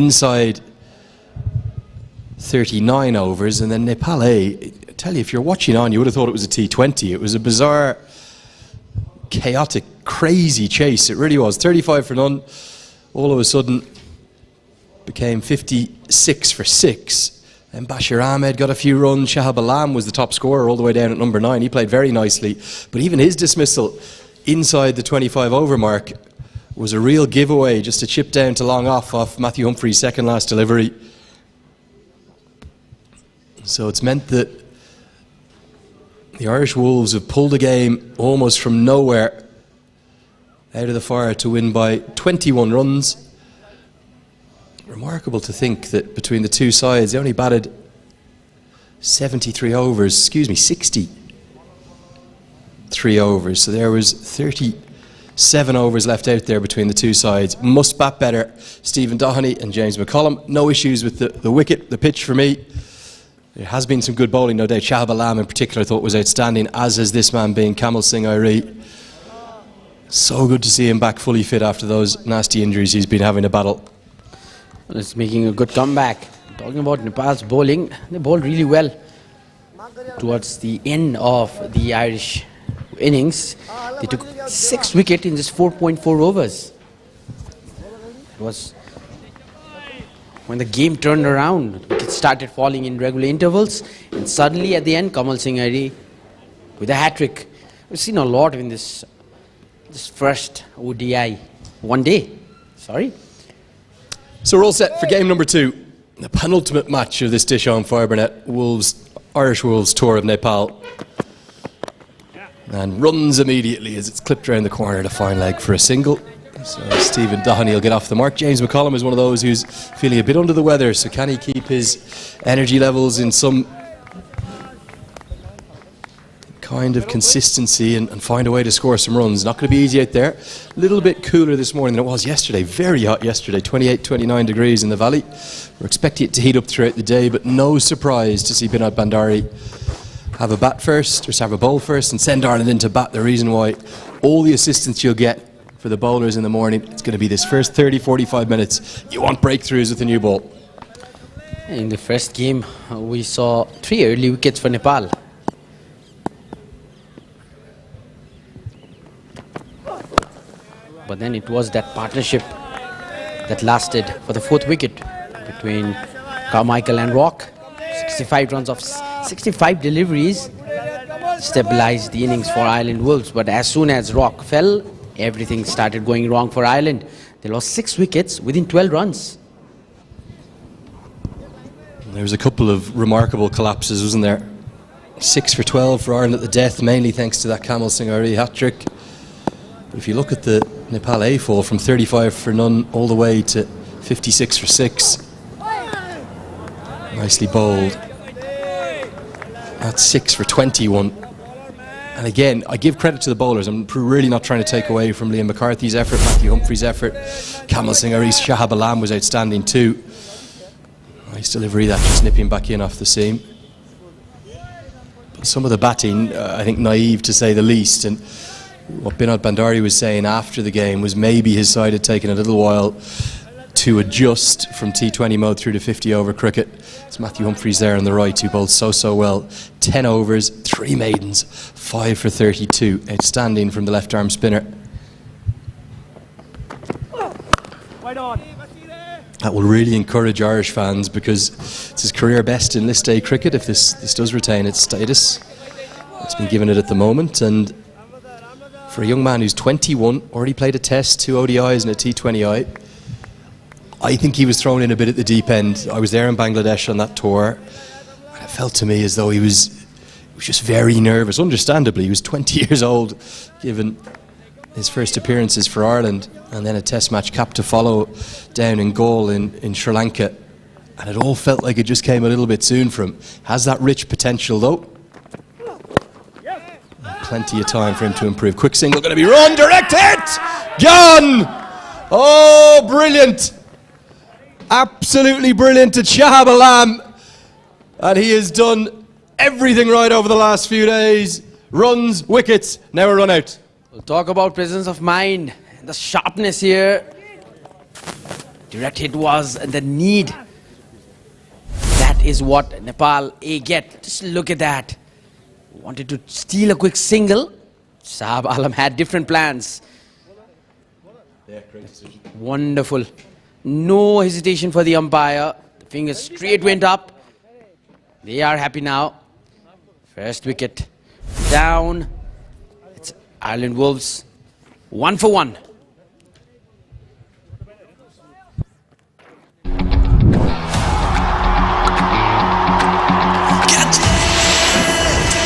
inside 39 overs, and then Nepal A, I tell you, if you're watching on, you would have thought it was a T20. It was a bizarre, chaotic, crazy chase. It really was. 35 for none. All of a sudden, became 56 for 6. And Bashir Ahmed got a few runs. Shahab Alam was the top scorer all the way down at number 9. He played very nicely. But even his dismissal inside the 25 over mark was a real giveaway, just a chip down to long off Matthew Humphrey's second last delivery. So it's meant that the Irish Wolves have pulled a game almost from nowhere out of the fire to win by 21 runs. Remarkable to think that between the two sides, they only batted 63 overs, 63 overs. So there was 37 overs left out there between the two sides. Must bat better, Stephen Doherty and James McCollum. No issues with the wicket, the pitch for me. There has been some good bowling, no doubt. Shahab Alam in particular I thought was outstanding, as is this man being Kamal Singh Airi. So good to see him back fully fit after those nasty injuries he's been having to battle. Well, it's making a good comeback. Talking about Nepal's bowling, they bowled really well towards the end of the Irish innings. They took 6 wickets in just 4.4 overs. It was when the game turned around, wickets started falling in regular intervals, and suddenly at the end, Kamal Singh Airi with a hat-trick. We've seen a lot in this first ODI. One day. So we're all set for game number 2, the penultimate match of this DishHome Fibernet Irish Wolves tour of Nepal. And runs immediately as it's clipped around the corner to fine leg for a single. So Stephen Doherty will get off the mark. James McCollum is one of those who's feeling a bit under the weather, so can he keep his energy levels in some kind of consistency and find a way to score some runs? Not going to be easy out there. A little bit cooler this morning than it was yesterday. Very hot yesterday, 28, 29 degrees in the valley. We're expecting it to heat up throughout the day, but no surprise to see Binod Bandari have a bat first, or have a bowl first, and send Ireland into bat. The reason why all the assistance you'll get for the bowlers in the morning, it's going to be this first 30-45 minutes. You want breakthroughs with a new ball. In the first game, we saw 3 early wickets for Nepal. But then it was that partnership that lasted for the 4th wicket between Carmichael and Rock. 65 runs of 65 deliveries stabilized the innings for Ireland Wolves. But as soon as Rock fell, everything started going wrong for Ireland. They lost 6 wickets within 12 runs. There was a couple of remarkable collapses, wasn't there? 6 for 12 for Ireland at the death, mainly thanks to that Kamal Singh Airi hat-trick. But if you look at the Nepal A fall from 35 for none all the way to 56 for 6. Nicely bowled. That's 6 for 21. And again, I give credit to the bowlers. I'm really not trying to take away from Liam McCarthy's effort, Matthew Humphrey's effort. Kamal Singh Airi's Shahab Alam was outstanding too. Nice delivery, that just nipping back in off the seam. But some of the batting, I think naive to say the least. And what Binod Bandari was saying after the game was maybe his side had taken a little while to adjust from T20 mode through to 50 over cricket. It's Matthew Humphreys there on the right who bowled so well. 10 overs, 3 maidens, 5 for 32. Outstanding from the left arm spinner. That will really encourage Irish fans because it's his career best in List A cricket if this does retain its status. It's been given it at the moment, and for a young man who's 21, already played a test, 2 ODIs and a T20I, I think he was thrown in a bit at the deep end. I was there in Bangladesh on that tour, and it felt to me as though he was just very nervous. Understandably, he was 20 years old, given his first appearances for Ireland, and then a test match cap to follow down in Galle in Sri Lanka. And it all felt like it just came a little bit soon for him. Has that rich potential though. Plenty of time for him to improve. Quick single, going to be run, direct hit! Gone! Oh, brilliant! Absolutely brilliant to Shahab Alam. And he has done everything right over the last few days. Runs, wickets, now a run out. We'll talk about presence of mind, the sharpness here. direct hit was and the need. That is what Nepal A get. Just look at that. Wanted to steal a quick single. Shahab Alam had different plans. Yeah, great decision. Wonderful. No hesitation for the umpire. The fingers straight went up. They are happy now. First wicket down. It's Ireland Wolves. 1 for 1.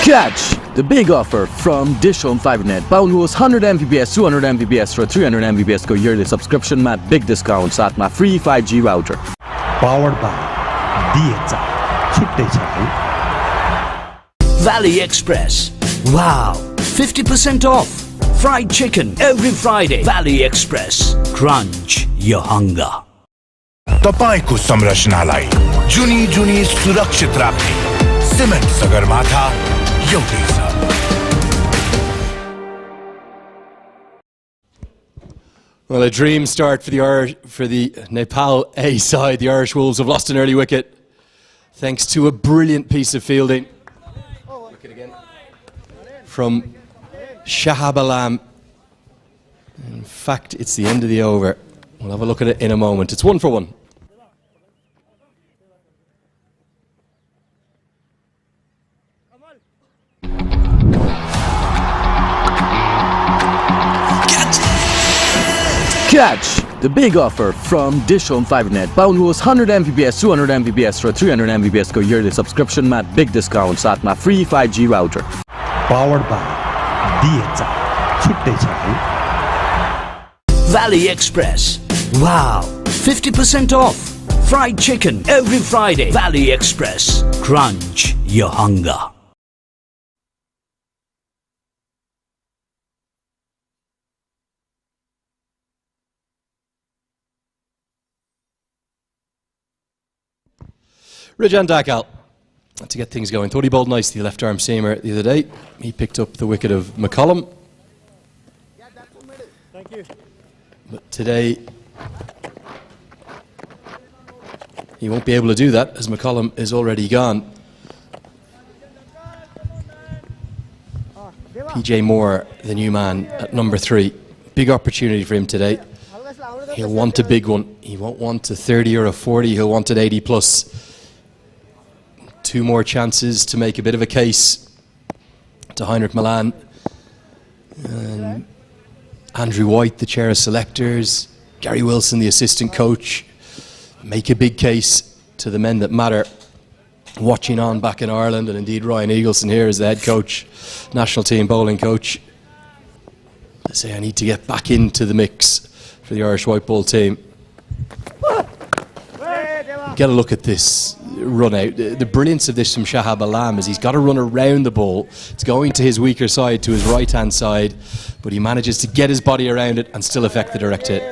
Catch the big offer from DishHome Fibernet. पाउनुहोस् 100 Mbps 200 Mbps र 300 Mbps को yearly subscription मा big discount साथमा free 5G router. Powered by DHL. छुट्टै छ है. Valley Express. Wow, 50% off. Fried chicken every Friday. Valley Express. Crunch your hunger. तपाईको संरचनालाई जुनी जुनी सुरक्षित राख्ने सिमेन्ट सगरमाथा एउटै छ. Well, a dream start for the Nepal A side. The Irish Wolves have lost an early wicket thanks to a brilliant piece of fielding. Look at again from Shahab Alam. In fact, it's the end of the over. We'll have a look at it in a moment. It's 1 for 1. Catch the big offer from DishHome Fibernet. पाउनुहोस् 100 Mbps 200 Mbps र 300 Mbps को yearly subscription मा big discount साथमा free 5G router. Powered by DHL. छुट्टै छ है. Valley Express. Wow, 50% off. Fried chicken every Friday. Valley Express. Crunch your hunger. Rajan Dakal, to get things going. Thought he bowled nicely, left arm seamer the other day. He picked up the wicket of McCollum. Thank you. But today, he won't be able to do that as McCollum is already gone. PJ Moore, the new man at number 3. Big opportunity for him today. He'll want a big one. He won't want a 30 or a 40. He'll want an 80 plus. 2 more chances to make a bit of a case to Heinrich Milan. And Andrew White, the chair of selectors. Gary Wilson, the assistant coach. Make a big case to the men that matter. Watching on back in Ireland, and indeed Ryan Eagleson here as the head coach, national team bowling coach. They say I need to get back into the mix for the Irish white ball team. Get a look at this run out. The brilliance of this from Shahab Alam is he's got to run around the ball. It's going to his weaker side, to his right hand side, but he manages to get his body around it and still affect the direct hit.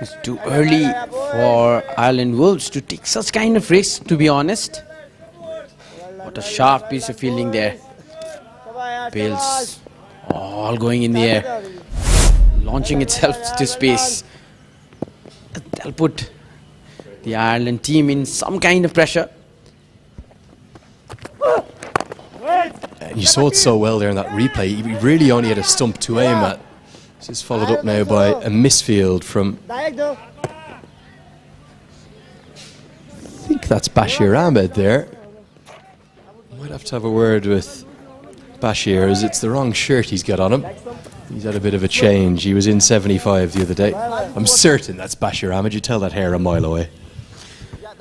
It's too early for Ireland Wolves to take such kind of risk, to be honest. What a sharp piece of fielding there. Bales all going in the air, launching itself to space. That'll put the Ireland team in some kind of pressure. And you saw it so well there in that replay. He really only had a stump to aim at. This is followed up now by a misfield from, I think that's Bashir Ahmed there. Might have to have a word with Bashir, as it's the wrong shirt he's got on him. He's had a bit of a change. He was in 75 the other day. I'm certain that's Bashir Ahmed. You tell that hair a mile away.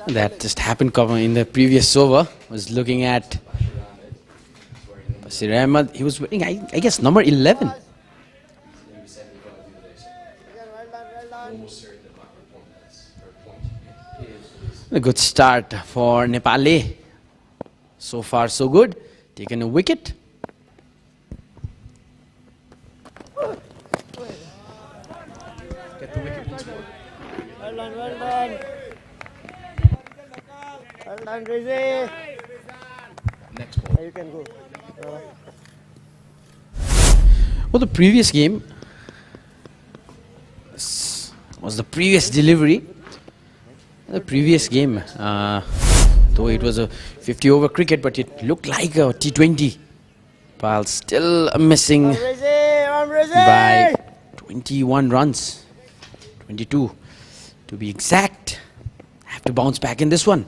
That just happened in the previous over. Was looking at Bashir Ahmed. He was wearing, I guess, number 11. A good start for Nepal A. So far, so good. Taken a wicket. Get the wicket once more. Well done, well done. Well done, Rizzi. Next ball. You can go. Well, the previous game, was the previous delivery. The previous game, though it was a 50-over cricket, but it looked like a T20. Nepal still missing by 21 runs, 22 to be exact. Have to bounce back in this one.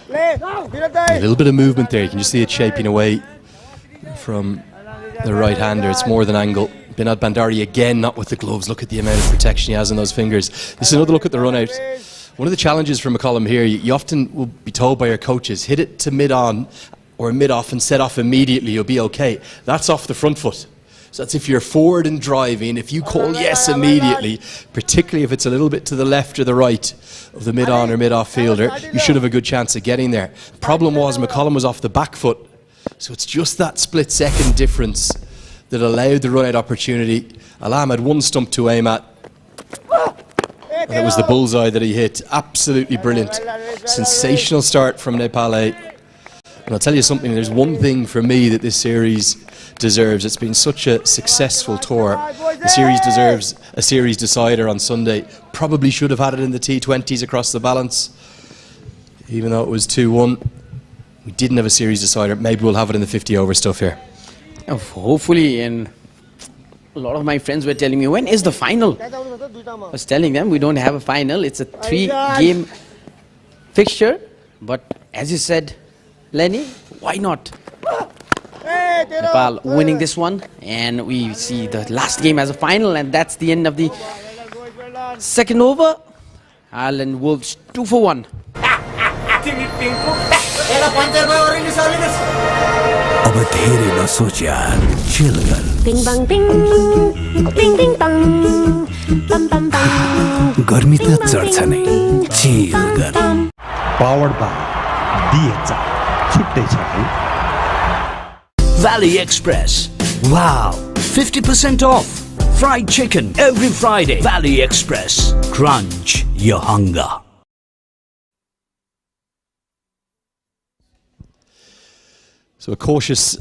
A little bit of movement there. You can just see it shaping away from the right-hander. It's more than angle. Binod Bandari again, not with the gloves. Look at the amount of protection he has in those fingers. This is another look at the run-out. One of the challenges for McCollum here, you often will be told by your coaches, hit it to mid-on or mid-off and set off immediately, you'll be okay. That's off the front foot. So that's if you're forward and driving. If you call yes immediately, particularly if it's a little bit to the left or the right of the mid-on or mid-off fielder, you should have a good chance of getting there. The problem was McCollum was off the back foot, so it's just that split-second difference that allowed the run-out opportunity. Alam had one stump to aim at, and it was the bullseye that he hit. Absolutely brilliant. Sensational start from Nepal. And I'll tell you something, there's one thing for me that this series deserves. It's been such a successful tour. The series deserves a series decider on Sunday. Probably should have had it in the T20s across the balance, even though it was 2-1. We didn't have a series decider. Maybe we'll have it in the 50-over stuff here. Hopefully, and a lot of my friends were telling me, when is the final? I was telling them we don't have a final. It's a 3-game fixture. But as you said, Lenny, why not? Nepal winning this one, and we see the last game as a final, and that's the end of the second over. Ireland Wolves 2 for 1. अब धेरै नसोच यार chill गर Bing bang bing, bing bing bang, bam bam bam. गर्मी त चढ्छ नै chill गर Powered by DHR. छुट्टै छ है Valley Express. Wow, 50% off. Fried chicken every Friday. Valley Express. Crunch your hunger. So a cautious,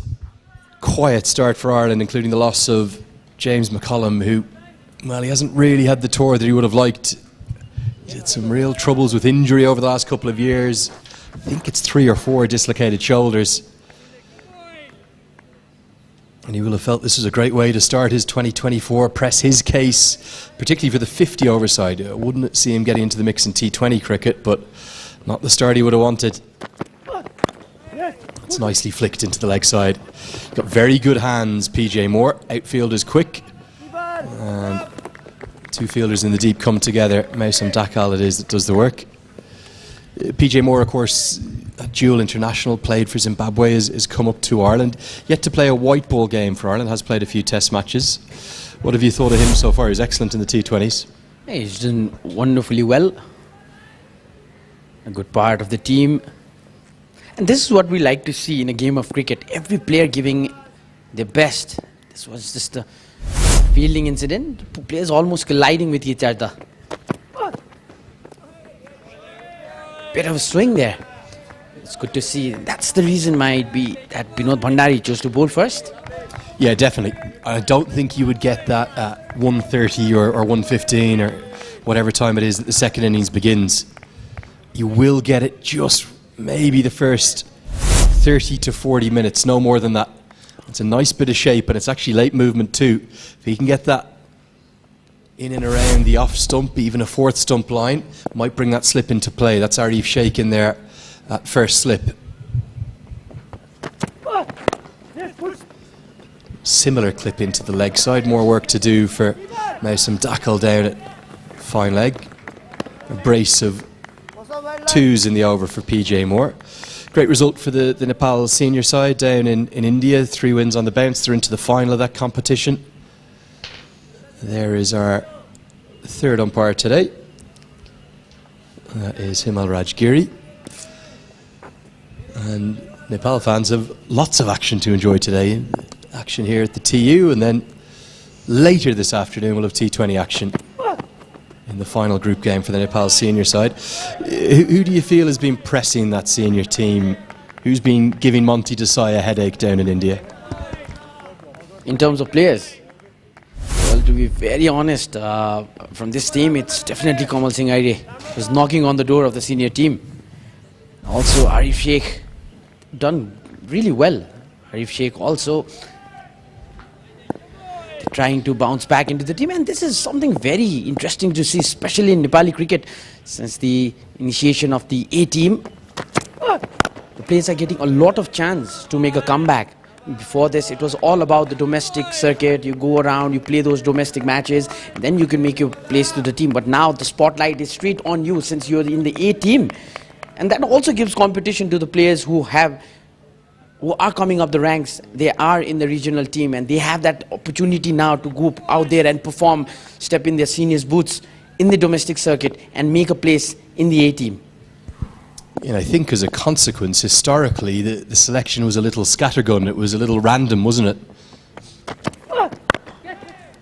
quiet start for Ireland, including the loss of James McCollum, who, well, he hasn't really had the tour that he would have liked. He had some real troubles with injury over the last couple of years. I think it's 3 or 4 dislocated shoulders. And he will have felt this is a great way to start his 2024, press his case, particularly for the 50-over side. I wouldn't see him getting into the mix in T20 cricket, but not the start he would have wanted. It's nicely flicked into the leg side. Got very good hands, PJ Moore. Outfield is quick. And 2 fielders in the deep come together. Mausam Dakal it is that does the work. PJ Moore, of course, a dual international, played for Zimbabwe, has come up to Ireland. Yet to play a white ball game for Ireland, has played a few test matches. What have you thought of him so far? He's excellent in the T20s. He's done wonderfully well. A good part of the team. And this is what we like to see in a game of cricket. Every player giving their best. This was just a fielding incident. Players almost colliding with each other. Bit of a swing there. It's good to see. That's the reason might be that Binod Bandari chose to bowl first. Yeah, definitely. I don't think you would get that at 1:30 or 1:15 or whatever time it is that the second innings begins. You will get it just maybe the first 30 to 40 minutes, no more than that. It's a nice bit of shape, and it's actually late movement too. If he can get that in and around the off stump, even a 4th stump line, might bring that slip into play. That's Arif Sheikh in there at first slip. Similar clip into the leg side. More work to do for Mausam Dakal down at fine leg. A brace of 2s in the over for PJ Moore. Great result for the Nepal senior side down in India. 3 wins on the bounce. They're into the final of that competition. There is our 3rd umpire today. That is Himal Rajgiri. And Nepal fans have lots of action to enjoy today. Action here at the TU, and then later this afternoon we'll have T20 action in the final group game for the Nepal senior side. Who do you feel has been pressing that senior team? Who's been giving Monty Desai a headache down in India? In terms of players, well, to be very honest, from this team, it's definitely Kamal Singh Aire, who's knocking on the door of the senior team. Also, Arif Sheikh done really well. Arif Sheikh also trying to bounce back into the team, and this is something very interesting to see, especially in Nepali cricket. Since the initiation of the A team, the players are getting a lot of chance to make a comeback. Before this, it was all about the domestic circuit. You go around, you play those domestic matches, and then you can make your place to the team. But now the spotlight is straight on you since you're in the A team. And that also gives competition to the players who are coming up the ranks. They are in the regional team, and they have that opportunity now to go out there and perform, step in their seniors' boots in the domestic circuit and make a place in the A team. And I think as a consequence, historically, the selection was a little scattergun. It was a little random, wasn't it?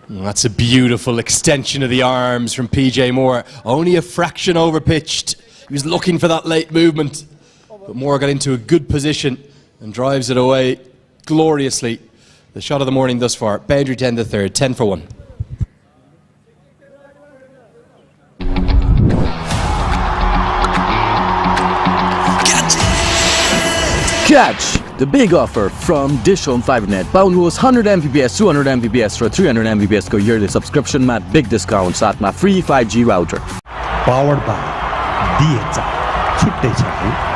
And that's a beautiful extension of the arms from PJ Moore. Only a fraction overpitched. He was looking for that late movement. But Moore got into a good position and drives it away gloriously. The shot of the morning thus far. Boundary 10 the third, 10 for 1. Catch the big offer from DishHome Fibernet. Paulus 100 Mbps, 200 Mbps for 300 Mbps को yearly subscription में big discount साथ में free 5G router. Powered by DHL. छुट्टै छ है.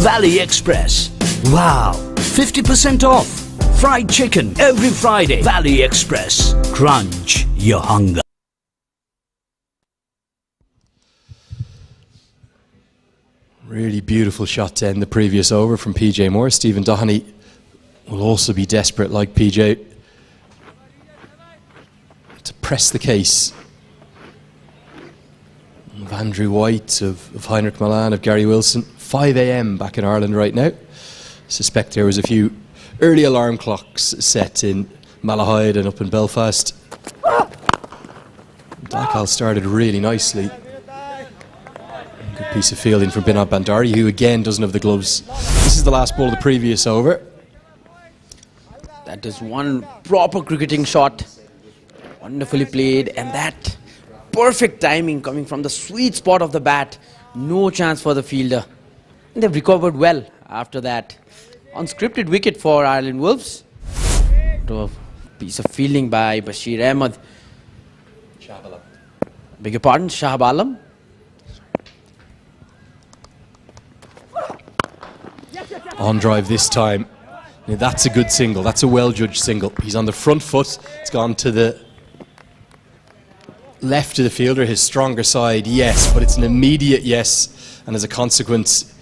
Valley Express. Wow, 50% off. Fried chicken every Friday. Valley Express. Crunch your hunger. Really beautiful shot to end the previous over from PJ Moore. Stephen Doheny will also be desperate, like PJ, to press the case of Andrew White, of Heinrich Milan, of Gary Wilson. 5 a.m. back in Ireland right now. Suspect there was a few early alarm clocks set in Malahide and up in Belfast. Dakal started really nicely. Good piece of fielding from Binod Bandari, who again doesn't have the gloves. This is the last ball of the previous over. That is one proper cricketing shot. Wonderfully played, and that perfect timing coming from the sweet spot of the bat. No chance for the fielder. And they've recovered well after that. Unscripted wicket for Ireland Wolves. To a piece of fielding by Bashir Ahmed. Beg your pardon, Shahab Alam. On drive this time. Now that's a good single. That's a well-judged single. He's on the front foot. It's gone to the left of the fielder, his stronger side, yes, but it's an immediate yes, and as a consequence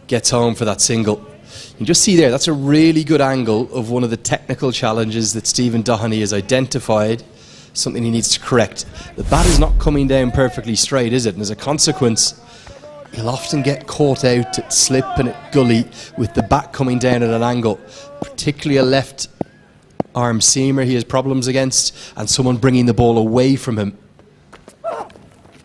gets home for that single. You can just see there, that's a really good angle of one of the technical challenges that Stephen Doheny has identified, something he needs to correct. The bat is not coming down perfectly straight, is it? And as a consequence, he'll often get caught out at slip and at gully with the bat coming down at an angle, particularly a left arm seamer he has problems against, and someone bringing the ball away from him.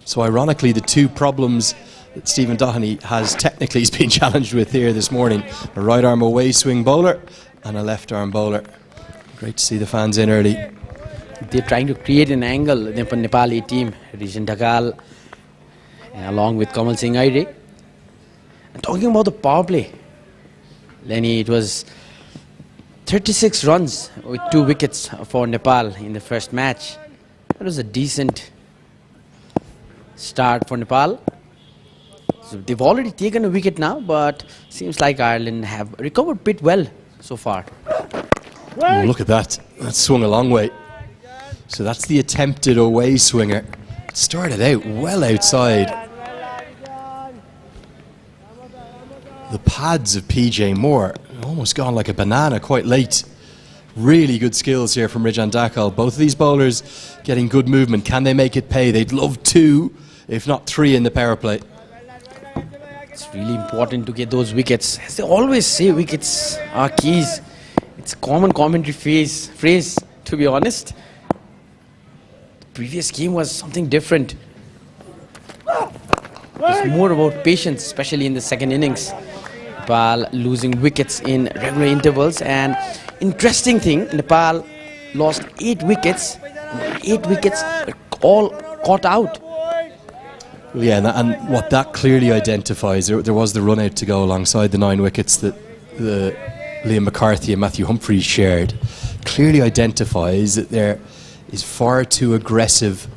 So ironically, the two problems that Stephen Doheny has technically has been challenged with here this morning: a right arm away swing bowler and a left arm bowler. Great to see the fans in early. They're trying to create an angle, the Nepali team, Rijan Dakal, along with Kamal Singh Aire. And talking about the power play, Lenny, it was 36 runs with 2 wickets for Nepal in the first match. That was a decent start for Nepal. So they've already taken a wicket now, but seems like Ireland have recovered a bit well so far. Oh, look at that. That swung a long way. So that's the attempted away swinger. It started out well outside. The pads of PJ Moore almost gone like a banana quite late. Really good skills here from Rijan Dakal. Both of these bowlers getting good movement. Can they make it pay? They'd love 2, if not 3 in the power play. It's really important to get those wickets. As they always say, wickets are keys. It's a common commentary phrase, to be honest. The previous game was something different. It's more about patience, especially in the second innings. Nepal losing wickets in regular intervals, and interesting thing, Nepal lost 8 wickets. 8 wickets all caught out. Well, yeah, and what that clearly identifies, there was the run out to go alongside the 9 wickets that Liam McCarthy and Matthew Humphreys shared, clearly identifies that there is far too aggressive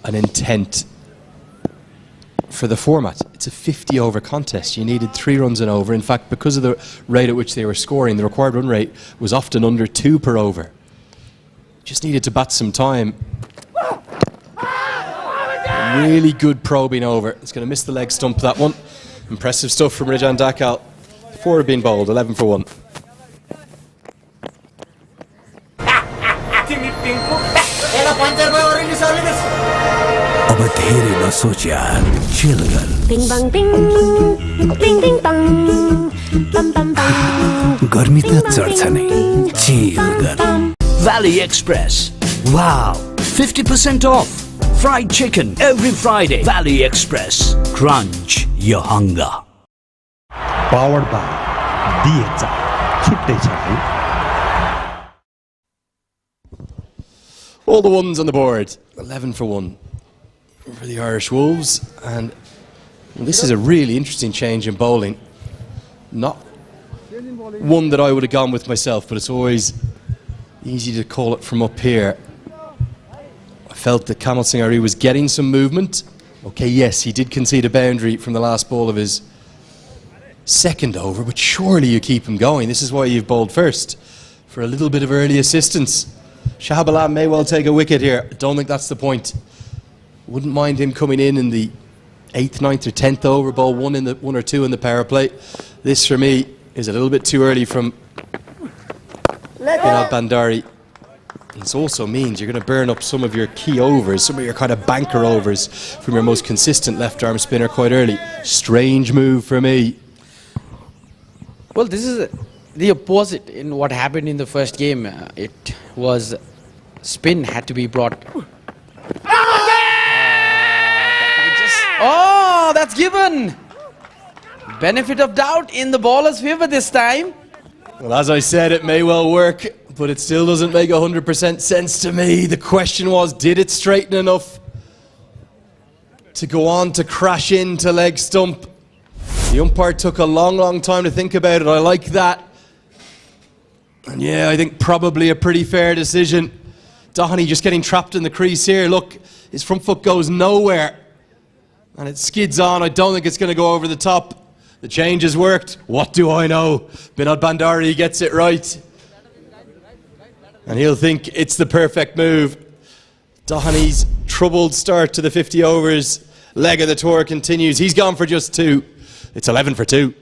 an intent for the format. It's a 50-over contest. You needed 3 runs and over. In fact, because of the rate at which they were scoring, the required run rate was often under 2 per over. Just needed to bat some time. Really good probing over. It's going to miss the leg stump, that one. Impressive stuff from Rajan Dakal. 4 have been bowled, 11 for 1. अब धेरै नसोच यार chill गर Bing bang bing, bing bing bang, bam bam bang. गर्मी त चढ्छ नै chill गर Valley Express Wow 50% off Fried chicken every Friday Valley Express Crunch your hunger Powered by DHI छुट्टै छ है All the ones on the board. 11 for 1 for the Irish Wolves. And this is a really interesting change in bowling. Not one that I would have gone with myself, but it's always easy to call it from up here. I felt that Kamal Singh Ari was getting some movement. Okay, yes, he did concede a boundary from the last ball of his second over, but surely you keep him going. This is why you've bowled first, for a little bit of early assistance. Shahab Alam may well take a wicket here. I don't think that's the point. Wouldn't mind him coming in the 8th, 9th or 10th over, ball 1 or 2 in the power play. This for me is a little bit too early from Binod Bandari. This also means you're going to burn up some of your key overs, some of your kind of banker overs from your most consistent left arm spinner quite early. Strange move for me. Well, this is the opposite in what happened in the first game. It was spin had to be brought. Oh, that's given. Benefit of doubt in the bowler's favour this time. Well, as I said, it may well work, but it still doesn't make 100% sense to me. The question was, did it straighten enough to go on to crash into leg stump? The umpire took a long, long time to think about it. I like that. And yeah, I think probably a pretty fair decision. Doheny just getting trapped in the crease here. Look, his front foot goes nowhere. And it skids on. I don't think it's going to go over the top. The change has worked. What do I know? Binod Bandari gets it right. And he'll think it's the perfect move. Doheny's troubled start to the 50 overs. Leg of the tour continues. He's gone for just 2. It's 11 for 2.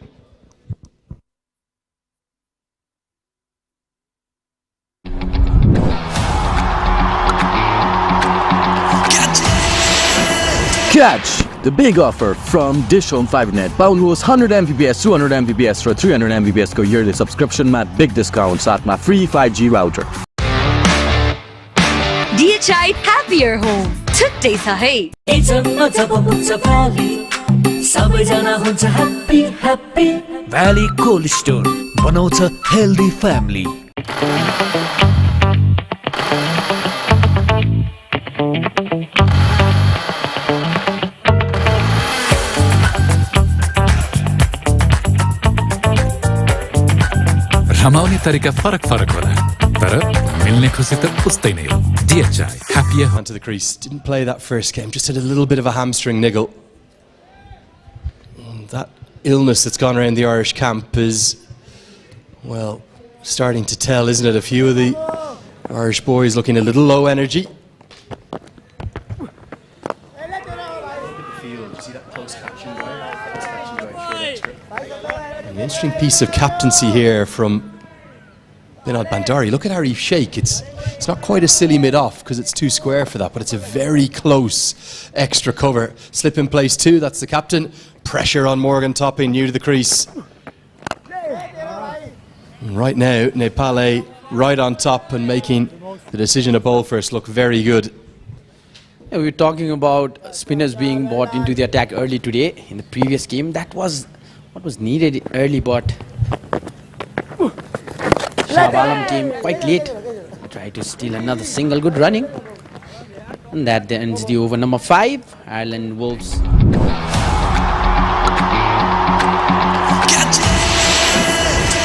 Catch the big offer from DishHome Fibernet. Paulनुहोस् 100 Mbps, 200 Mbps र 300 Mbps को yearly subscription मा big discount साथमा free 5G router. DHI Happier Home छुट्टै छ है सबैजना हुन्छ happy happy valley cold store बनाउँछ हेल्दी फ्यामिली रमाउने तरिका फरक होला तर मिल्ने खुसी त उस्तै नै हो DHI Happier Home. Onto the crease. Didn't play that first game. Just had a little bit of a hamstring niggle. That illness that's gone around the Irish camp is, well, starting to tell, isn't it? A few of the Irish boys looking a little low energy. An interesting piece of captaincy here from Binod Bandari. Look at how he shake. It's not quite a silly mid-off because it's too square for that, but it's a very close extra cover. Slip in place 2, that's the captain. Pressure on Morgan Topping, new to the crease. And right now, Nepal right on top and making the decision to bowl first look very good. Yeah, we were talking about spinners being brought into the attack early today. In the previous game, that was what was needed early, but Shah Alam came quite late try to steal another single. Good running. And that ends the over number 5. Ireland Wolves.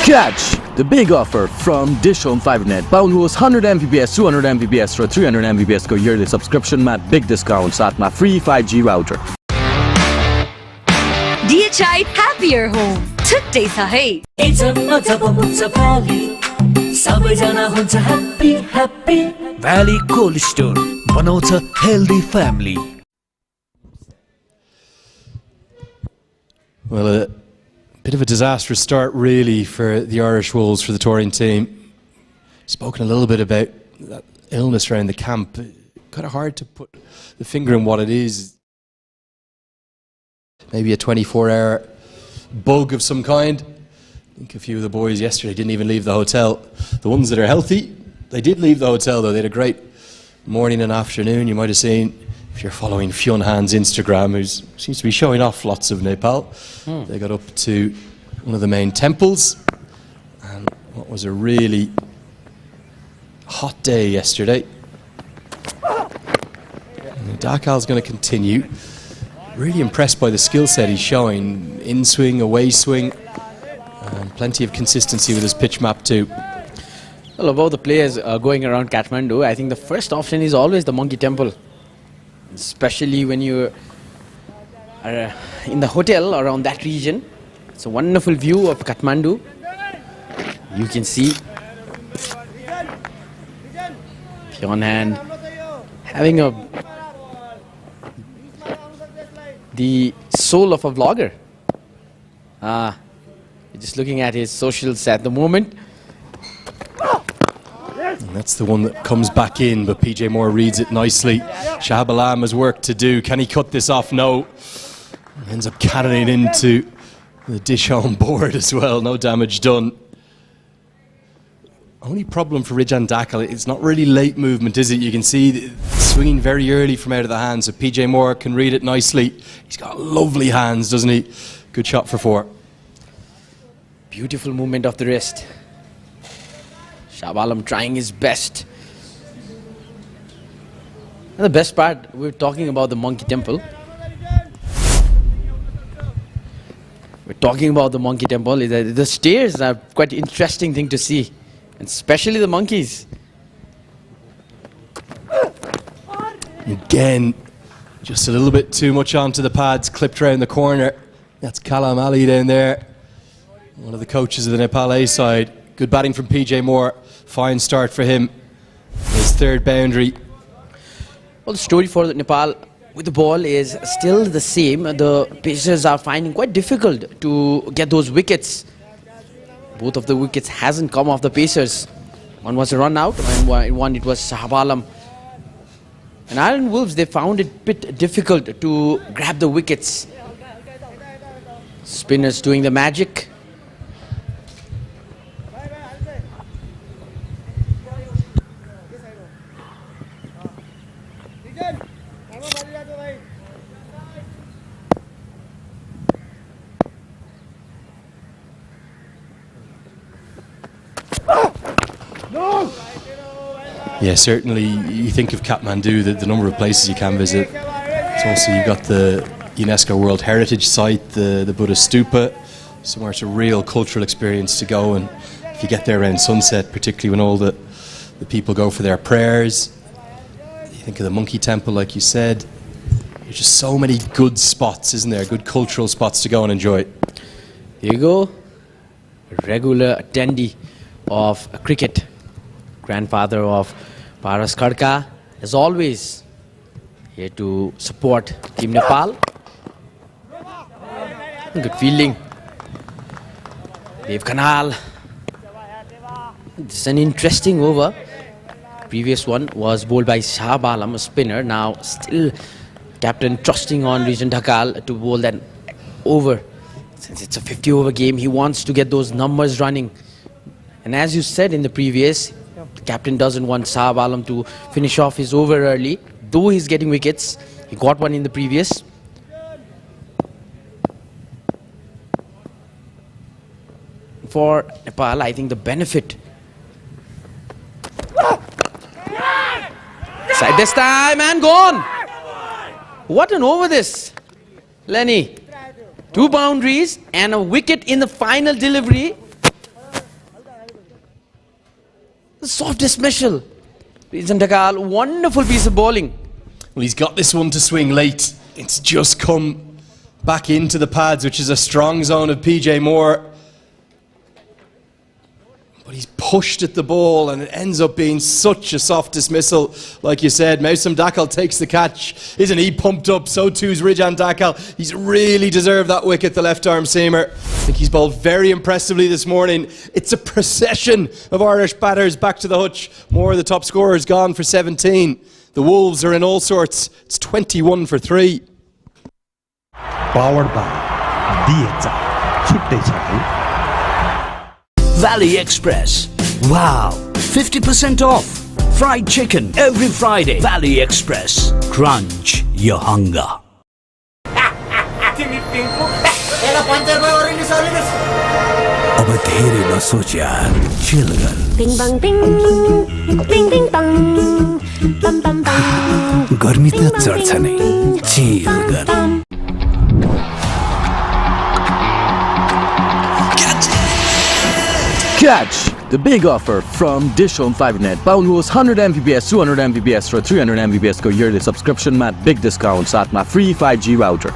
Catch the big offer from DishHome Fibernet. Paul's 100 Mbps, 200 Mbps र 300 Mbps को yearly subscription मा big discount साथमा free 5G router. DHI Happier Home. छुट्टै छ है. सबैजना हुन्छ happy happy. Valley cold store बनाउँछ healthy family. Well, a bit of a disastrous start really for the Irish Wolves, for the touring team. Spoken a little bit about that illness around the camp. Kind of hard to put the finger on what it is. Maybe a 24-hour bug of some kind. I think a few of the boys yesterday didn't even leave the hotel. The ones that are healthy, they did leave the hotel though. They had a great morning and afternoon. You might have seen, if you're following Fionn Han's Instagram, who seems to be showing off lots of Nepal. They got up to one of the main temples, and what was a really hot day yesterday. And Dakal's going to continue. Really impressed by the skill set he's showing. In swing, away swing, and plenty of consistency with his pitch map too. Well, about the players going around Kathmandu, I think the first option is always the Monkey Temple. Especially when you are in the hotel around that region. It's a wonderful view of Kathmandu. You can see Fionn Han having the soul of a vlogger. Just looking at his socials at the moment. And that's the one that comes back in, but PJ Moore reads it nicely. Shahab Alam has work to do. Can he cut this off? No. Ends up cannoning into the DishHome board as well. No damage done. Only problem for Rijan Dakal, it's not really late movement, is it? You can see swinging very early from out of the hands, so PJ Moore can read it nicely. He's got lovely hands, doesn't he? Good shot for 4. Beautiful movement of the wrist. Shahab Alam trying his best. And the best part, we're talking about the Monkey Temple. We're talking about the Monkey Temple. The stairs are quite an interesting thing to see. And especially the monkeys. Again, just a little bit too much onto the pads, clipped around the corner. That's Kalam Ali down there. One of the coaches of the Nepal A side. Good batting from PJ Moore. Fine start for him. His 3rd boundary. Well, the story for Nepal with the ball is still the same. The Pacers are finding quite difficult to get those wickets. Both of the wickets hasn't come off the Pacers. One was a run out and one it was Shahab Alam. And Ireland Wolves, they found it a bit difficult to grab the wickets. Spinners doing the magic. Yeah, certainly you think of Kathmandu, the number of places you can visit. It's also, you've got the UNESCO World Heritage Site, the Buddhist Stupa, somewhere it's a real cultural experience to go, and if you get there around sunset, particularly when all the people go for their prayers. You think of the Monkey Temple, like you said. There's just so many good spots, isn't there? Good cultural spots to go and enjoy. There you go. A regular attendee of cricket. Grandfather of Paras Khadka, as always, here to support Team Nepal. Good fielding. Dev Kanal. This is an interesting over. Previous one was bowled by Shahab Alam, a spinner. Now still captain trusting on Rijan Dakal to bowl that over. Since it's a 50-over game, he wants to get those numbers running. And as you said in the previous, the captain doesn't want Shahab Alam to finish off his over early. Though he's getting wickets, he got one in the previous. For Nepal, I think the benefit Side this time and gone. What an over this, Lenny. 2 boundaries and a wicket in the final delivery. The soft dismissal. Ncell, wonderful piece of bowling. Well, he's got this one to swing late. It's just come back into the pads, which is a strong zone of PJ Moore. But he's pushed at the ball and it ends up being such a soft dismissal. Like you said, Moussam Dakal takes the catch. Isn't he pumped up? So too's Rijan Dakal. He's really deserved that wicket, the left arm seamer. I think he's bowled very impressively this morning. It's a procession of Irish batters back to the hutch. Moore, the top scorer, is gone for 17. The Wolves are in all sorts. It's 21 for 3. Powered by DHI. छुट्टै छ है Valley Express. Wow, 50% off. Fried chicken every Friday. Valley Express. Crunch your hunger. अब धेरै नसोच यार, chill गर. Bing bang bing, bing bing bang, bam bam bam. गर्मी त चढ्छ नै, chill गर. Catch the big offer from DishHome Fibernet. पाउनुहोस् 100 Mbps, 200 Mbps र 300 Mbps को yearly subscription मा big discount साथमा free 5G router.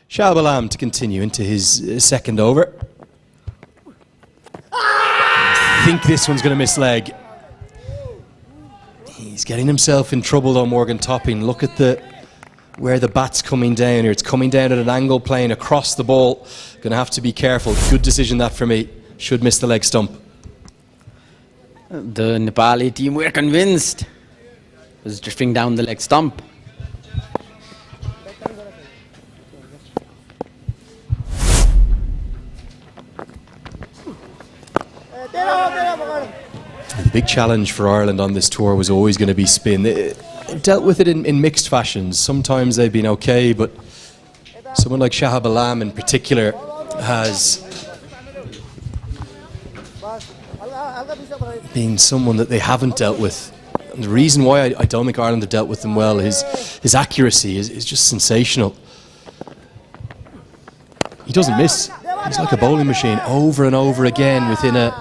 Shahab Alam to continue into his second over. I think this one's going to miss leg. He's getting himself in trouble though, Morgan Topping. Look at where the bat's coming down here. It's coming down at an angle, playing across the ball. Going to have to be careful. Good decision that for me. Should miss the leg stump. The Nepali team were convinced. It was drifting down the leg stump. The big challenge for Ireland on this tour was always going to be spin. They dealt with it in mixed fashions. Sometimes they've been okay, but someone like Shahab Alam in particular has been someone that they haven't dealt with. And the reason why I don't think Ireland have dealt with them well, his accuracy is just sensational. He doesn't miss. He's like a bowling machine over and over again within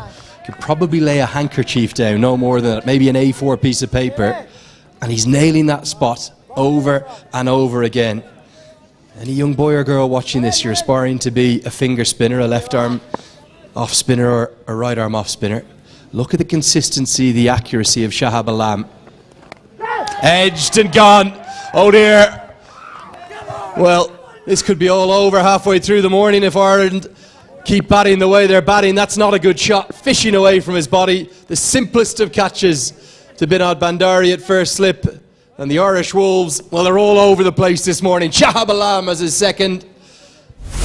could probably lay a handkerchief down, no more than that, maybe an A4 piece of paper, and he's nailing that spot over and over again. Any young boy or girl watching this, you're aspiring to be a finger spinner, a left arm off spinner or a right arm off spinner. Look at the consistency, the accuracy of Shahab Alam. Edged and gone. Oh dear. Well, this could be all over halfway through the morning if Ireland keep batting the way they're batting. That's not a good shot. Fishing away from his body. The simplest of catches to Binod Bandari at first slip. And the Irish Wolves, well, they're all over the place this morning. Shahab Alam as his second.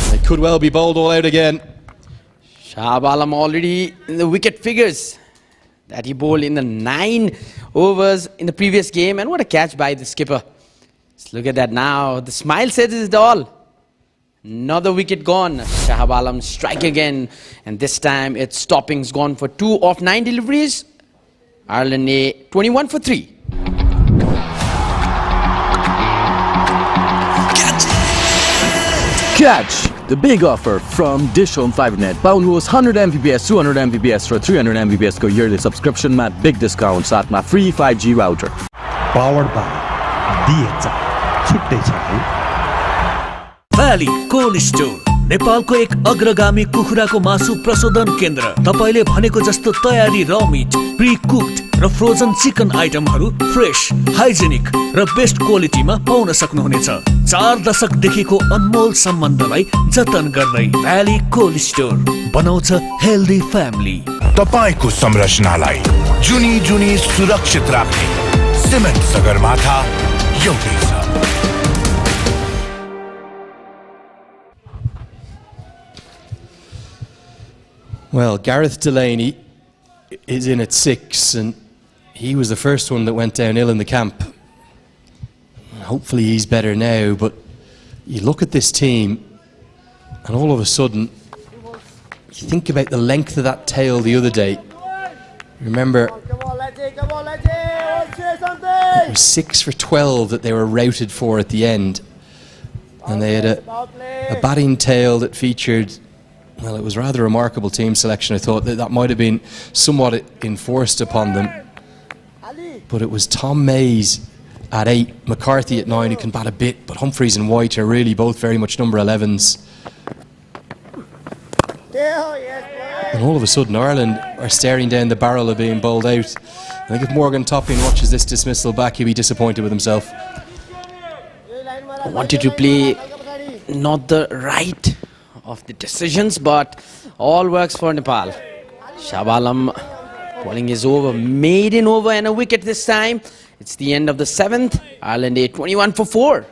They could well be bowled all out again. Shahab Alam already in the wicket figures that he bowled in the 9 overs in the previous game. And what a catch by the skipper. Let's look at that now. The smile says it all. Another wicket gone. Shahab Alam strike again, and this time it's stoppings gone for 2 of 9 deliveries. Ireland A 21 for 3. Catch the big offer from DishHome Fibernet. पाउनुहोस् 100 Mbps, 200 Mbps र 300 Mbps को yearly subscription मा big discount साथमा free 5G router. Powered by DHI. छुट्टै छ है Valley Cold Store. नेपालको एक अग्रगामी कुखुराको मासु प्रशोधन केन्द्र. तपाईले भनेको जस्तो तयारी र मिट, प्री कुक्ड र फ्रोजन चिकन आइटमहरू फ्रेश, हाइजेनिक र बेस्ट क्वालिटीमा पाउन सक्नुहुनेछ. 4 दशक देखिको अनमोल सम्बन्धलाई जतन गर्दै भ्याली कोल्ड स्टोर बनाउँछ हेल्दी फ्यामिली. तपाईको संरचनालाई जुनी जुनी सुरक्षित राख्ने सिमेन्ट सगरमाथा एउटै छ. Well, Gareth Delaney is in at 6, and he was the first one that went down ill in the camp. Hopefully he's better now, but you look at this team, and all of a sudden, you think about the length of that tail the other day. Remember, It was 6 for 12 that they were routed for at the end. And they had a batting tail that featured, well, it was rather remarkable team selection. I thought that might have been somewhat enforced upon them. But it was Tom Mays at 8, McCarthy at 9, who can bat a bit, but Humphreys and White are really both very much number 11s. And all of a sudden Ireland are staring down the barrel of being bowled out. I think if Morgan Topping watches this dismissal back, he'll be disappointed with himself. I wanted to play not the right of the decisions, but all works for Nepal. Shabalam bowling is over, maiden over and a wicket this time. It's the end of the 7th. Ireland 21 for 4.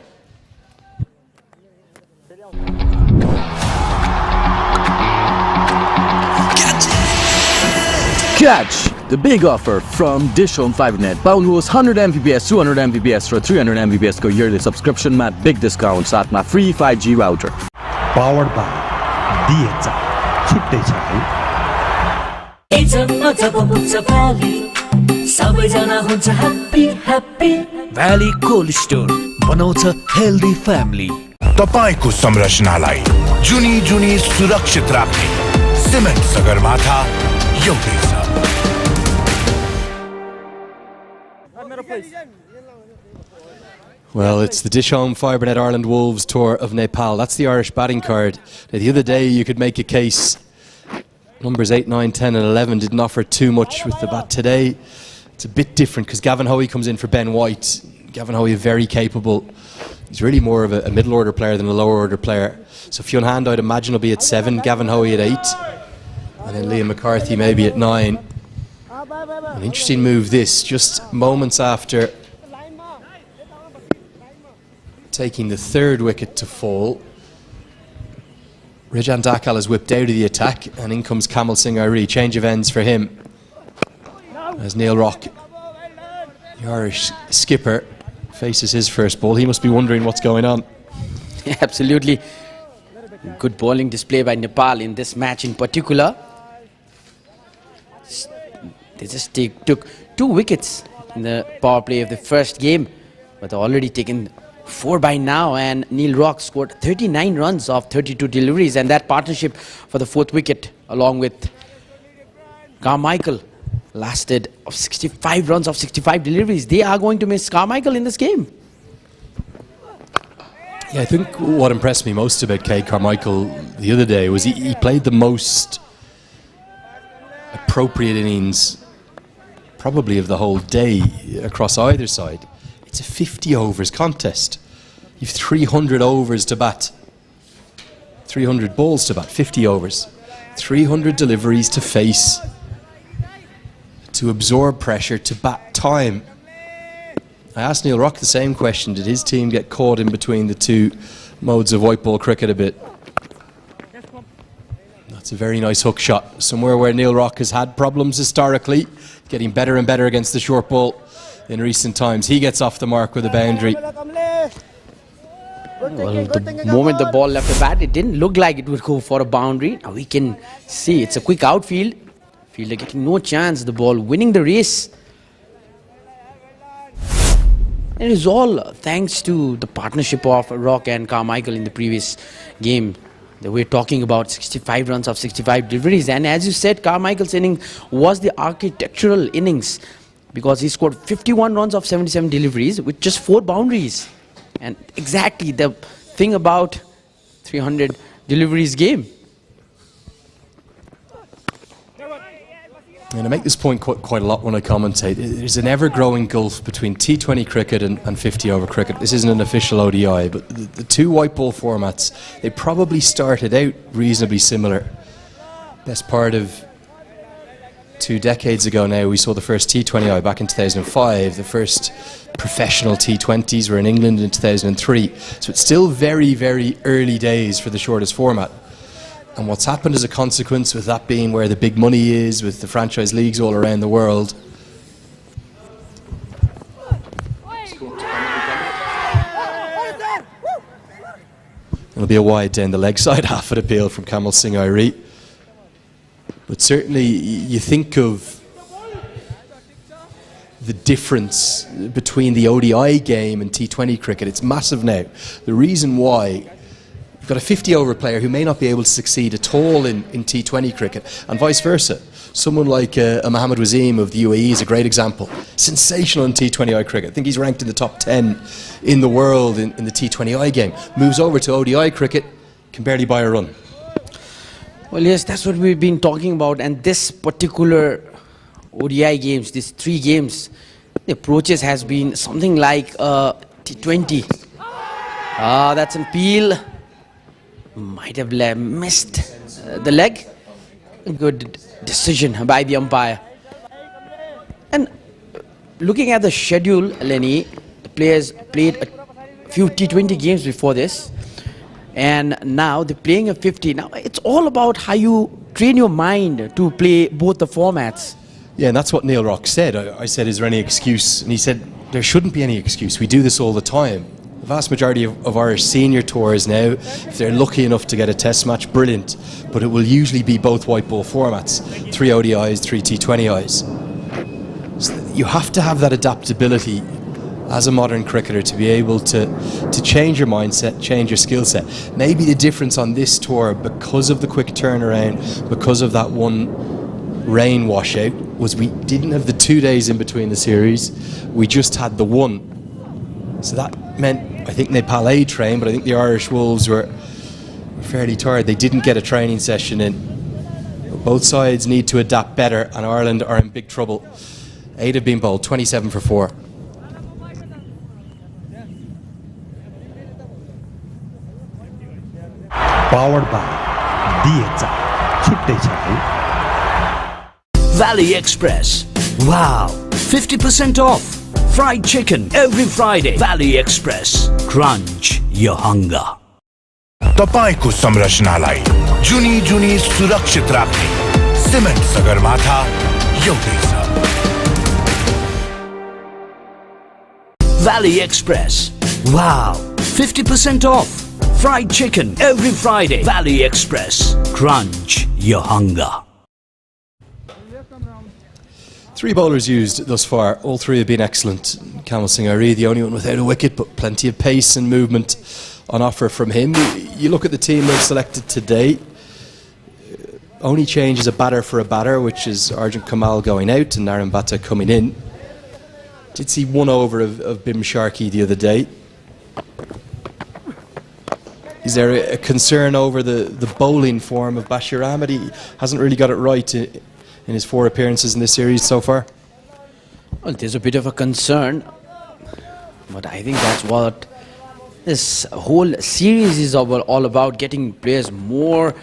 Catch the big offer from DishHome Fibernet. Paulus 100 Mbps, 200 Mbps for 300 Mbps को yearly subscription mat big discount साथमा free 5G router. Powered by DHI. छुट्टै छ है. Valley Cold Store बनाउँछ healthy family. तपाईको संरचनालाई जुनी जुनी सुरक्षित राख्ने सिमेन्ट सगरमाथा एउटै छ. Well, it's the DishHome Fibernet Ireland Wolves Tour of Nepal. That's the Irish batting card. Now, the other day you could make a case. Numbers 8, 9, 10 and 11 didn't offer too much with the bat. Today it's a bit different because Gavin Hoey comes in for Ben White. Gavin Hoey is very capable. He's really more of a middle order player than a lower order player. So Fionn Hand I'd imagine will be at 7, Gavin Hoey at 8. And then Liam McCarthy maybe at 9. An interesting move this, just moments after taking the 3rd wicket to fall. Rajan Dakal is whipped out of the attack and in comes Kamal Singh Airi. Change of ends for him. As Neil Rock, the Irish skipper, faces his first ball. He must be wondering what's going on. Yeah, absolutely. Good bowling display by Nepal in this match in particular. They just took 2 wickets in the power play of the first game, but they've already taken 4 by now, and Neil Rock scored 39 runs off 32 deliveries, and that partnership for the 4th wicket along with Carmichael lasted of 65 runs off 65 deliveries. They are going to miss Carmichael in this game. Yeah, I think what impressed me most about Cade Carmichael the other day was he played the most appropriate innings probably of the whole day across either side. It's a 50 overs contest. You've 300 overs to bat, 300 balls to bat, 50 overs, 300 deliveries to face, to absorb pressure, to bat time. I asked Neil Rock the same question. Did his team get caught in between the 2 modes of white ball cricket a bit? That's a very nice hook shot. Somewhere where Neil Rock has had problems historically, getting better and better against the short ball in recent times. He gets off the mark with a boundary. Well, the moment the ball left the bat, it didn't look like it would go for a boundary. Now we can see it's a quick outfield. Fielder getting no chance, the ball winning the race. And it is all thanks to the partnership of Rock and Carmichael in the previous game. They were talking about 65 runs of 65 deliveries. And as you said, Carmichael's inning was the architectural innings because he scored 51 runs of 77 deliveries with just 4 boundaries. And exactly the thing about 300 deliveries game. And I make this point quite a lot when I commentate. There's an ever-growing gulf between T20 cricket and 50-over cricket. This isn't an official ODI, but the 2 white ball formats, they probably started out reasonably similar. Best part of 2 decades ago now, we saw the first T20I back in 2005. The first professional T20s were in England in 2003. So it's still very, very early days for the shortest format. And what's happened as a consequence, with that being where the big money is, with the franchise leagues all around the world, it'll be a wide down the leg side half at appeal from Kamal Singh Airi. But certainly you think of the difference between the ODI game and T20 cricket. It's massive now. The reason why, you've got a 50-over player who may not be able to succeed at all in T20 cricket, and vice versa. Someone like Mohammad Wasim of the UAE is a great example. Sensational in T20I cricket. I think he's ranked in the top 10 in the world in the T20I game. Moves over to ODI cricket, can barely buy a run. Well, yes, that's what we've been talking about. And this particular ODI games, these 3 games, the approaches has been something like T20. That's an peel. Might have missed the leg. Good decision by the umpire. And looking at the schedule, Lenny, the players played a few T20 games before this, and now they're playing a 50. Now it's all about how you train your mind to play both the formats. Yeah, and that's what Neil Rock said. I said, is there any excuse? And he said, there shouldn't be any excuse. We do this all the time. The vast majority of Irish senior tours now, if they're lucky enough to get a test match, brilliant. But it will usually be both white ball formats, 3 ODIs, 3 T20Is. So you have to have that adaptability as a modern cricketer to be able to change your mindset, change your skill set. Maybe the difference on this tour, because of the quick turnaround, because of that one rain washout, was we didn't have the 2 days in between the series, we just had the one. So that meant, I think Nepal A trained, but I think the Irish Wolves were fairly tired. They didn't get a training session in. Both sides need to adapt better, and Ireland are in big trouble. 8 have been bowled, 27 for 4. Powered by DHI. छुट्टै छ है. Valley Express. Wow, 50% off. Fried chicken every Friday. Valley Express. Crunch your hunger. तपाईको संरचनालाई जुनी जुनी सुरक्षित राख्ने cement Sagarmatha एउटै छ. Valley Express. Wow, 50% off. Fried chicken every Friday. Valley Express. Crunch your hunger. 3 bowlers used thus far. All 3 have been excellent. Kamal Singh Ari, the only one without a wicket, but plenty of pace and movement on offer from him. You look at the team they've selected today. Only change is a batter for a batter, which is Arjun Kamal going out and Naren Bhatta coming in. Did see 1 over of Bim Sharkey the other day. Is there a concern over the bowling form of Bashir Ahmed? He hasn't really got it right in his 4 appearances in this series so far. Well, there's a bit of a concern, but I think that's what this whole series is all about, getting players more.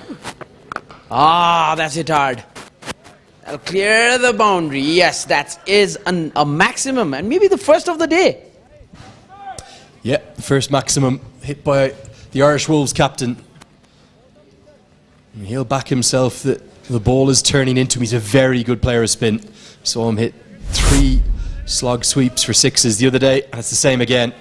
That's it hard. I'll clear the boundary. Yes, that is a maximum, and maybe the first of the day. Yeah, the first maximum hit by the Irish Wolves captain. And he'll back himself that the ball is turning into him. He's a very good player of spin. Saw him hit 3 slog sweeps for 6s the other day, and it's the same again.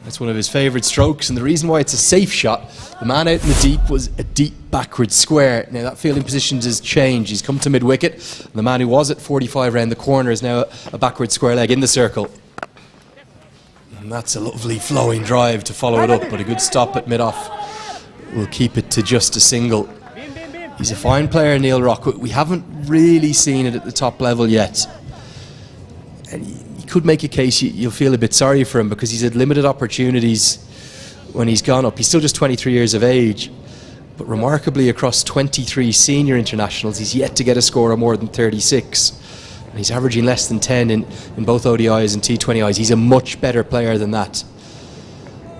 That's one of his favourite strokes, and the reason why it's a safe shot, the man out in the deep was a deep backward square. Now that fielding position has changed. He's come to mid-wicket, and the man who was at 45 round the corner is now a backward square leg in the circle. And that's a lovely flowing drive to follow it up, but a good stop at mid-off will keep it to just a single. He's a fine player, Neil Rock. We haven't really seen it at the top level yet. And you could make a case you'll feel a bit sorry for him because he's had limited opportunities when he's gone up. He's still just 23 years of age, but remarkably across 23 senior internationals, he's yet to get a score of more than 36. And he's averaging less than 10 in both ODIs and T20Is. He's a much better player than that.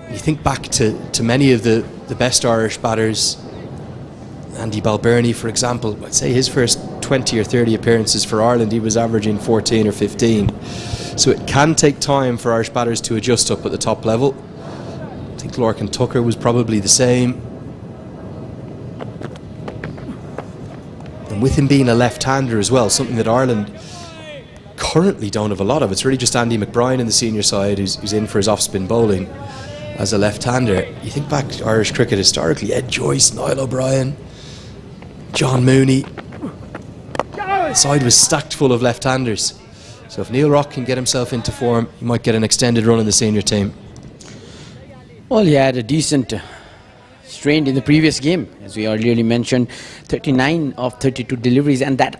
You think back to many of the best Irish batters, Andy Balbirnie, for example. I'd say his first 20 or 30 appearances for Ireland, he was averaging 14 or 15. So it can take time for Irish batters to adjust up at the top level. I think Lorcan Tucker was probably the same. And with him being a left-hander as well, something that Ireland currently don't have a lot of. It's really just Andy McBride in the senior side who's in for his off-spin bowling as a left-hander. You think back to Irish cricket historically, Ed Joyce, Niall O'Brien, John Mooney. The side was stacked full of left-handers. So if Neil Rock can get himself into form, he might get an extended run in the senior team. Well, he had a decent strain in the previous game, as we earlier mentioned, 39 of 32 deliveries, and that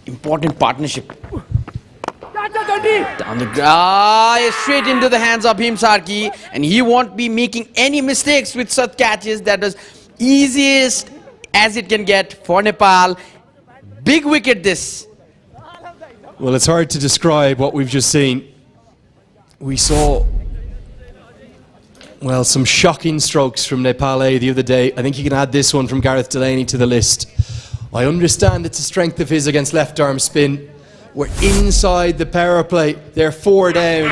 important partnership. Down the ground, straight into the hands of Bhim Sarki, and he won't be making any mistakes with such catches. That is easiest as it can get for Nepal. Big wicket this. Well, it's hard to describe what we've just seen. We saw, well, some shocking strokes from Nepal the other day. I think you can add this one from Gareth Delaney to the list. I understand it's a strength of his against left arm spin. We're inside the power play. They're 4 down.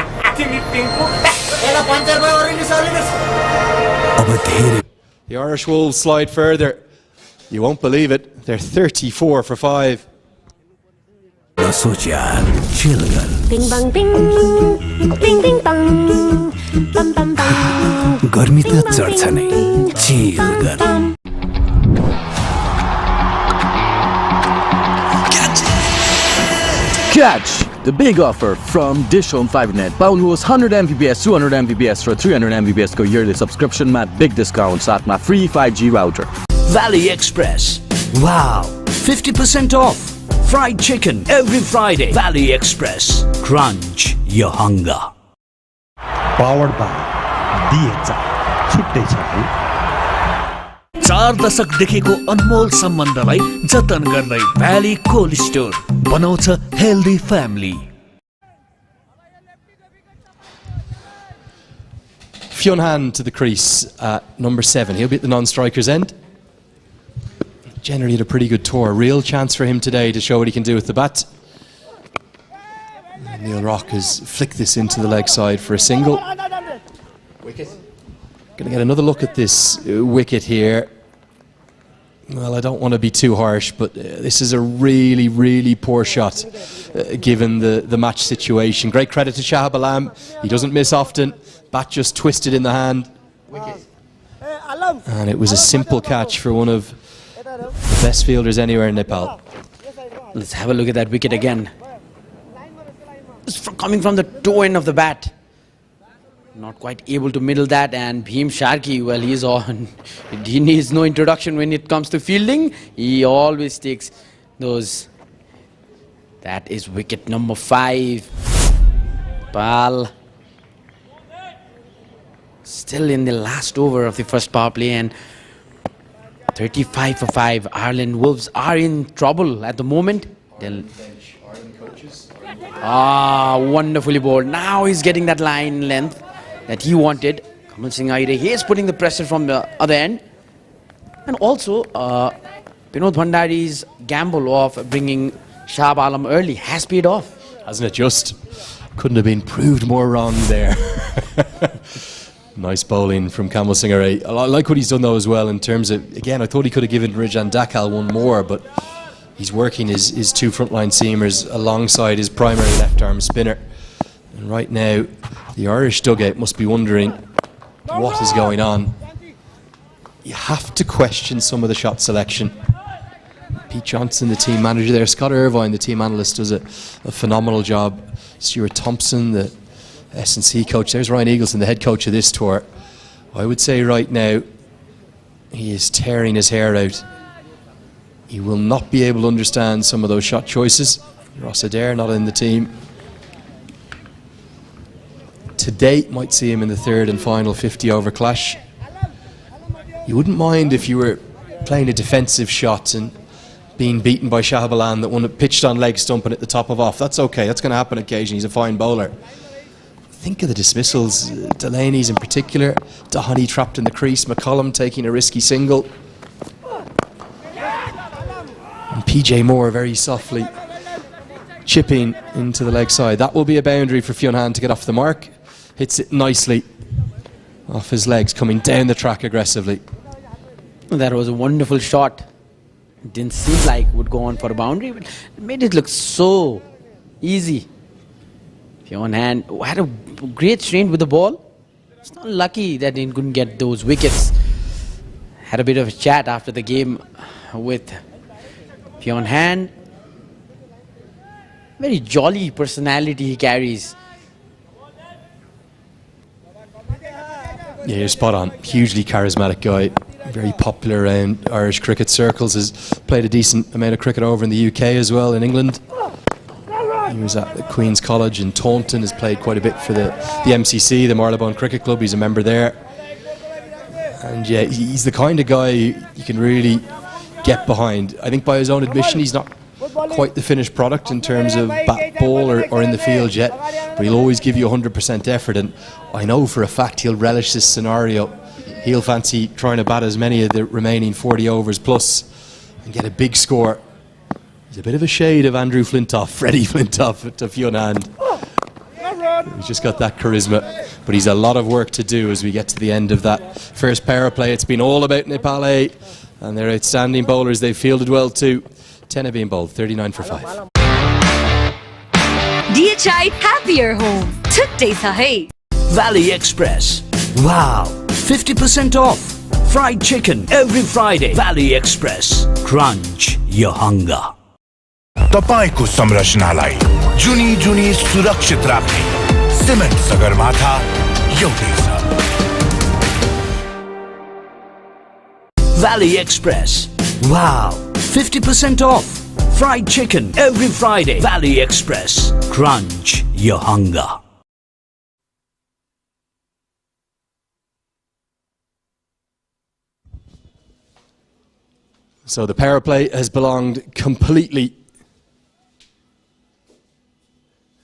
The Irish Wolves slide further. You won't believe it. They're 34 for 5. Bing bang bing, bing bing bang, bam bam bam. गर्मी त चढ्छ नै chill गर Catch the big offer from DishHome Fibernet. पाउनुहोस् 100 Mbps 200 Mbps र 300 Mbps को yearly subscription मा big discount साथमा free 5G router. Valley Express. Wow, 50% off. Fried chicken every Friday. Valley Express. Crunch your hunger. Powered by DHI. छुट्टै छ है 4 दशकदेखिको अनमोल सम्बन्धलाई जतन गर्दै भ्याली कोल्ड स्टोर बनाउँछ healthy family. Fionn Han to the crease at number 7. He'll be at the non-striker's end. Generally had a pretty good tour. Real chance for him today to show what he can do with the bat. Neil Rock has flicked this into the leg side for a single. Wicket. Going to get another look at this wicket here. Well, I don't want to be too harsh, but this is a really, really poor shot given the match situation. Great credit to Shahab Alam. He doesn't miss often. Bat just twisted in the hand. And it was a simple catch for one of the best fielders anywhere in Nepal. Let's have a look at that wicket again. It's coming from the toe end of the bat. Not quite able to middle that, and Bhim Sharkey, well, he's on. He needs no introduction when it comes to fielding. He always takes those. That is wicket number 5. Pal. Still in the last over of the first power play, and 35 for 5. Ireland Wolves are in trouble at the moment. Wonderfully bowled. Now he's getting that line length that he wanted. Kamal Singh Aire, he is putting the pressure from the other end. And also, Binod Bhandari's gamble of bringing Shahab Alam early has paid off. Hasn't it just? Couldn't have been proved more wrong there. Nice bowling from Kamal Singh Aire. I like what he's done though as well in terms of, again, I thought he could have given Rajan Dakal one more, but he's working his 2 frontline seamers alongside his primary left-arm spinner. And right now, the Irish dugout must be wondering what is going on. You have to question some of the shot selection. Pete Johnson, the team manager there, Scott Irvine, the team analyst, does a phenomenal job. Stuart Thompson, the S&C coach. There's Ryan Eagleson, the head coach of this tour. I would say right now, he is tearing his hair out. He will not be able to understand some of those shot choices. Ross Adair not in the team. Today might see him in the 3rd and final 50 over clash. You wouldn't mind if you were playing a defensive shot and being beaten by Shahab Alam that one pitched on leg stump and at the top of off. That's okay, that's going to happen occasionally. He's a fine bowler. Think of the dismissals, Delaney's in particular. Doheny trapped in the crease, McCollum taking a risky single. And PJ Moore very softly chipping into the leg side. That will be a boundary for Fionn Han to get off the mark. Hits it nicely off his legs, coming down the track aggressively. That was a wonderful shot. It didn't seem like it would go on for a boundary, but it made it look so easy. Fionn Han had a great strain with the ball. It's not lucky that he couldn't get those wickets. Had a bit of a chat after the game with Fionn Han. Very jolly personality he carries. Yeah, you're spot on. Hugely charismatic guy. Very popular around Irish cricket circles. Has played a decent amount of cricket over in the UK as well, in England. He was at the Queen's College in Taunton. Has played quite a bit for the MCC, the Marylebone Cricket Club. He's a member there. And yeah, he's the kind of guy you can really get behind. I think by his own admission, he's not quite the finished product in terms of bat, ball or in the field yet, but he'll always give you 100% effort, and I know for a fact he'll relish this scenario. He'll fancy trying to bat as many of the remaining 40 overs plus and get a big score. He's a bit of a shade of Andrew Flintoff, Freddie Flintoff to Fionn Hand. He's just got that charisma, but he's a lot of work to do as we get to the end of that first power play. It's been all about Nepal and their outstanding bowlers. They've fielded well too. 10 have been bowled, 39 for 5. DHI Happier Home. Today sa hai. Valley Express. Wow, 50% off. Fried chicken every Friday. Valley Express. Crunch your hunger. तपाईको संरचनालाई जुनी जुनी सुरक्षित राख्ने cement Sagarmatha एउटै छ। Valley Express. Wow, 50% off. Fried chicken every Friday. Valley Express. Crunch your hunger. So the power play has belonged completely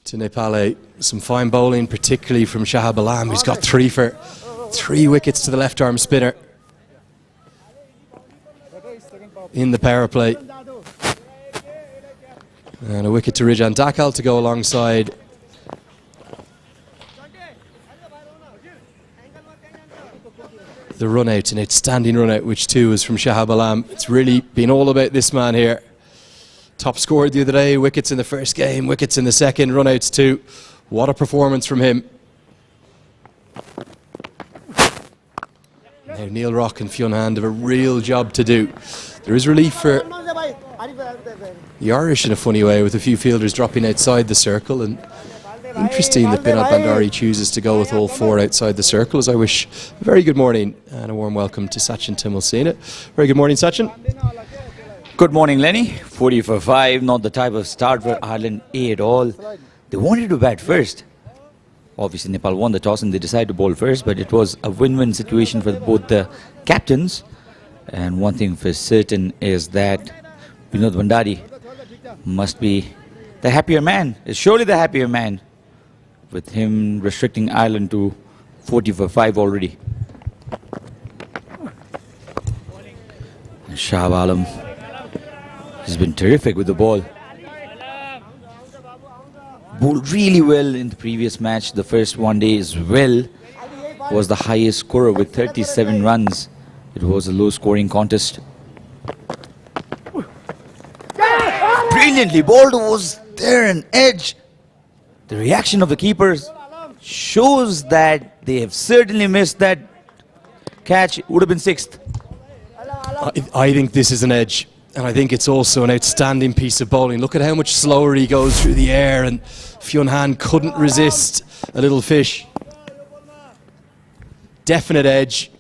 to Nepal. Some fine bowling, particularly from Shahab Alam, who's got 3 for 3 wickets to the left arm spinner in the power play. And a wicket to Rijan Dakal to go alongside the run out, an outstanding run out, which too was from Shahab Alam. It's really been all about this man here. Top scored the other day, wickets in the first game, wickets in the second, run outs too. What a performance from him. Now Neil Rock and Fionn Hand have a real job to do. There is relief for the Irish in a funny way, with a few fielders dropping outside the circle, and interesting that Binod Bandari chooses to go with all 4 outside the circle, as I wish a very good morning and a warm welcome to Sachin Timulsina. Very good morning, Sachin. Good morning, Lenny. 40 for 5, not the type of start for Ireland A at all. They wanted to bat first. Obviously, Nepal won the toss and they decided to bowl first, but it was a win-win situation for both the captains. And one thing for certain is that Binod Bandari must be the happier man, is surely the happier man, with him restricting Ireland to 40 for 5 already. Shahab Alam has been terrific with the ball. Bowled really well in the previous match. The first one day as well was the highest scorer with 37 runs. It was a low scoring contest. Brilliantly bowled. Was there an edge? The reaction of the keepers shows that they have certainly missed that catch. It would have been 6th. I think this is an edge, and I think it's also an outstanding piece of bowling. Look at how much slower he goes through the air, and Fionn Hand couldn't resist a little fish. Definite edge.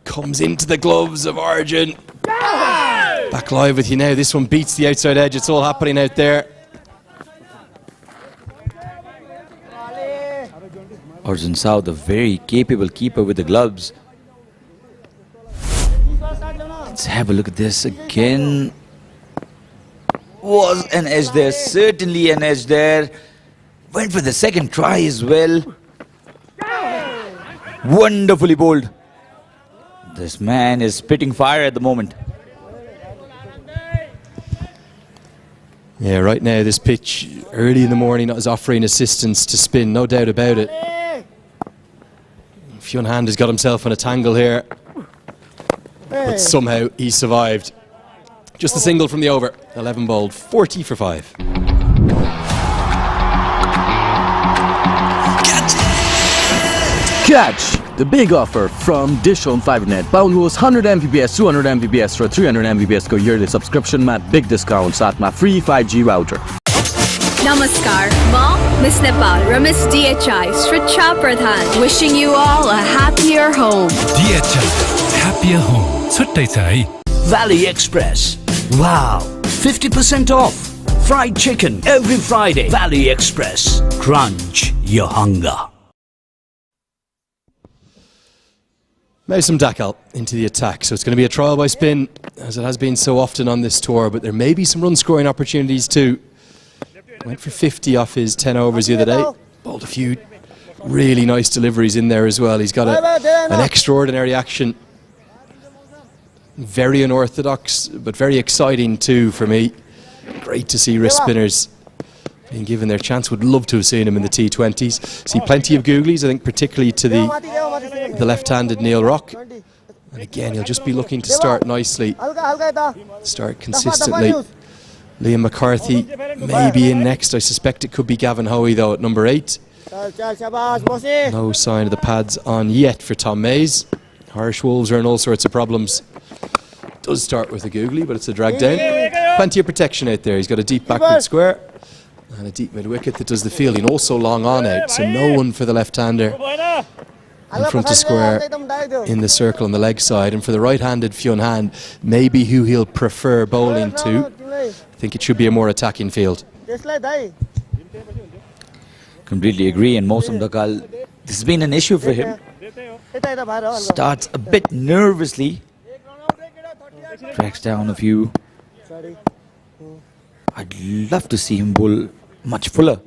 Comes into the gloves of Arjun. Back live with you now. This one beats the outside edge. It's all happening out there. Arjun Saud, a very capable keeper with the gloves. Let's have a look at this again. Was an edge there, certainly an edge there. Went for the second try as well. Wonderfully bowled. This man is spitting fire at the moment. Yeah, right now this pitch early in the morning is offering assistance to spin, no doubt about it. Fionn Hand has got himself in a tangle here, but somehow he survived. Just a single from the over. 11 bowled, 40 for 5. Catch the big offer from DishHome Fibernet. Paulus 100 Mbps, 200 Mbps for 300 Mbps को yearly subscription mat big discount साथ में free 5G router. Namaskar, Ma, Miss Nepal, Miss DHI, Sricha Pradhan, wishing you all a happier home. DHI, happier home. छुट्टै छ है. Valley Express. Wow, 50% off. Fried chicken every Friday. Valley Express. Crunch your hunger. Mausam Dakal into the attack. So it's going to be a trial by spin, as it has been so often on this tour, but there may be some run scoring opportunities too. Went for 50 off his 10 overs the other day. Bowled a few really nice deliveries in there as well. He's got an extraordinary action. Very unorthodox, but very exciting too for me. Great to see wrist spinners being given their chance. Would love to have seen him in the T20s. See plenty of googlies, I think, particularly to the left-handed Neil Rock. And again, he'll just be looking to start nicely, start consistently. Liam McCarthy may be in next. I suspect it could be Gavin Hoey though at number 8. No sign of the pads on yet for Tom Mays. Irish Wolves are in all sorts of problems. Does start with a googly, but it's a drag down. Plenty of protection out there. He's got a deep backward square and a deep mid wicket that does the fielding. Also long on out, so no one for the left-hander in front of square in the circle on the leg side. And for the right-handed Fionn Hand, maybe who he'll prefer bowling to. I think it should be a more attacking field. Completely agree. And Mausam Dakal, this has been an issue for him. Starts a bit nervously. Tracks down a few. I'd love to see him bowl much fuller,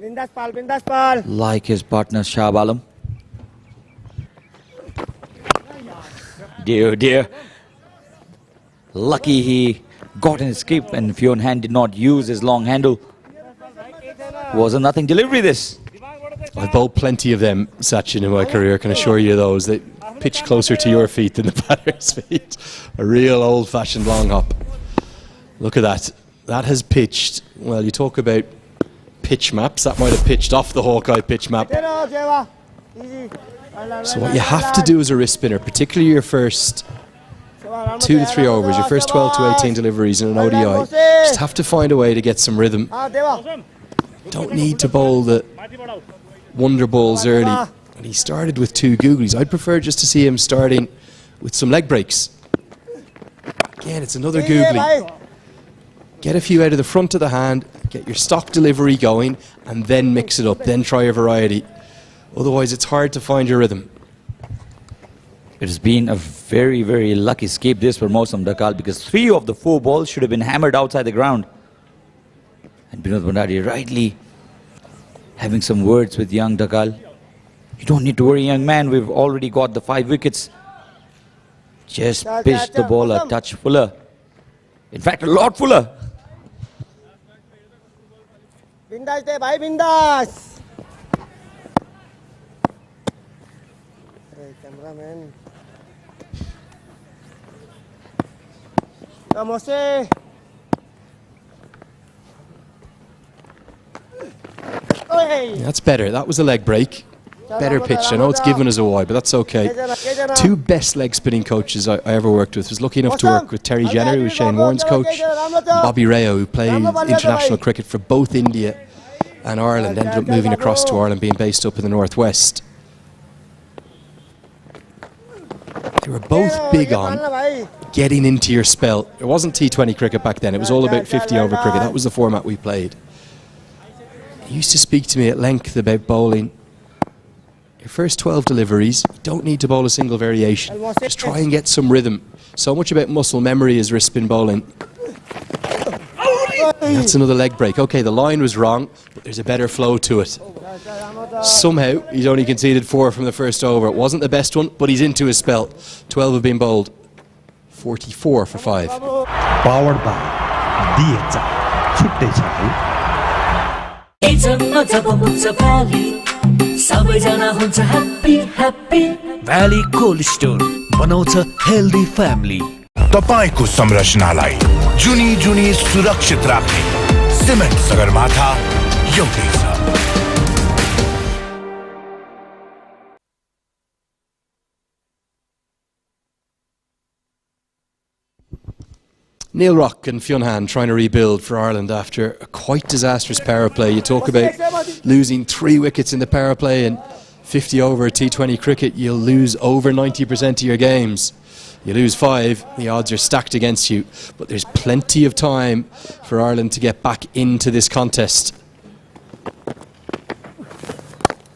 like his partner Shah Alam. Dear, dear. Lucky he got an escape and Fionn Hand did not use his long handle. Was a nothing delivery this. I've bowled plenty of them, Sachin, in my career, can assure you those. They pitch closer to your feet than the batter's feet. A real old-fashioned long hop. Look at that. That has pitched, well, you talk about pitch maps, that might have pitched off the Hawkeye pitch map. So what you have to do as a wrist spinner, particularly your first 2 to 3 overs, your first 12 to 18 deliveries in an ODI, just have to find a way to get some rhythm. Don't need to bowl the wonder balls early. And he started with 2 googlies. I'd prefer just to see him starting with some leg breaks. Again, it's another googly. Get a few out of the front of the hand, get your stock delivery going, and then mix it up, then try a variety. Otherwise, it's hard to find your rhythm. It has been a very, very lucky escape this for Mausam Dakal, because 3 of the 4 balls should have been hammered outside the ground. And Binod Bhandari rightly having some words with young Dakal. You don't need to worry, young man. We've already got the 5 wickets. Just pitch the ball a touch fuller. In fact, a lot fuller. Bindas de bhai, bindas. Hey, cameraman. Namaste. That's better. That was a leg break. Better pitch. I know it's given us a wide, but that's okay. 2 best leg spinning coaches I ever worked with. Was lucky enough to work with Terry Jenner, who was Shane Warne's coach, and Bobby Rao, who played international cricket for both India and Ireland. Ended up moving across to Ireland, being based up in the northwest. They were both big on getting into your spell. It wasn't T20 cricket back then. It was all about 50 over cricket. That was the format we played. He used to speak to me at length about bowling. Your first 12 deliveries, you don't need to bowl a single variation. Just try and get some rhythm. So much about muscle memory is wrist spin bowling. And that's another leg break. Okay, the line was wrong, but there's a better flow to it. Somehow, he's only conceded 4 from the first over. It wasn't the best one, but he's into his spell. 12 have been bowled. 44 for 5. Powered by DHI. छुट्टै छ है. Valley Cold Store बनाउँछ healthy family. तपाईको संरचनालाई जुनी जुनी सुरक्षित राख्ने cement Sagarmatha एउटै छ. Neil Rock and Fionn Han trying to rebuild for Ireland after a quite disastrous power play. You talk about losing 3 wickets in the power play and 50 over T20 cricket, you'll lose over 90% of your games. You lose 5, the odds are stacked against you, but there's plenty of time for Ireland to get back into this contest.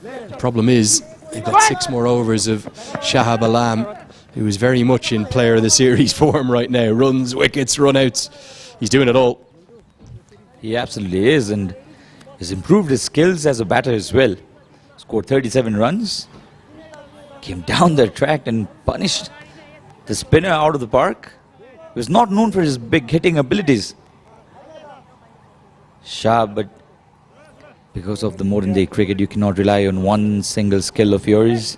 The problem is, they've got 6 more overs of Shahab Alam, who is very much in player of the series form right now. Runs, wickets, run-outs, he's doing it all. He absolutely is, and has improved his skills as a batter as well. Scored 37 runs, came down the track and punished the spinner out of the park. He was not known for his big hitting abilities, Shah, but because of the modern day cricket, you cannot rely on one single skill of yours.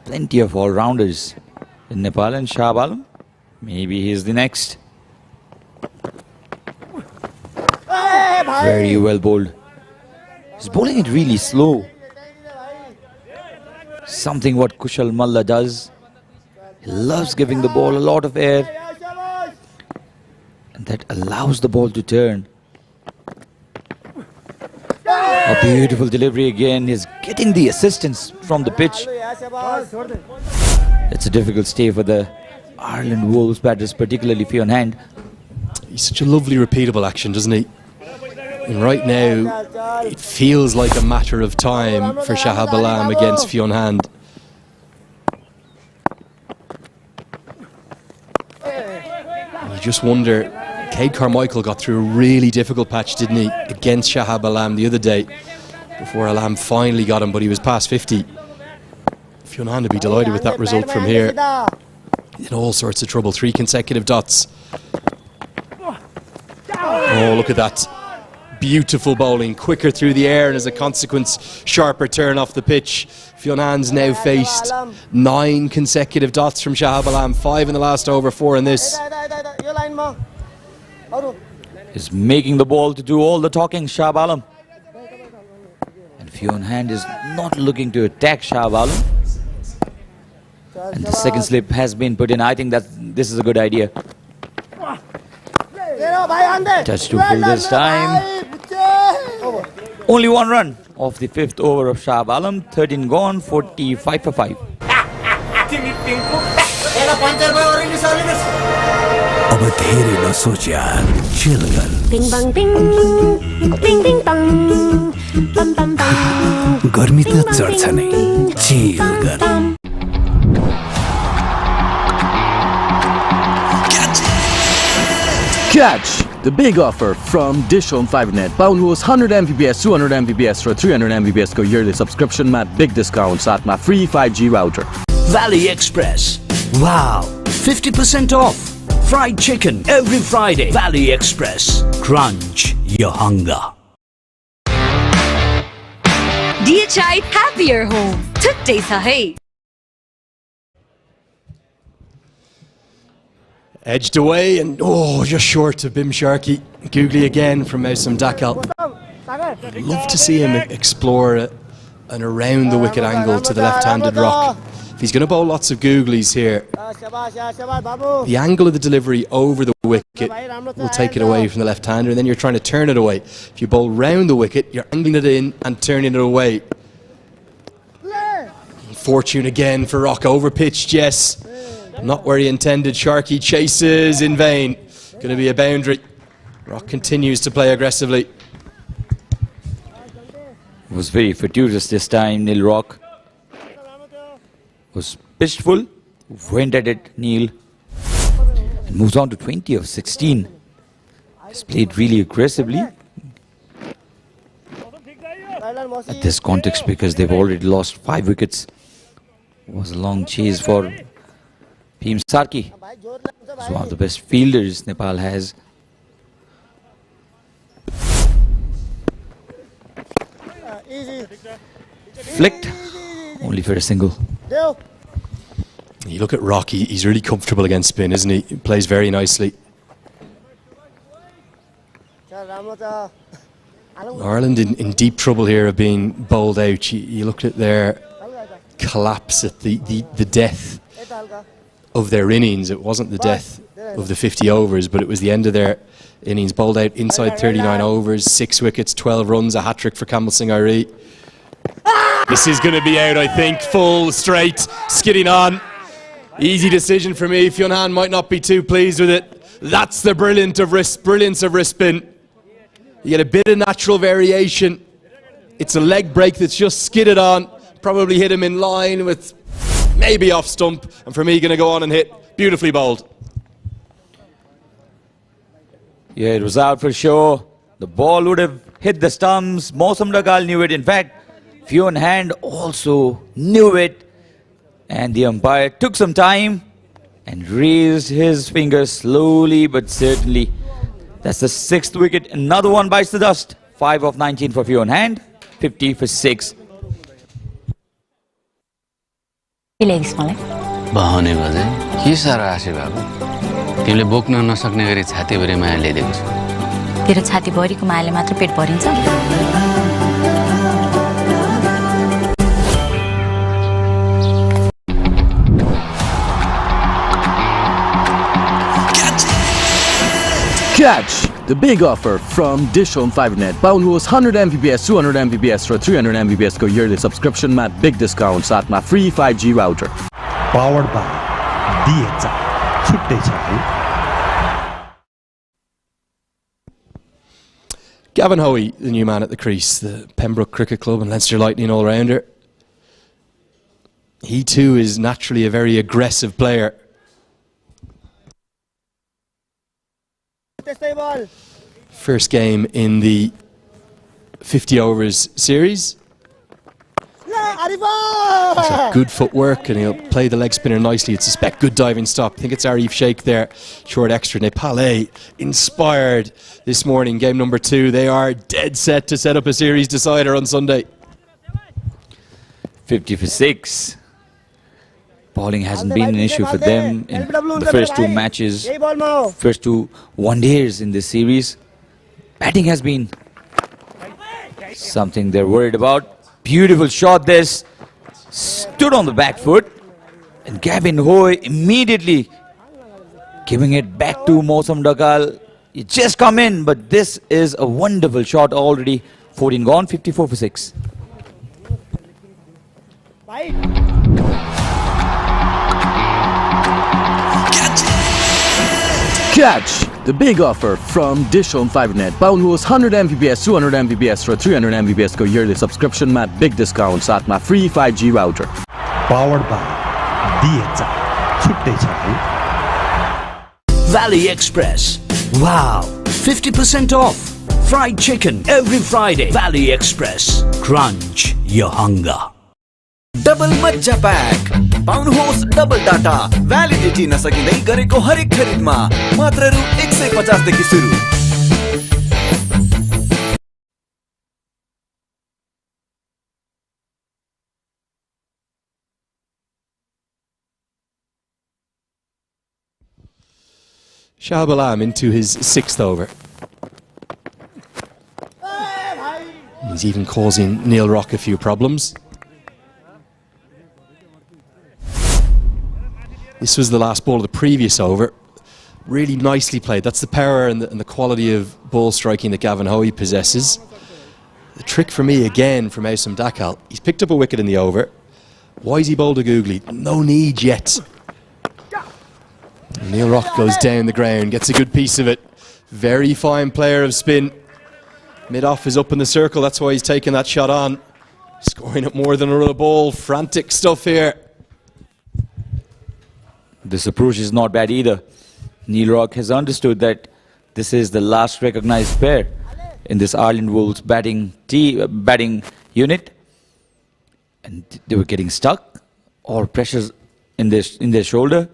Plenty of all-rounders in Nepal, and Shah Alam, maybe he's the next. Very well bowled. He's bowling it really slow. Something what Kushal Malla does. He loves giving the ball a lot of air, and that allows the ball to turn. A beautiful delivery again. He's getting the assistance from the pitch. It's a difficult stay for the Ireland Wolves batters, particularly Fionn Han. He's such a lovely repeatable action, doesn't he? And right now, it feels like a matter of time for Shahab Alam against Fionn Han. You just wonder, Cade Carmichael got through a really difficult patch, didn't he, against Shahab Alam the other day, before Alam finally got him, but he was past 50. Fionn Han would be delighted with that result from here. In all sorts of trouble, 3 consecutive dots. Oh, look at that. Beautiful bowling, quicker through the air, and as a consequence, sharper turn off the pitch. Fionn Han's now faced 9 consecutive dots from Shahab Alam, 5 in the last over, 4 in this. Is making the ball to do all the talking, Shahab Alam. And Fionn Han is not looking to attack Shahab Alam. And the second slip has been put in. I think that this is a good idea. Touch to full this time. Only 1 run off the 5th over of Shahab Alam. 13 gone, 45 for 5. अब धेरै नसोच यार, chill गर। Bing bang bing, bing bing bang, bam bam bam. गर्मी त चढ्छ नै, chill गर। Catch the big offer from DishHome Fibernet. Paulus 100 Mbps, 200 Mbps for 300 Mbps को yearly subscription mat big discount साथ में free 5G router. Valley Express. Wow, 50% off. Fried chicken every Friday. Valley Express. Crunch your hunger. DHI Happier Home. Today sa hai. Edged away and just short of Bim Sharkey. Googly again from Mausam Dakal. Love to see him explore an around the wicket angle to the left-handed rock. If he's going to bowl lots of googlies here, the angle of the delivery over the wicket will take it away from the left-hander, and then you're trying to turn it away. If you bowl round the wicket, you're angling it in and turning it away. Fortune again for Rock, over-pitched, yes. Not where he intended. Sharkey chases in vain. Going to be a boundary. Rock continues to play aggressively. It was very fortuitous this time, Neil Rock. Was pitched full, went at it, Neil, and moves on to 20 of 16. He's played really aggressively at this context because they've already lost 5 wickets. It was a long chase for Bhim Sarki. He's one of the best fielders Nepal has. Flicked, only for a single. You look at Rocky, he's really comfortable against spin, isn't he? He plays very nicely. Ireland in deep trouble here of being bowled out. You looked at their collapse at the death of their innings. It wasn't the death of the 50 overs, but it was the end of their innings. Bowled out inside 39 overs, 6 wickets, 12 runs, a hat-trick for Kamal Singh Airi. This is going to be out, I think. Full, straight, skidding on. Easy decision for me. Fyunhan might not be too pleased with it. That's the brilliance of wrist spin. You get a bit of natural variation. It's a leg break that's just skidded on. Probably hit him in line with maybe off stump. And for me, going to go on and hit. Beautifully bowled. Yeah, it was out for sure. The ball would have hit the stumps. Mausam Dagal knew it. In fact, Fyunhan also knew it. And the umpire took some time and raised his finger slowly but certainly. That's the 6th wicket. Another one bites the dust. 5 of 19 for Fyunhan. 50 for 6. बहाउने बजे के साह्रो आशे बाबु तिमीले बोक्न नसक्ने गरी छातीभरि माया ल्याइदिएको छु तेरो छातीभरिको मायाले मात्र पेट भरिन्छ Catch! The big offer from DishHome Fibernet. पाउनुहोस् 100 Mbps, 200 Mbps र 300 Mbps को yearly subscription मा big discount साथमा free 5G router. Powered by DHI. छुट्टै छ है. Gavin Hoey, the new man at the crease, the Pembroke Cricket Club and Leinster Lightning all-rounder. He too is naturally a very aggressive player. First game in the 50 overs series. So good footwork and he'll play the leg spinner nicely. It's suspect good diving stop. I think it's Arif Sheikh there. Short extra. Nepal inspired this morning. Game number 2. They are dead set to set up a series decider on Sunday. 50 for 6. Bowling hasn't been an issue for them in the first 2 matches, first 2 one-days in this series. Batting has been something they're worried about. Beautiful shot this. Stood on the back foot. And Gavin Hoey immediately giving it back to Mausam Dagal. You just come in, but this is a wonderful shot already. 14 gone, 54 for 6. Catch! The big offer from DishHome Fibernet. पाउनुहोस् 100 Mbps, 200 Mbps र 300 Mbps को yearly subscription मा big discount साथमा free 5G router. Powered by DHI. छुट्टै छ है. Valley Express. Wow, 50% off. Fried chicken every Friday. Valley Express. Crunch your hunger. Double मज्जा pack पाउनुहोस् double data validity नसकिँदै गरेको हरेक खरिदमा मात्र रु 150 देखि सुरु Shahab Alam into his 6th over. He's even causing Neil Rock a few problems. This was the last ball of the previous over. Really nicely played. That's the power and the quality of ball striking that Gavin Hoey possesses. The trick for me again from Mausam Dagal. He's picked up a wicket in the over. Why is he bowled a googly? No need yet. Neil Rock goes down the ground, gets a good piece of it. Very fine player of spin. Mid-off is up in the circle. That's why he's taking that shot on. Scoring it more than a ball. Frantic stuff here. This approach is not bad either. Neil Rock has understood that this is the last recognized pair in this Ireland Wolves batting unit. And they were getting stuck. All pressures in their shoulder.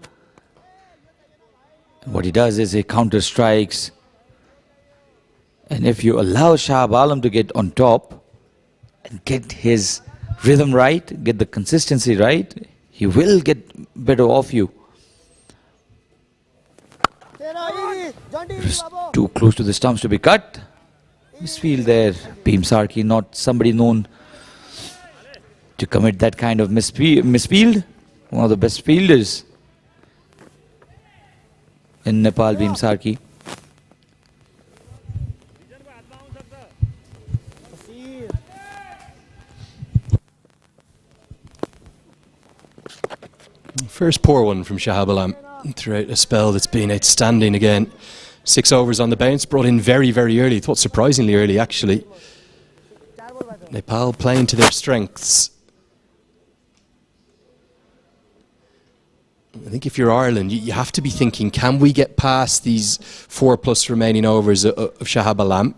And what he does is he counter strikes. And if you allow Shahab Alam to get on top and get his rhythm right, get the consistency right, he will get better off you. Just too close to the stumps to be cut. Misfield there. Bhim Sarki, not somebody known to commit that kind of misfield. One of the best fielders in Nepal Bhimsarki. First poor one from Shahab Alam throughout a spell that's been outstanding again. 6 overs on the bounce, brought in very, very early. Thought surprisingly early, actually. Nepal playing to their strengths. I think if you're Ireland, you have to be thinking, can we get past these 4+ remaining overs of Shahab Alam?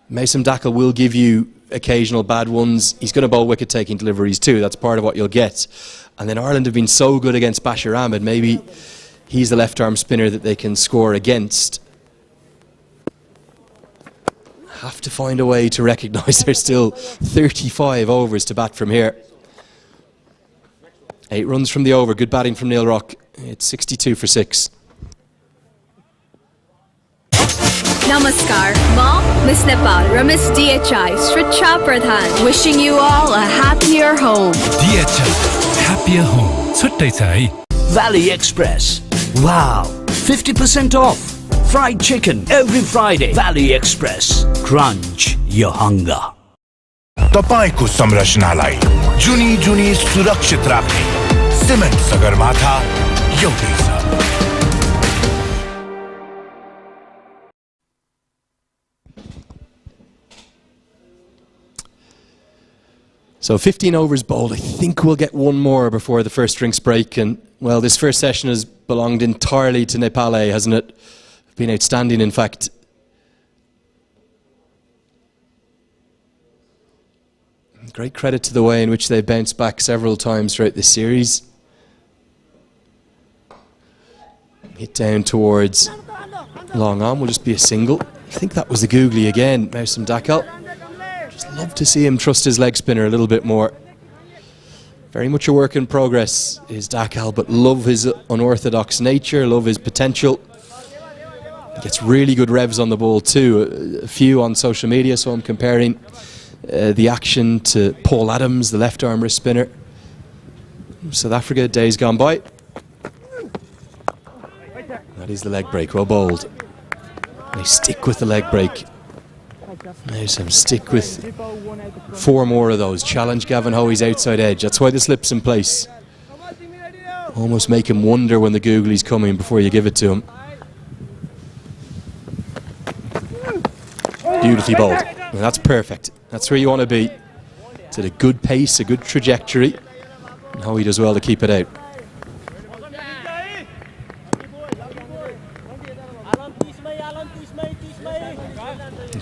Mason Dackle will give you occasional bad ones. He's going to bowl wicket-taking deliveries too. That's part of what you'll get. And then Ireland have been so good against Bashir Ahmed. Maybe he's the left-arm spinner that they can score against. Have to find a way to recognise there's still 35 overs to bat from here. 8 runs from the over. Good batting from Neil Rock. It's 62 for 6. Namaskar, Ma, Miss Nepal, Miss DHI, Sricha Pradhan, wishing you all a happier home. DHI, happier home. Chuttai cha hai. Valley Express. Wow, 50% off. Fried chicken every Friday. Valley Express. Crunch your hunger. तपाईको संरचनालाई जुनी जुनी सुरक्षित राख्ने cement Sagarmatha एउटै छ। So 15 overs bowled. I think we'll get one more before the first drinks break. And, well, this first session has belonged entirely to Nepal, hasn't it? Been outstanding, in fact. Great credit to the way in which they bounced back several times throughout this series. Hit down towards long on, will just be a single. I think that was the googly again, Moussam Dackal. Just love to see him trust his leg spinner a little bit more. Very much a work in progress is Dackal, but love his unorthodox nature, love his potential. He gets really good revs on the ball too, a few on social media, so I'm comparing the action to Paul Adams, the left arm wrist spinner. South Africa, days gone by. That is the leg break, well bowled. They stick with the leg break. Nice, stick with 4 more of those. Challenge Gavin Hoey's outside edge. That's why the slip's in place. Almost make him wonder when the googly's coming before you give it to him. Beautifully bowled. And that's perfect. That's where you want to be. It's at a good pace, a good trajectory. And Hoey does well to keep it out.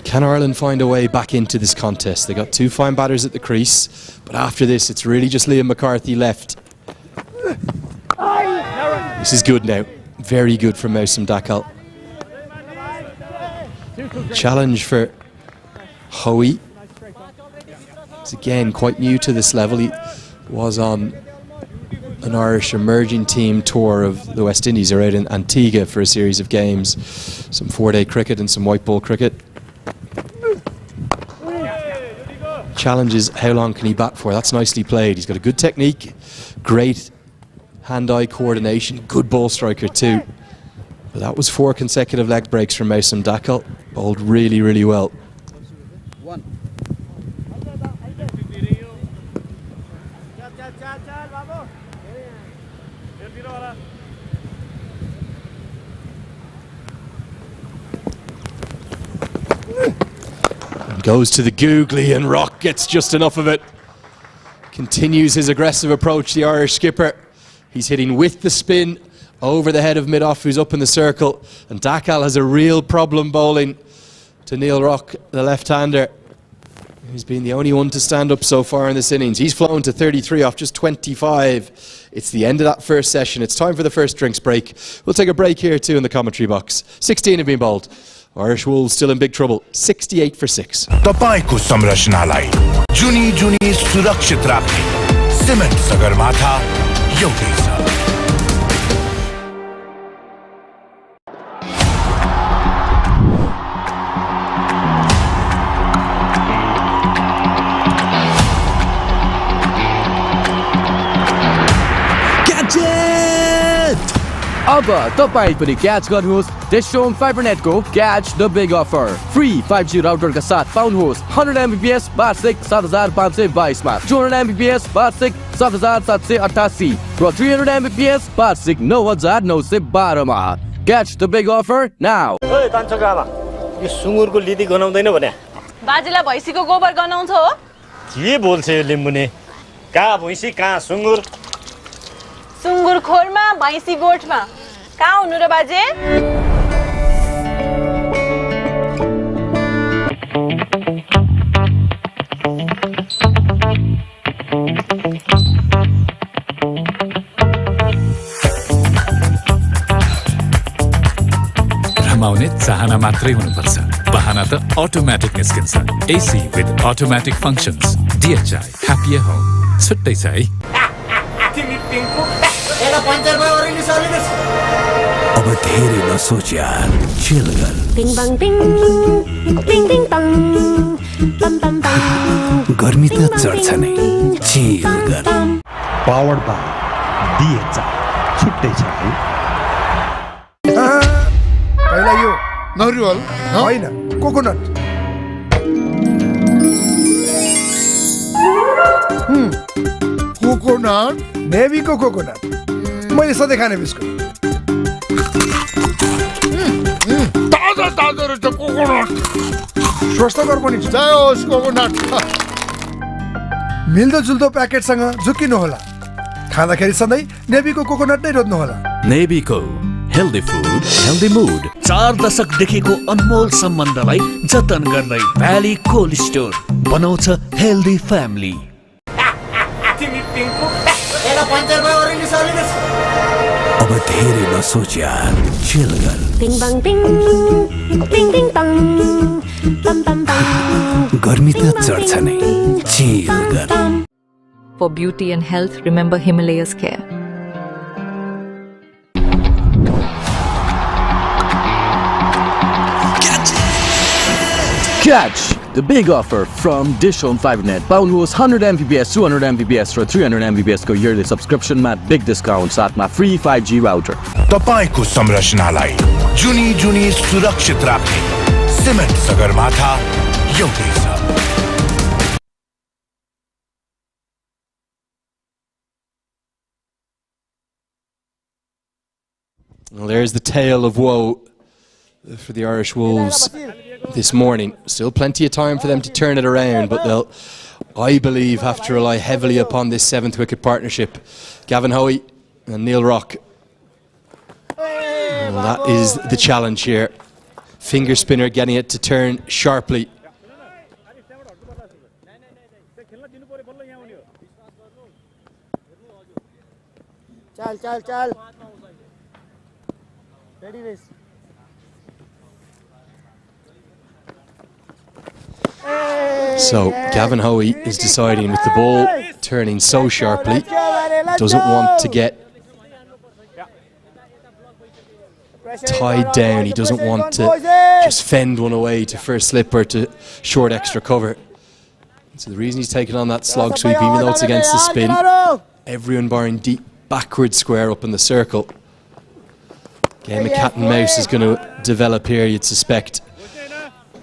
Can Ireland find a way back into this contest? They got 2 fine batters at the crease, but after this it's really just Liam McCarthy left. This is good now. Very good from Moussam Dackal. Challenge for Hoey. He's again quite new to this level. He was on an Irish emerging team tour of the West Indies. They're out in Antigua for a series of games. Some 4-day cricket and some white ball cricket. Challenge is how long can he bat for? That's nicely played. He's got a good technique, great hand-eye coordination, good ball striker too. But that was 4 consecutive leg breaks from Moussam Dackal. Bowled really, really well. Goes to the googly and Rock gets just enough of it. Continues his aggressive approach, the Irish skipper. He's hitting with the spin over the head of mid-off, who's up in the circle. And Dackal has a real problem bowling to Neil Rock, the left-hander. He's been the only one to stand up so far in this innings. He's flown to 33 off just 25. It's the end of that first session. It's time for the first drinks break. We'll take a break here too in the commentary box. 16 have been bowled. Irish Wolves still in big trouble. 68 for 6. तपाईको संरचनालाई जुनी जुनी सुरक्षित राख्ने cement Sagarmatha एउटै छ। अब अब तपाईं पनि क्याच गर्नुहोस् DishHome Fibernet को Catch the Big Offer. Free 5G router का साथ पाउनुहोस् 100 Mbps वार्षिक 7522 मा, 200 Mbps वार्षिक 7788 र 300 Mbps वार्षिक 9912 मा. Catch the Big Offer now. ओए कान्छोको आमा, यो सुँगुरको लिदी गनाउँदैन भने बाजेलाई भैँसीको गोबर गनाउँछ हो? के बोल्छ यो लिम्बुने? कहाँ भैँसी कहाँ सुँगुर? सुँगुर खोरमा भैँसी गोठमा. कहाँ हुनु र बाजे? रमाउने चाहना मात्रै हुनुपर्छ. बहाना त अटोमेटिक निस्किन्छ. AC with automatic functions. DHI Happier Home. छुट्टै छ है. अब धेरै नसोच यार, चिल गर. Bing bang bing, bing bing bang, bam bam bang. गर्मी त चढ्छ नै, चिल गर. पावर्ड बाई DHI छुट्टै छ है. पहिला यो नरिवल होइन कोकोनट. कोकोनट नेभीको कोकोनट मैले सधैँ खाने बिस्कुट. ताजा ताजा रहेछ कोकोनट. स्वस्थकर पनि छ. जय होस् कोकोनट. मिल्दो जुल्दो प्याकेटसँग झुक्किनु होला. खाँदाखेरि सधैँ नेभीको कोकोनट नै रोज्नु होला. नेभीको हेल्दी फुड हेल्दी मुड. 4 दशकदेखिको अनमोल सम्बन्धलाई जतन गर्दै भ्याली कोल्ड स्टोर बनाउँछ हेल्दी फ्यामिली. अब धेरै नसोच यार, चिल गर. Bing bang bing, bing bing bang, bam bam bang. गर्मी त चढ्छ नै, चिल गर. For beauty and health, remember Himalayas Care. Catch the big offer from DishHome Fibernet. पाउनुहोस् 100 Mbps, 200 Mbps र 300 Mbps को yearly subscription मा big discount साथमा free 5G router. तपाईको संरचनालाई जुनी जुनी सुरक्षित राख्ने सिमेन्ट सगरमाथा एउटै छ. Well, there's the tale of woe for the Irish Wolves this morning. Still plenty of time for them to turn it around, but they'll, I believe, have to rely heavily upon this 7th wicket partnership. Gavin Hoey and Neil Rock. Well, that is the challenge here. Finger spinner getting it to turn sharply. चल चल चल. Ready race. So Gavin Hoey is deciding with the ball turning so sharply, doesn't want to get tied down, he doesn't want to just fend one away to first slip or to short extra cover. So the reason he's taking on that slog sweep, even though it's against the spin, everyone barring deep backward square up in the circle. Game of cat and mouse is going to develop here, you'd suspect.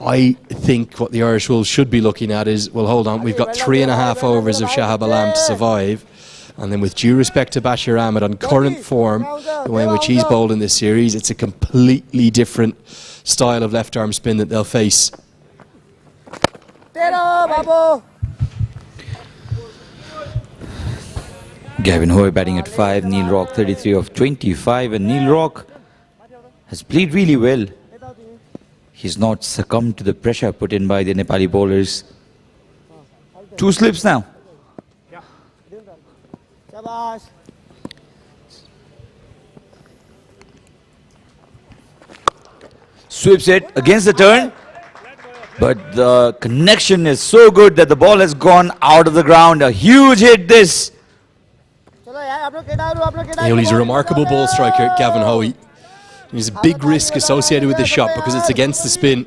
I think what the Irish Wolves should be looking at is, well, hold on, we've got 3.5 overs of Shahab Alam to survive, and then with due respect to Bashir Ahmed, on current form, the way in which he's bowled in this series, it's a completely different style of left-arm spin that they'll face. Gavin Hoey batting at 5, Neil Rock 33 of 25, and Neil Rock has played really well. He's not succumbed to the pressure put in by the Nepali bowlers. 2 slips now. Sweeps it against the turn, but the connection is so good that the ball has gone out of the ground. A huge hit this. He's a remarkable ball striker, Gavin Hoey. There's a big risk associated with the shot because it's against the spin.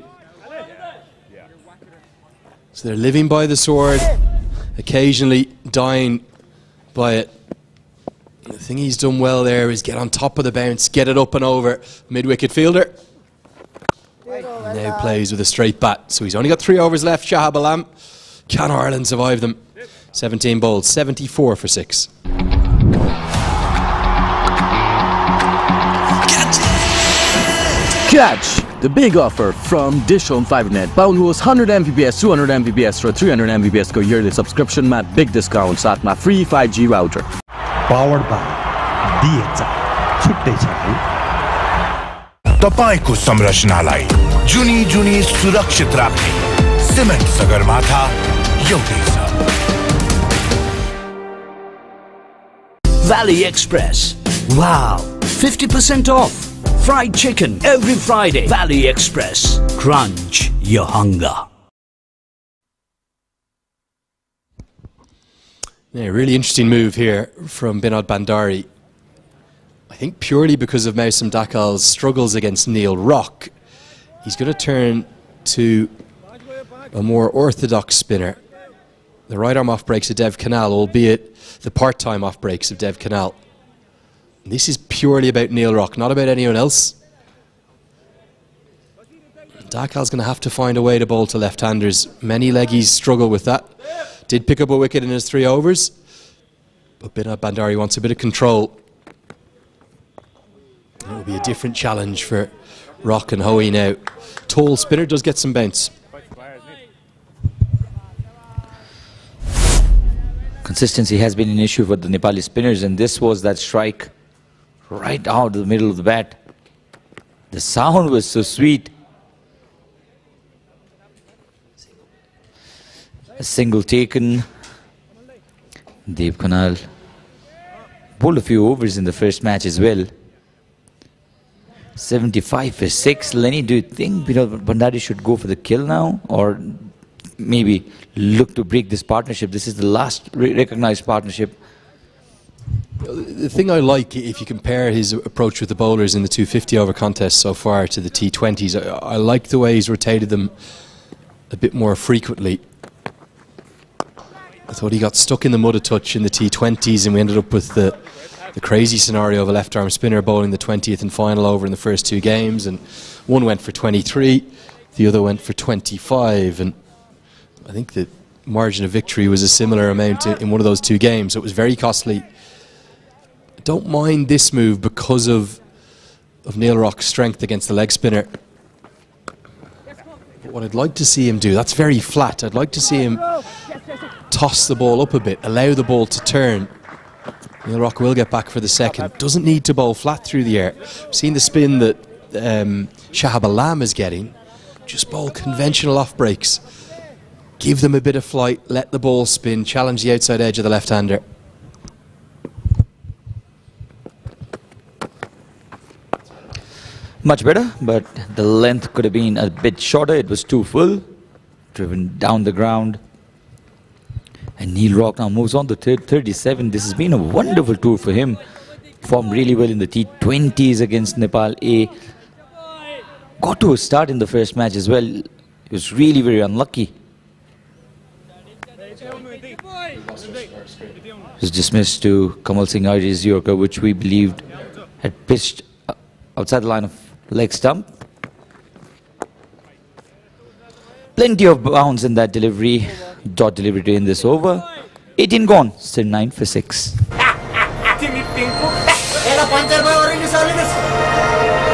So they're living by the sword, occasionally dying by it. The thing he's done well there is get on top of the bounce, get it up and over mid-wicket fielder. And now plays with a straight bat. So he's only got 3 overs left, Shahab Alam. Can Ireland survive them? 17 bowled, 74 for 6. Catch the big offer from DishHome Fibernet. Pound host 100 Mbps, 200 Mbps र 300 Mbps को yearly subscription मा big discount साथमा free 5G router. Powered by DHI. छुट्टै छ है. तपाईको संरचनालाई जुनी जुनी सुरक्षित राख्ने सिमेन्ट सगरमाथा एउटै छ. Valley Express. Wow, 50% off. Fried chicken every Friday. Valley Express. Crunch your hunger. Yeah, really interesting move here from Binod Bandari. I think purely because of Mausam Dakal's struggles against Neil Rock, he's going to turn to a more orthodox spinner. The right arm off breaks of Dev Canal, albeit the part-time off breaks of Dev Canal. This is purely about Neil Rock, not about anyone else. Dakal's going to have to find a way to bowl to left-handers. Many leggies struggle with that. Did pick up a wicket in his 3 overs, but Binod Bandari wants a bit of control. It will be a different challenge for Rock and Hoey now. Tall spinner does get some bounce. Consistency has been an issue for the Nepali spinners, and this was that strike right out of the middle of the bat. The sound was so sweet. A single taken. Dev Canal bowled a few overs in the first match as well. 75 for 6. Lenny, do you think Bandari should go for the kill now, or maybe look to break this partnership? This is the last recognized partnership. The thing I like, if you compare his approach with the bowlers in the 250 over contest so far to the T20s, I like the way he's rotated them a bit more frequently. I thought he got stuck in the mud a touch in the T20s, and we ended up with the crazy scenario of a left-arm spinner bowling the 20th and final over in the first 2 games, and one went for 23, the other went for 25, and I think the margin of victory was a similar amount in one of those 2 games, so it was very costly. I don't mind this move because of Neil Rock's strength against the leg spinner. But what I'd like to see him do, that's very flat, I'd like to see him toss the ball up a bit, allow the ball to turn. Neil Rock will get back for the second. Doesn't need to bowl flat through the air. We've seen the spin that Shahab Alam is getting. Just bowl conventional off breaks. Give them a bit of flight, let the ball spin, challenge the outside edge of the left-hander. Much better, but the length could have been a bit shorter. It was too full. Driven down the ground. And Neil Rock now moves on to 37. This has been a wonderful tour for him. Formed really well in the T20s against Nepal A. Got to a start in the first match as well. He was really very unlucky. Was dismissed to Kamal Singh Arj's Yorker, which we believed had pitched outside the line of leg stump. Plenty of bounce in that delivery. Dot delivery to end this over. 18 gone, still 9 for 6.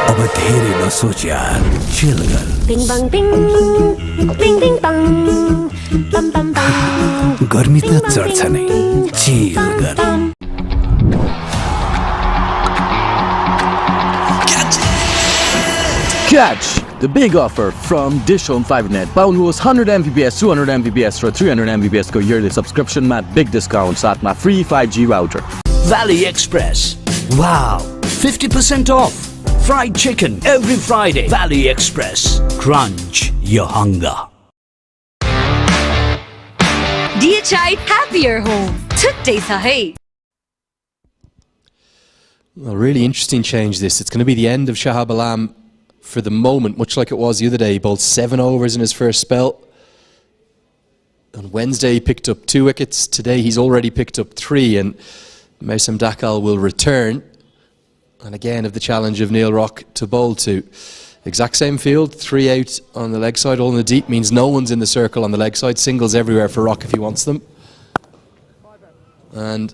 अब धेरै नसोच यार, chill गर. Bing bang bing, bing bing bang, bam bam bam. गर्मी त चढ्छ नै, chill गर. Catch the big offer from DishHome Fibernet. Pound host 100 Mbps, 200 Mbps र 300 Mbps को yearly subscription मा big discount साथमा free 5G router. Valley Express. Wow, 50% off. Fried chicken every Friday. Valley Express. Crunch your hunger. DHI Happier Home. छुट्टै छ है. Well, really interesting change this. It's going to be the end of Shahab Alam for the moment, much like it was the other day. He bowled 7 overs in his first spell. On Wednesday he picked up 2 wickets. Today he's already picked up 3, and Mason Dakal will return. And again, of the challenge of Neil Rock to bowl to. Exact same field, 3 out on the leg side. All in the deep means no one's in the circle on the leg side. Singles everywhere for Rock if he wants them. And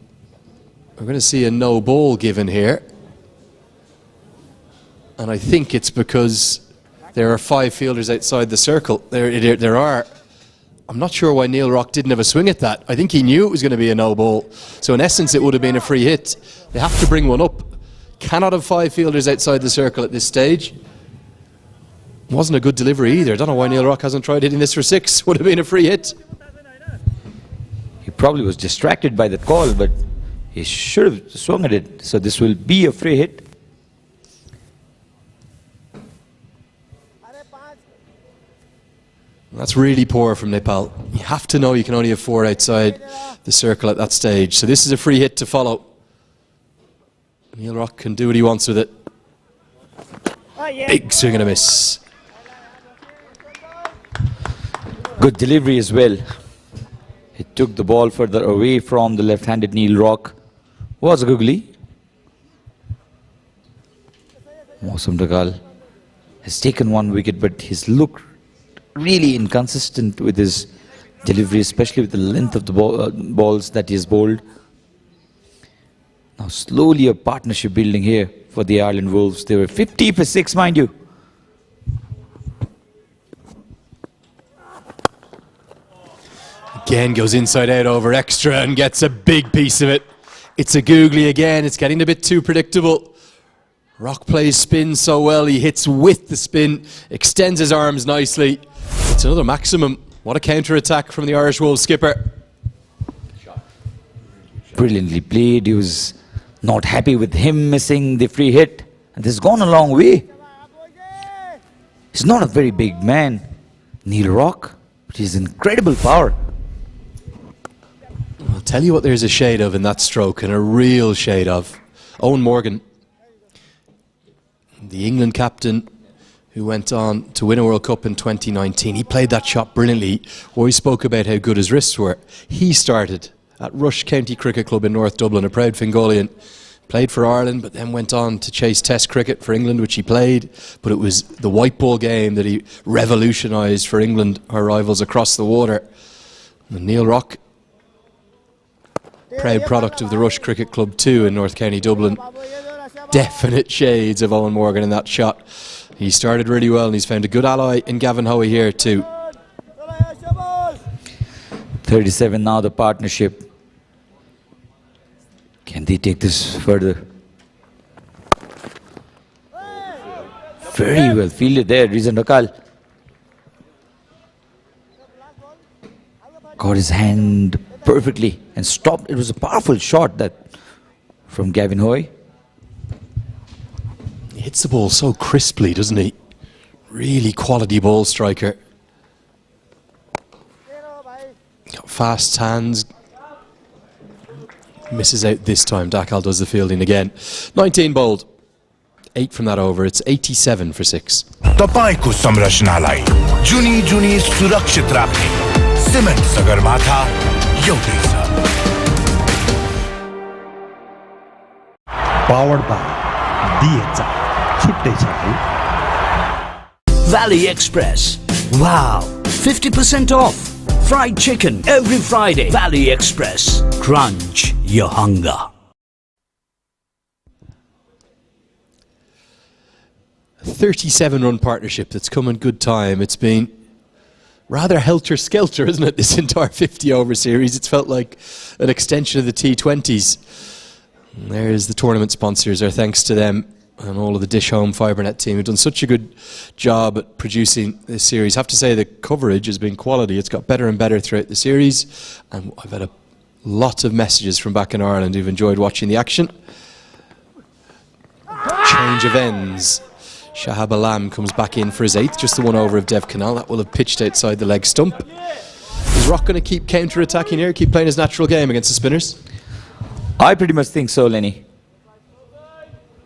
we're going to see a no ball given here. And I think it's because there are 5 fielders outside the circle. There are. I'm not sure why Neil Rock didn't have a swing at that. I think he knew it was going to be a no ball. So in essence, it would have been a free hit. They have to bring one up. Cannot have 5 fielders outside the circle at this stage. Wasn't a good delivery either. I don't know why Neil Rock hasn't tried hitting this for 6. Would have been a free hit. He probably was distracted by that call, but he should have swung at it. So this will be a free hit. That's really poor from Nepal. You have to know you can only have 4 outside the circle at that stage. So this is a free hit to follow. Neil Rock can do what he wants with it. Big swing and a miss. Good delivery as well. He took the ball further away from the left-handed Neil Rock. Was a googly. Mausam Dakal has taken 1 wicket, but his look really inconsistent with his delivery, especially with the length of the balls that he has bowled. Now slowly a partnership building here for the Ireland Wolves. They were 50 for 6, mind you. Again goes inside out over extra and gets a big piece of it. It's a googly again. It's getting a bit too predictable. Rock plays spin so well. He hits with the spin, extends his arms nicely. It's another maximum. What a counter-attack from the Irish Wolves skipper. Brilliantly played. He was not happy with him missing the free hit. And this has gone a long way. He's not a very big man, Neil Rock, but he's incredible power. I'll tell you what there's a shade of in that stroke, and a real shade of. Owen Morgan, the England captain who went on to win a World Cup in 2019. He played that shot brilliantly. We spoke about how good his wrists were. He started at Rush County Cricket Club in North Dublin, a proud Fingolian. Played for Ireland, but then went on to chase Test cricket for England, which he played. But it was the white ball game that he revolutionised for England, our rivals across the water. And Neil Rock, proud product of the Rush Cricket Club too in North County Dublin. Definite shades of Owen Morgan in that shot. He started really well and he's found a good ally in Gavin Hoey here too. 37 now, the partnership. Can they take this further? Very well fielded there, Rizan Dakal. Got his hand perfectly and stopped. It was a powerful shot that from Gavin Hoey. He hits the ball so crisply, doesn't he? Really quality ball striker. Got fast hands. Misses out this time. Dakal does the fielding again. 19 bowled. 8 from that over. It's 87 for 6. तपाईको संरचनालाई जुनी जुनी सुरक्षित राख्ने cement Sagarmatha एउटै छ. Powered by DHI. छुट्टै छ है. Valley Express. Wow, 50% off. Fried chicken every Friday. Valley Express. Crunch your hunger. 37-run partnership that's come in good time. It's been rather helter-skelter, isn't it, this entire 50-over series? It's felt like an extension of the T20s. And there's the tournament sponsors. Our thanks to them and all of the DishHome Fibernet team who've done such a good job at producing this series. I have to say the coverage has been quality. It's got better and better throughout the series. And I've had a lot of messages from back in Ireland who've enjoyed watching the action. Change of ends. Shahab Alam comes back in for his 8th, just the one over of Dev Canal. That will have pitched outside the leg stump. Is Rock going to keep counter-attacking here, keep playing his natural game against the spinners? I pretty much think so, Lenny.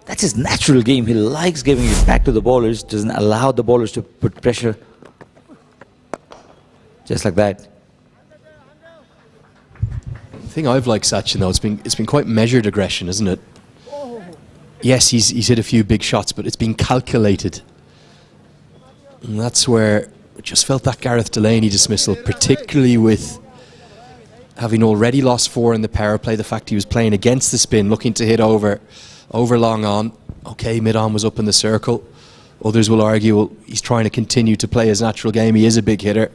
That's his natural game. He likes giving it back to the bowlers, doesn't allow the bowlers to put pressure. Just like that. thing I've liked Sachin though, it's been quite measured aggression, isn't it? Yes, he's hit a few big shots, but it's been calculated. And that's where I just felt that Gareth Delaney dismissal, particularly with having already lost 4 in the power play, the fact he was playing against the spin, looking to hit over long on. Okay, mid-on was up in the circle. Others will argue, well, he's trying to continue to play his natural game. He is a big hitter.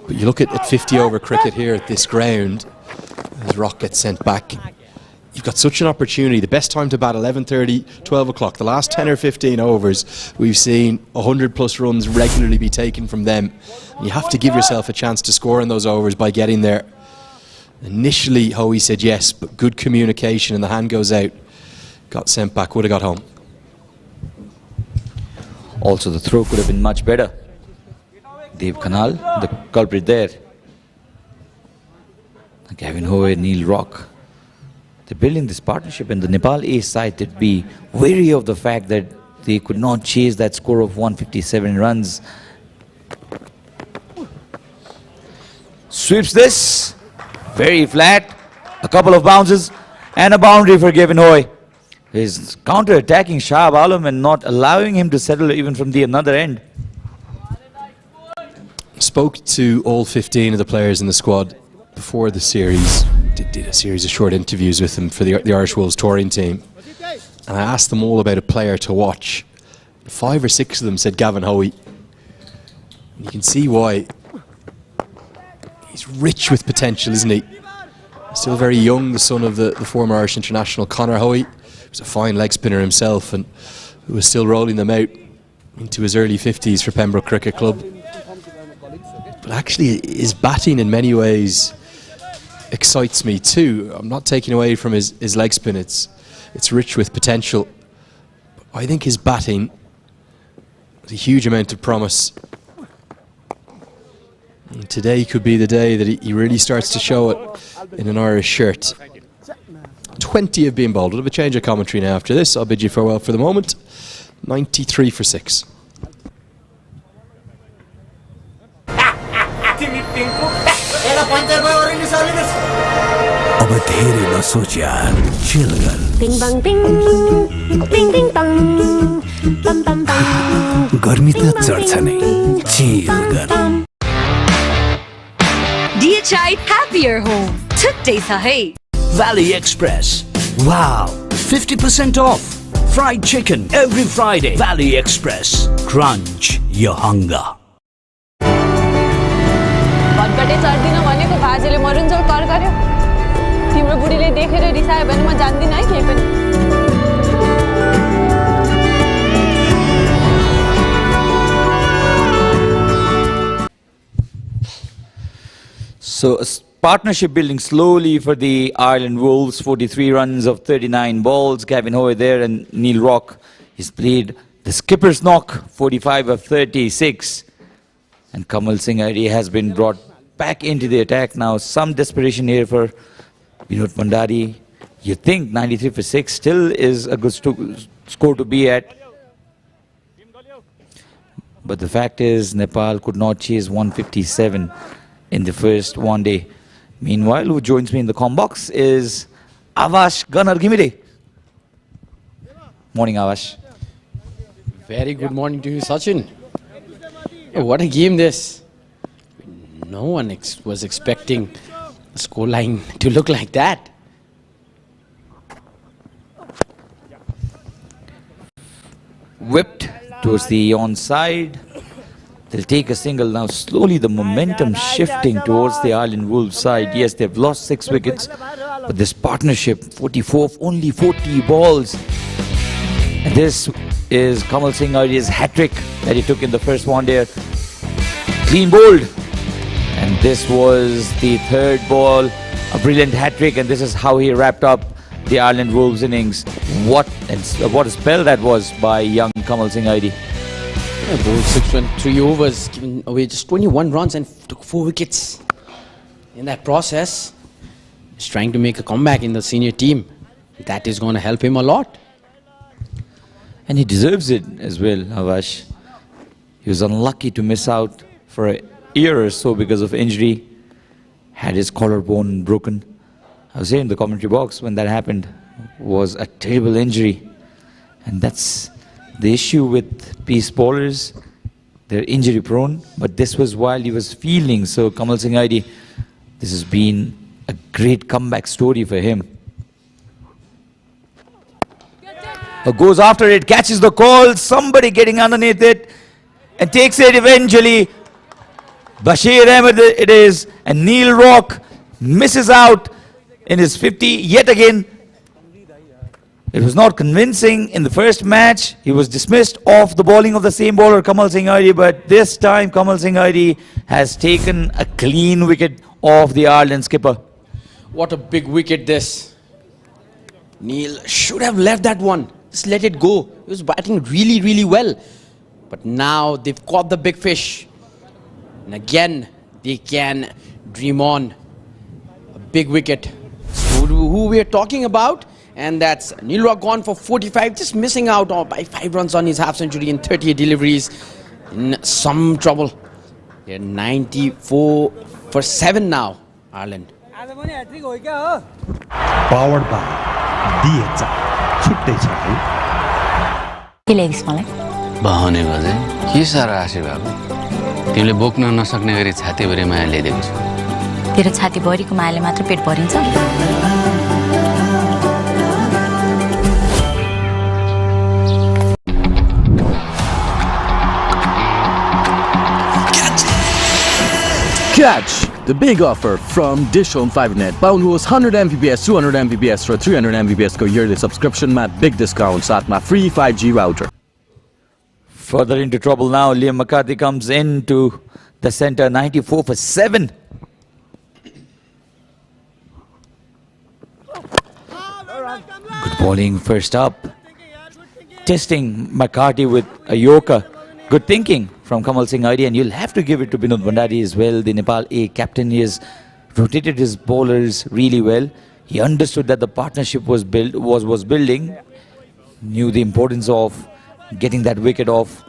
But you look at 50 over cricket here at this ground, as Rock gets sent back. You've got such an opportunity. The best time to bat, 11:30, 12 o'clock. The last 10 or 15 overs, we've seen 100 plus runs regularly be taken from them. You have to give yourself a chance to score in those overs by getting there. Initially, Hoey said yes, but good communication and the hand goes out. Got sent back, would have got home. Also, the throw could have been much better. Dev Kanal, the culprit there. Gavin Hoey, Neil Rock. They're building this partnership, and the Nepal A side would be wary of the fact that they could not chase that score of 157 runs. Sweeps this, very flat, a couple of bounces, and a boundary for Gavin Hoey. He's counter-attacking Shah Alam and not allowing him to settle even from the another end. Spoke to all 15 of the players in the squad before the series. Did a series of short interviews with them for the Irish Wolves touring team. And I asked them all about a player to watch. 5 or 6 of them said Gavin Hoey. And you can see why. He's rich with potential, isn't he? Still very young, the son of the former Irish international Conor Hoey. He was a fine leg spinner himself and who was still rolling them out into his early 50s for Pembroke Cricket Club. But actually his batting in many ways excites me too. I'm not taking away from his leg spin. It's rich with potential. I think his batting has a huge amount of promise. And today could be the day that he really starts to show it in an Irish shirt. 20 have been bowled. We'll have a change of commentary now after this. I'll bid you farewell for the moment. 93 for 6. अब धेरै नसोच यार, chill गर। Bing bang bing, bing bing bang, bam bam bam. गर्मी त चढ्छ नै, chill गर। DHI Happier Home. Today sahay. Valley Express. Wow, 50% off. Fried chicken every Friday. Valley Express. Crunch your hunger. भटकटे चढ्दिन भनेको बाजेले मरुन्जेल कर गर्यो। तिम्रो बुढीले देखेर रिसायो भने म जान्दिन है केही पनि। So a partnership building slowly for the Ireland Wolves. 43 runs of 39 balls. Gavin Hoey there and Neil Rock. He's played the skipper's knock. 45 of 36. And Kamal Singh Airi has been brought back into the attack now. Some desperation here for Vinod Pandari. You think 93 for 6 still is a good score to be at. But the fact is Nepal could not chase 157 in the first one day. Meanwhile, who joins me in the comm box is Avash Gunnar Gimide. Morning, Avash. Very good morning to you, Sachin. Oh, what a game this. No one was expecting the scoreline to look like that. Whipped towards the onside. They'll take a single now. Slowly the momentum shifting towards the Ireland Wolves side. Yes, they've lost 6 wickets. But this partnership, 44 of only 40 balls. And this is Kamal Singh Airi's hat-trick that he took in the first one there. Clean bowled. And this was the 3rd ball. A brilliant hat-trick. And this is how he wrapped up the Ireland Wolves innings. What a spell that was by young Kamal Singh Airi. Yeah, bowled 6 and 3 overs, giving away just 21 runs and took 4 wickets. In that process, he's trying to make a comeback in the senior team. That is going to help him a lot. And he deserves it as well, Avash. He was unlucky to miss out for a year or so because of injury. had his collarbone broken. I was here in the commentary box when that happened. Was a terrible injury. And that's the issue with pace bowlers. They're injury prone, but this was while he was fielding. So Kamal Singh Aidi, this has been a great comeback story for him. Goes after it, catches the call, somebody getting underneath it and takes it eventually. Bashir Ahmed it is, and Neil Rock misses out in his 50 yet again. It was not convincing in the first match. He was dismissed off the bowling of the same bowler, Kamal Singh Aidi, but this time Kamal Singh Aidi has taken a clean wicket off the Ireland skipper. What a big wicket this. Neil should have left that one. Just let it go. He was batting really, really well. But now they've caught the big fish. And again, they can dream on. A big wicket. So who we are talking about? And that's Neil Rock gone for 45, just missing out by 5 runs on his half century in 38 deliveries. In some trouble. They're 94 for 7 now, Ireland. Powered by DHI. छुट्टै छ है के ल्याइदिस् मलाई बहाउने बजे के सारा आशी बाबु तिमीले बोक्न नसक्ने गरी छातीभरि माया ल्याइदिएको छु तेरो छाती भरिको मायाले मात्र पेट भरिन्छ Catch the big offer from DishHome Fibernet. Pound host 100 Mbps, 200 Mbps for 300 Mbps ko yearly subscription mat big discount sath ma free 5G router. Further into trouble now, Liam McCarthy comes into the center, 94 for 7. Good bowling first up. Testing McCarthy with a yorker. Good thinking from Kamal Singh Aidi, and you'll have to give it to Binod Bhandari as well. The Nepal A captain, he has rotated his bowlers really well. He understood that the partnership was building, knew the importance of getting that wicket off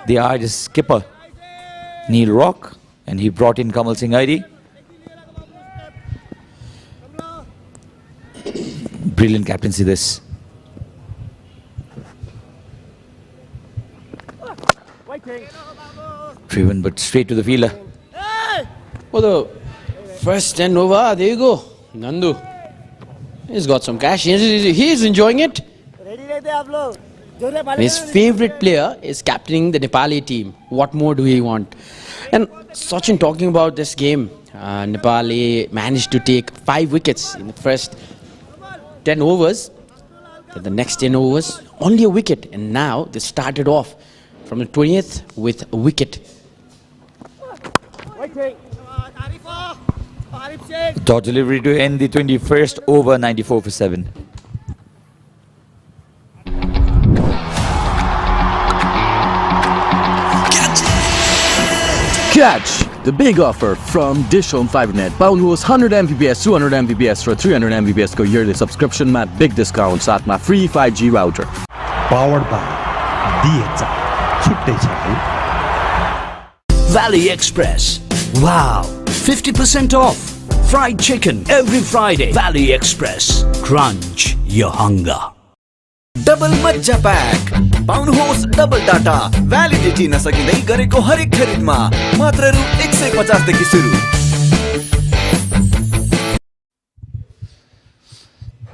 the Irish skipper Neil Rock, and he brought in Kamal Singh Aidi. Brilliant captaincy this. Driven but straight to the fielder. For the first 10 over, there you go. Nandu. He's got some cash. He's enjoying it. His favorite player is captaining the Nepali team. What more do we want? And Sachin, talking about this game, Nepal managed to take 5 wickets in the first 10 overs. Then the next 10 overs, only a wicket. And now they started off from the 20th with a wicket. Dot delivery to end the 21st over, 94 for 7. Catch the big offer from DishHome Fibernet. Pound host 100 Mbps, 200 Mbps for 300 Mbps ko yearly subscription mat big discount sath ma free 5G router. Powered by DHI. छुट्टै छ है Valley Express. Wow, 50% off. Fried chicken every Friday. Valley Express. Crunch your hunger. Double Majja Pack. Pound host double data. Validity नसकिँदै गरेको हरेक खरिदमा मात्र रु 150 देखि सुरु.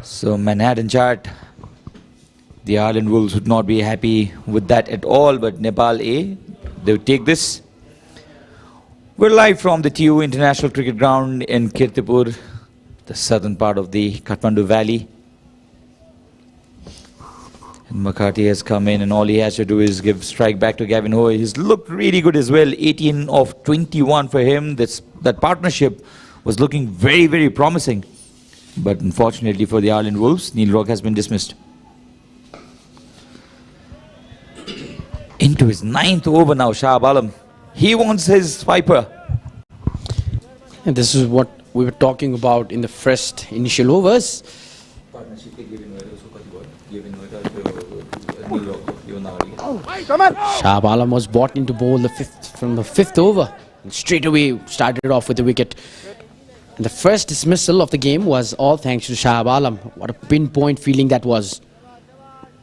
So Manhattan chart. The Ireland Wolves would not be happy with that at all, but Nepal A, they would take this. We're live from the TU International Cricket Ground in Kirtipur, the southern part of the Kathmandu Valley. And McCarthy has come in, and all he has to do is give strike back to Gavin Hoy. He's looked really good as well, 18 of 21 for him. That partnership was looking very, very promising. But unfortunately for the Ireland Wolves, Neil Rock has been dismissed. Into his 9th over now, Shah Alam. He wants his Viper. And this is what we were talking about in the first initial overs. Shah Alam was brought in to bowl from the 5th over. And straight away started off with the wicket. And the first dismissal of the game was all thanks to Shahab Alam. What a pinpoint feeling that was.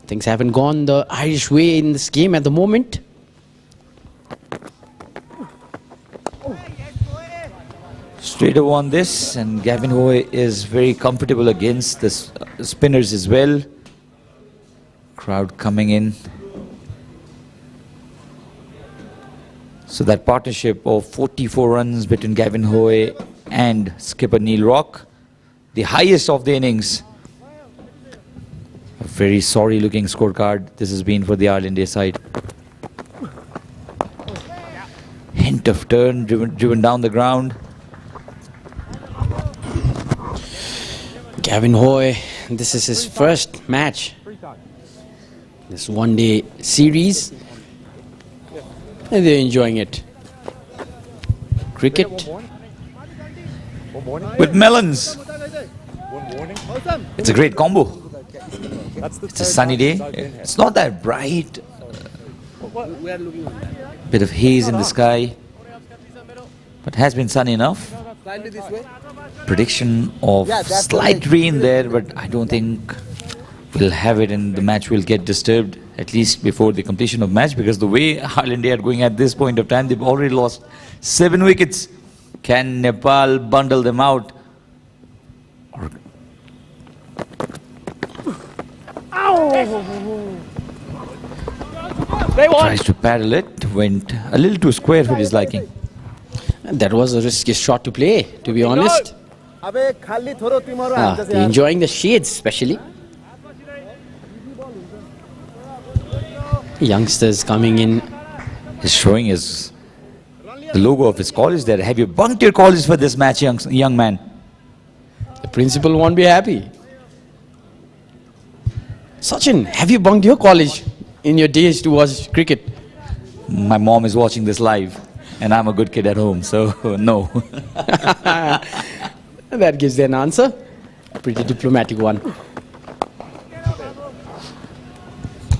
Things haven't gone the Irish way in this game at the moment. Straight away on this, and Gavin Hoy is very comfortable against the spinners as well. Crowd coming in. So that partnership of 44 runs between Gavin Hoy and skipper Neil Rock, the highest of the innings. A very sorry looking scorecard this has been for the Ireland A side. Hint of turn, driven down the ground. Gavin Hoy, this is his first match. This one-day series. And they're enjoying it. Cricket. With melons. It's a great combo. It's a sunny day. It's not that bright. Bit of haze in the sky. But has been sunny enough. Prediction of slight rain there, but I don't think we'll have it and the match will get disturbed, at least before the completion of match, because the way Ireland are going at this point of time, they've already lost 7 wickets. Can Nepal bundle them out? Or tries to paddle it, went a little too square for his liking. That was a risky shot to play, to be honest. They're enjoying the shades especially. Youngsters coming in. He's showing his the logo of his college there. Have you bunked your college for this match, young man? The principal won't be happy. Sachin, have you bunked your college in your days to watch cricket? My mom is watching this live and I'm a good kid at home, so no. That gives an answer. A pretty diplomatic one.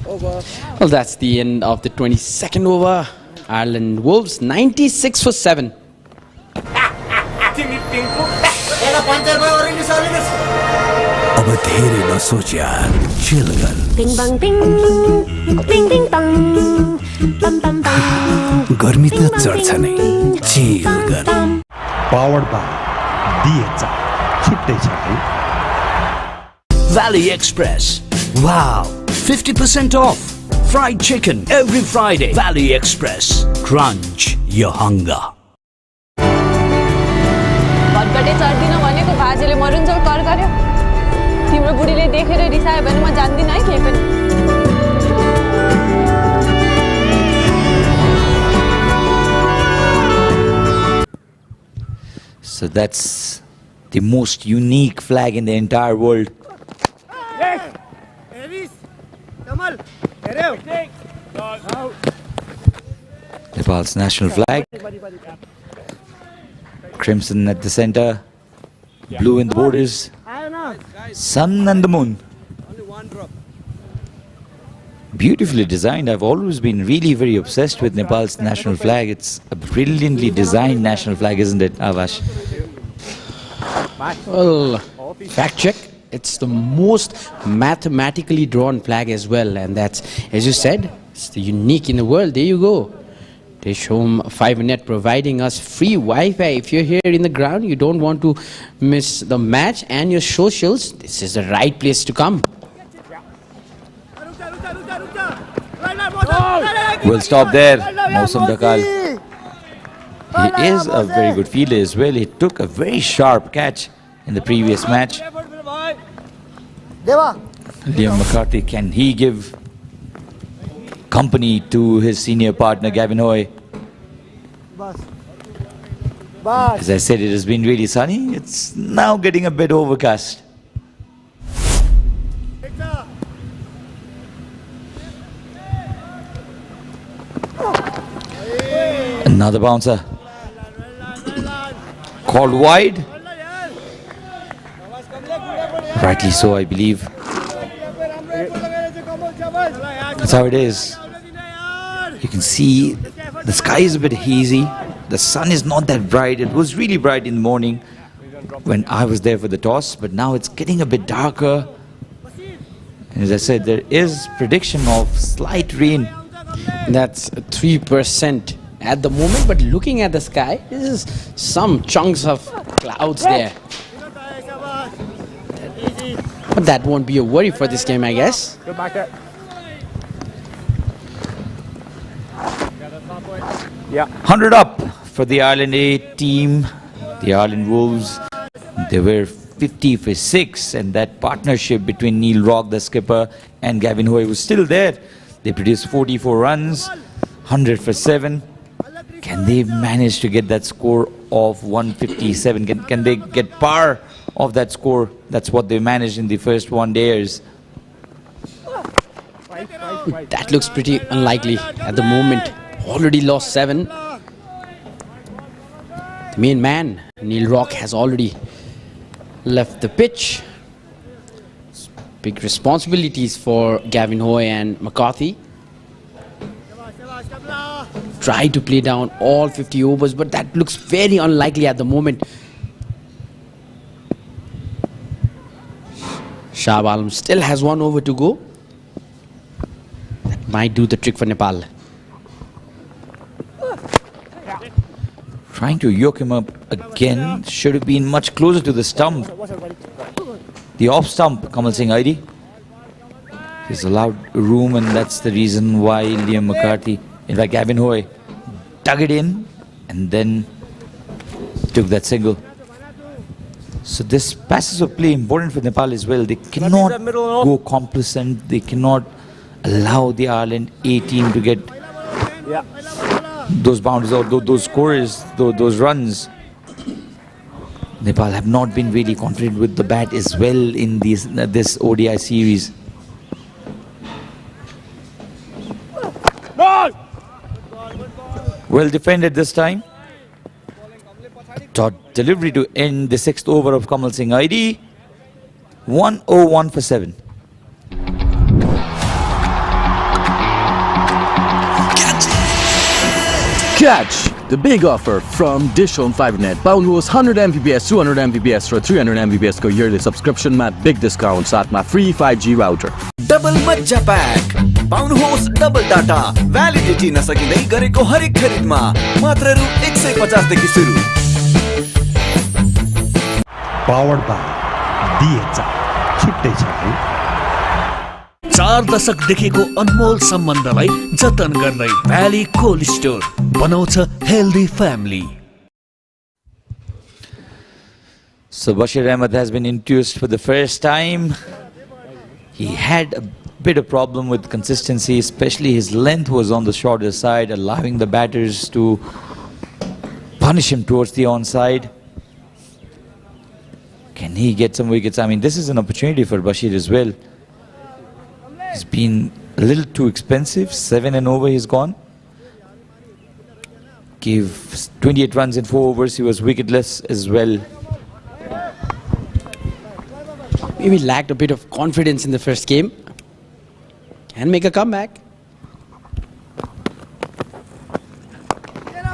Well, that's the end of the 22nd over. Ireland Wolves 96 for 7. अब धेरै नसोच यार, chill गर। Bing bang bing, bing bing bang, bam bam bam। गर्मी त चढ्छ नै, chill गर। Powered by DHI, छुट्टै छ है। Valley Express. Wow, 50% off. Fried chicken every Friday. Valley Express. Crunch your hunger. भटभटे चढ्दिन भनेको बाजेले मरुन्जेल कर गर्यो। तिम्रो बुढीले देखेर रिसायो भने म जान्दिन है केही पनि। So that's the most unique flag in the entire world. Nepal's national flag. Crimson at the center, blue in the borders, sun and the moon. Beautifully designed. I've always been really very obsessed with Nepal's national flag. It's a brilliantly designed national flag, isn't it, Avash? Well, fact check. It's the most mathematically drawn flag as well, and that's, as you said, it's the unique in the world. There you go. DishHome Fibernet providing us free Wi-Fi. If you're here in the ground, you don't want to miss the match and your socials, this is the right place to come. We'll stop there. Mausam Dakal. He is a very good fielder as well. He took a very sharp catch in the previous match. Liam McCarthy, can he give company to his senior partner Gavin Hoy? As I said, it has been really sunny. It's now getting a bit overcast. Another bouncer. Called wide. Rightly so, I believe. That's how it is. You can see the sky is a bit hazy. The sun is not that bright. It was really bright in the morning. when I was there for the toss, but now it's getting a bit darker. And as I said, there is prediction of slight rain. That's 3% at the moment, but looking at the sky, there's some chunks of clouds there. But that won't be a worry for this game, I guess. Good back there. Yeah. 100 up for the Ireland A team, the Ireland Wolves. They were 50 for 6, and that partnership between Neil Rock, the skipper, and Gavin Hoy was still there. They produced 44 runs, 100 for 7. Can they manage to get that score of 157? Can they get par of that score? That's what they managed in the first one-dayers. That looks pretty unlikely at the moment. Already lost 7. The main man, Neil Rock, has already left the pitch. Big responsibilities for Gavin Hoy and McCarthy. Try to play down all 50 overs, but that looks very unlikely at the moment. Shah Alam still has 1 over to go. That might do the trick for Nepal. Trying to yoke him up again. Should have been much closer to the stump. The off stump, Kamal Singh Aidi. He's allowed room, and that's the reason why Liam McCarthy, in fact Gavin Hoy, dug it in and then took that single. So this passes of play important for Nepal as well. They cannot go complacent. They cannot allow the Ireland A team to get those boundaries or those scores, those runs. Nepal have not been really confident with the bat as well in this ODI series. Well defended this time. Dot delivery to end the 6th over of Kamal Singh Aidi. 101 for 7. Catch the big offer from DishHome Fibernet. पाउनुहोस् 100 Mbps 200 Mbps र 300 Mbps को yearly subscription मा big discount साथमा free 5G router. Double मज्जा pack पाउनुहोस् double data validity नसकिँदै गरेको हरेक खरिदमा मात्र रु 150 देखि सुरु. पावर्ड बाई DHI छुट्टै छ है. 4 दशक देखिको अनमोल सम्बन्धलाई जतन गर्दै भ्याली कोल्ड स्टोर बनाउँछ healthy family. So Bashir Ahmed has been introduced for the first time. He had a bit of problem with consistency, especially his length was on the shorter side, allowing the batters to punish him towards the onside. Can he get some wickets? I mean, this is an opportunity for Bashir as well. He's been a little too expensive. 7 and over he's gone. Gave 28 runs in 4 overs. He was wicketless as well. Maybe lacked a bit of confidence in the first game. Can make a comeback.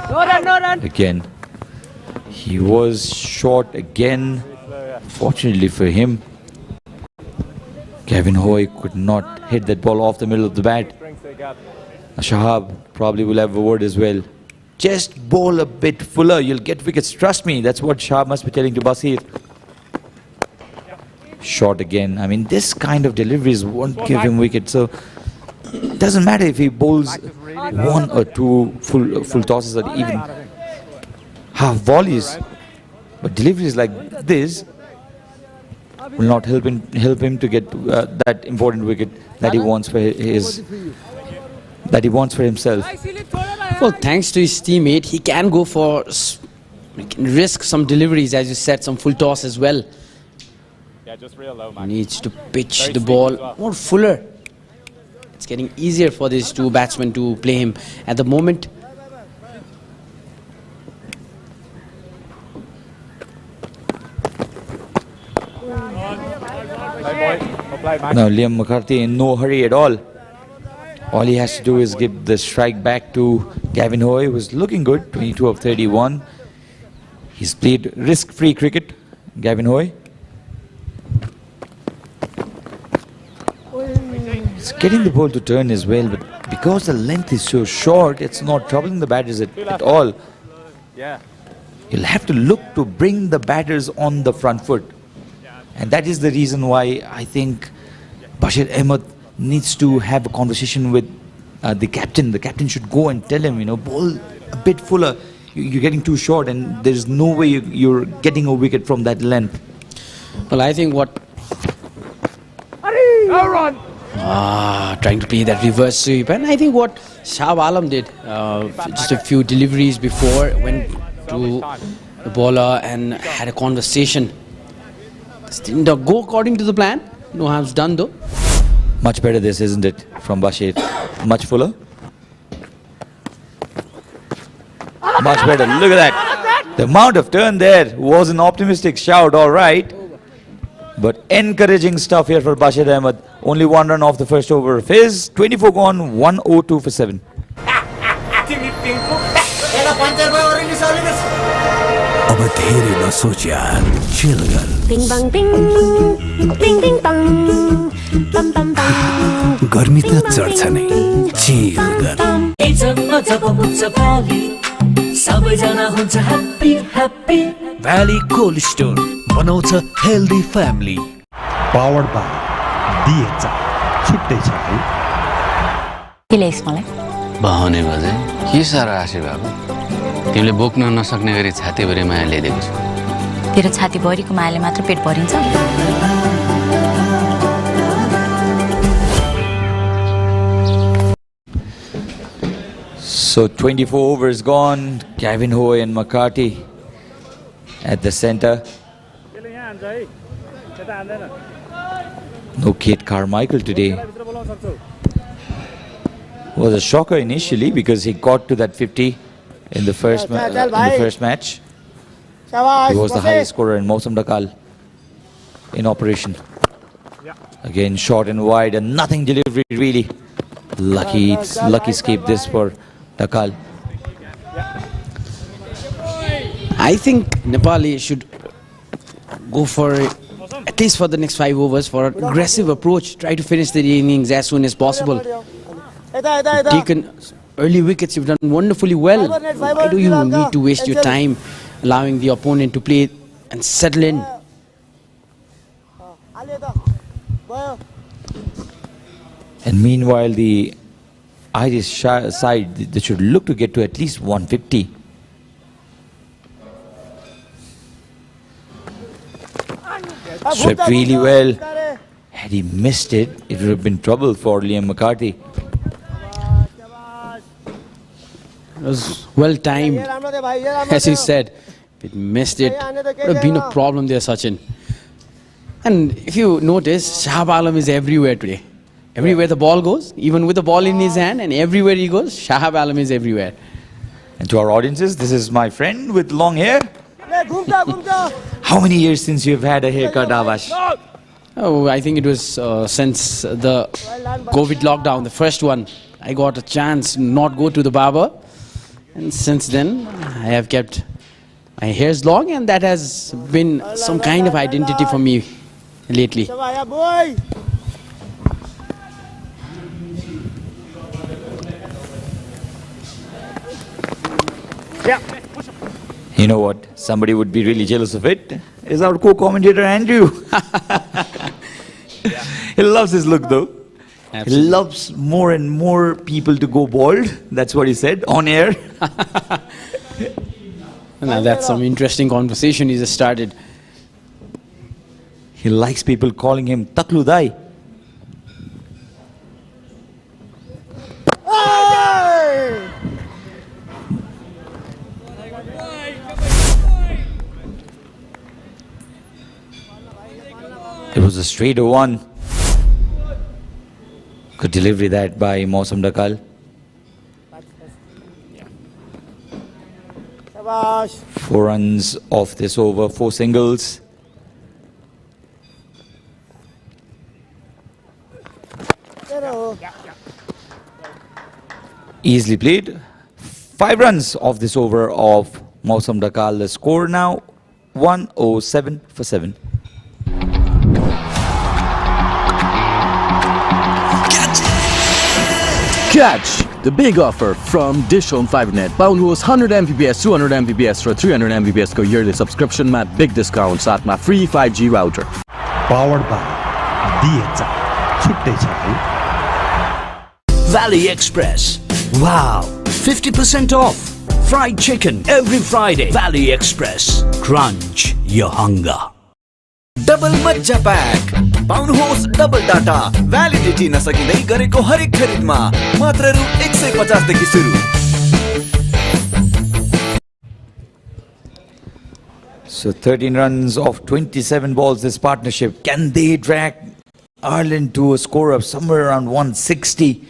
No run, no run. Again, he was short again. Fortunately for him, Gavin Hoy could not hit that ball off the middle of the bat. Shahab probably will have a word as well. Just bowl a bit fuller, you'll get wickets. Trust me, that's what Shahab must be telling to Basir. Short again. I mean, this kind of deliveries won't give him wickets. So it doesn't matter if he bowls 1 or 2 full tosses or even half volleys. But deliveries like this will not help him to get that important wicket that he wants for himself. Well, thanks to his teammate, he can go for, he can risk some deliveries, as you said, some full toss as well. Yeah, just real low, man. Needs to pitch the ball more fuller. It's getting easier for these two batsmen to play him at the moment. Now Liam McCarthy in no hurry at all. All he has to do is give the strike back to Gavin Hoy, who was looking good, 22 of 31. He's played risk-free cricket Gavin Hoy. It's getting the ball to turn as well, but because the length is so short, it's not troubling the batters at all. You'll have to look to bring the batters on the front foot. And that is the reason why I think Bashir Ahmed needs to have a conversation with the captain. The captain should go and tell him, ball a bit fuller. You're getting too short and there's no way you're getting a wicket from that length. Well, I think what... trying to play that reverse sweep. And I think what Shahab Alam did, just a few deliveries before, went to the bowler and had a conversation. This didn't go according to the plan. No harm's done though. Much better this, isn't it, from Bashir? Much fuller. Much better. Look at that. The amount of turn there was an optimistic shout, all right. But encouraging stuff here for Bashir Ahmed. Only one run off the first over of his. 24 gone, 102 for 7. अब धेरै नसोच यार, chill गर। Bing bang bing, bing bing bang, bam bam bam। गर्मी त चढ्छ नै, chill गर। सबैजना हुन्छ happy happy valley cold store बनाउँछ healthy family. Powered by DHI छुट्टै छ है। के ल्याइस् मलाई? बहाउने बजे के साह्रो आशे बाबु तिमीले बोक्न नसक्ने गरी छातीभरि माया ल्याइदिएको छु। तेरो छातीभरिको मायाले मात्र पेट भरिन्छ? So 24 overs gone. Gavin Hoy and McCarthy at the center. No Kate Carmichael today. Was a shocker initially because he got to that 50 in the first match. He was the highest scorer in Mausam Dakal in operation. Again, short and wide and nothing delivery really. Lucky escape this for Dakal. I think Nepali should go for, at least for the next 5 overs, for an aggressive approach. Try to finish the innings as soon as possible. You've taken early wickets, you've done wonderfully well. Why do you need to waste your time allowing the opponent to play and settle in? And meanwhile, the Irish side, they should look to get to at least 150. Swept really well. Had he missed it, it would have been trouble for Liam McCarthy. It was well timed, as he said. If it missed it, it would have been a problem there, Sachin. And if you notice, Shahab Alam is everywhere today. Everywhere the ball goes, even with the ball in his hand, and everywhere he goes, Shahab Alam is everywhere. And to our audiences, this is my friend with long hair. How many years since you've had a haircut, Avash? Oh, I think it was since the COVID lockdown, the first one. I got a chance to not go to the barber. And since then, I have kept my hairs long, and that has been some kind of identity for me lately. You know what? Somebody would be really jealous of it. Is our co-commentator Andrew. He loves his look though. Absolutely. He loves more and more people to go bald. That's what he said on air. Now that's some interesting conversation he just started. He likes people calling him Takludai. It was a straight one. Good delivery that by Mausam Dakal. 4 runs off this over, 4 singles. Easily played. 5 runs off this over of Mausam Dakal. The score now 107 for 7. Catch the big offer from DishHome Fibernet. पाउनुहोस् 100 Mbps, 200 Mbps र 300 Mbps को yearly subscription मा big discount साथमा free 5G router. Powered by DHI. छुट्टै छ है. Valley Express. Wow, 50% off. Fried chicken every Friday. Valley Express. Crunch your hunger. Double मज्जा pack पाउनुहोस् double data validity नसकिँदै गरेको हरेक खरिदमा मात्र रु 150 देखि सुरु. So 13 runs off 27 balls this partnership. Can they drag Ireland to a score of somewhere around 160?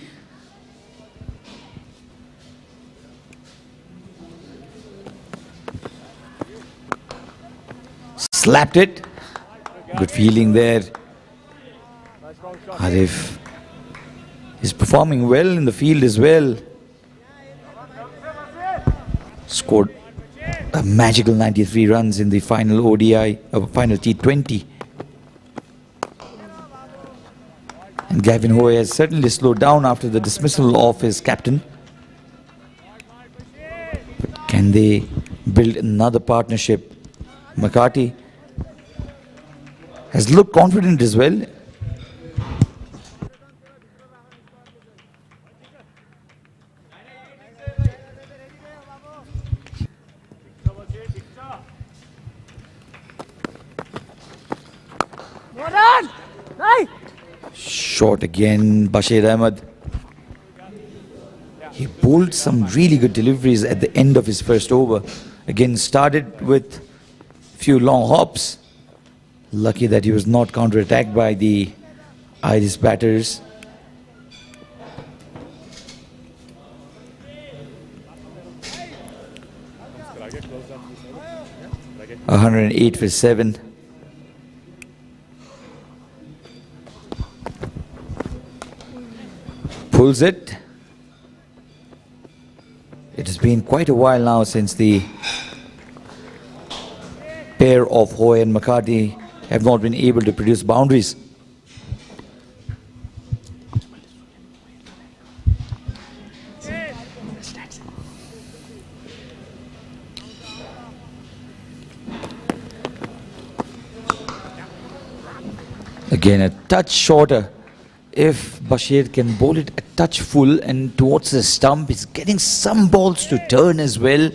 Slapped it. Good feeling there. Arif is performing well in the field as well. Scored a magical 93 runs in the final ODI, final T20. And Gavin Hoy has certainly slowed down after the dismissal of his captain. But can they build another partnership? McCarthy has looked confident as well. Short again, Bashir Ahmed. He bowled some really good deliveries at the end of his first over. Again, started with few long hops. Lucky that he was not counter-attacked by the Irish batters. A 108 for 7. Pulls it. It has been quite a while now since the pair of Hoy and McCarthy have not been able to produce boundaries. Again, a touch shorter. If Bashir can bowl it a touch full and towards the stump, he's getting some balls to turn as well.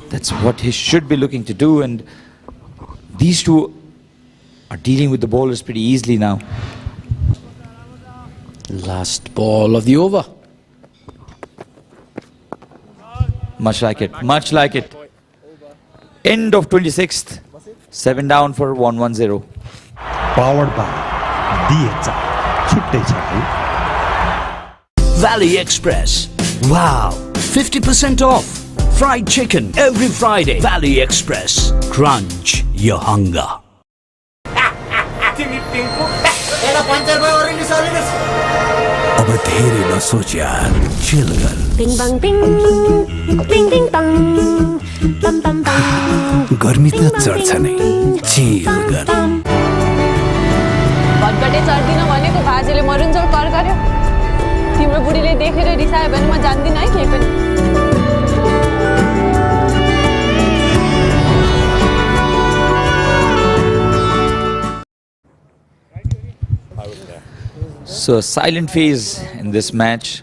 That's what he should be looking to do, and these two are dealing with the bowlers pretty easily now. Last ball of the over. Much like it, much like it. End of 26th. 7 down for 110. Powered by DHI. छुट्टै छ है. Valley Express. Wow, 50% off. Fried chicken every Friday. Valley Express. Crunch your hunger. अब धेरै नसोच यार, chill गर. Bing bang bing, bing bing bang, bam bam bam. गर्मी त चढ्छ नै, चिल गर. भटभटे चढ्दिन भनेको बाजेले मरुन्जेल कर गर्यो. तिम्रो बुढीले देखेर रिसायो भने म जान्दिन है केही पनि. So a silent phase in this match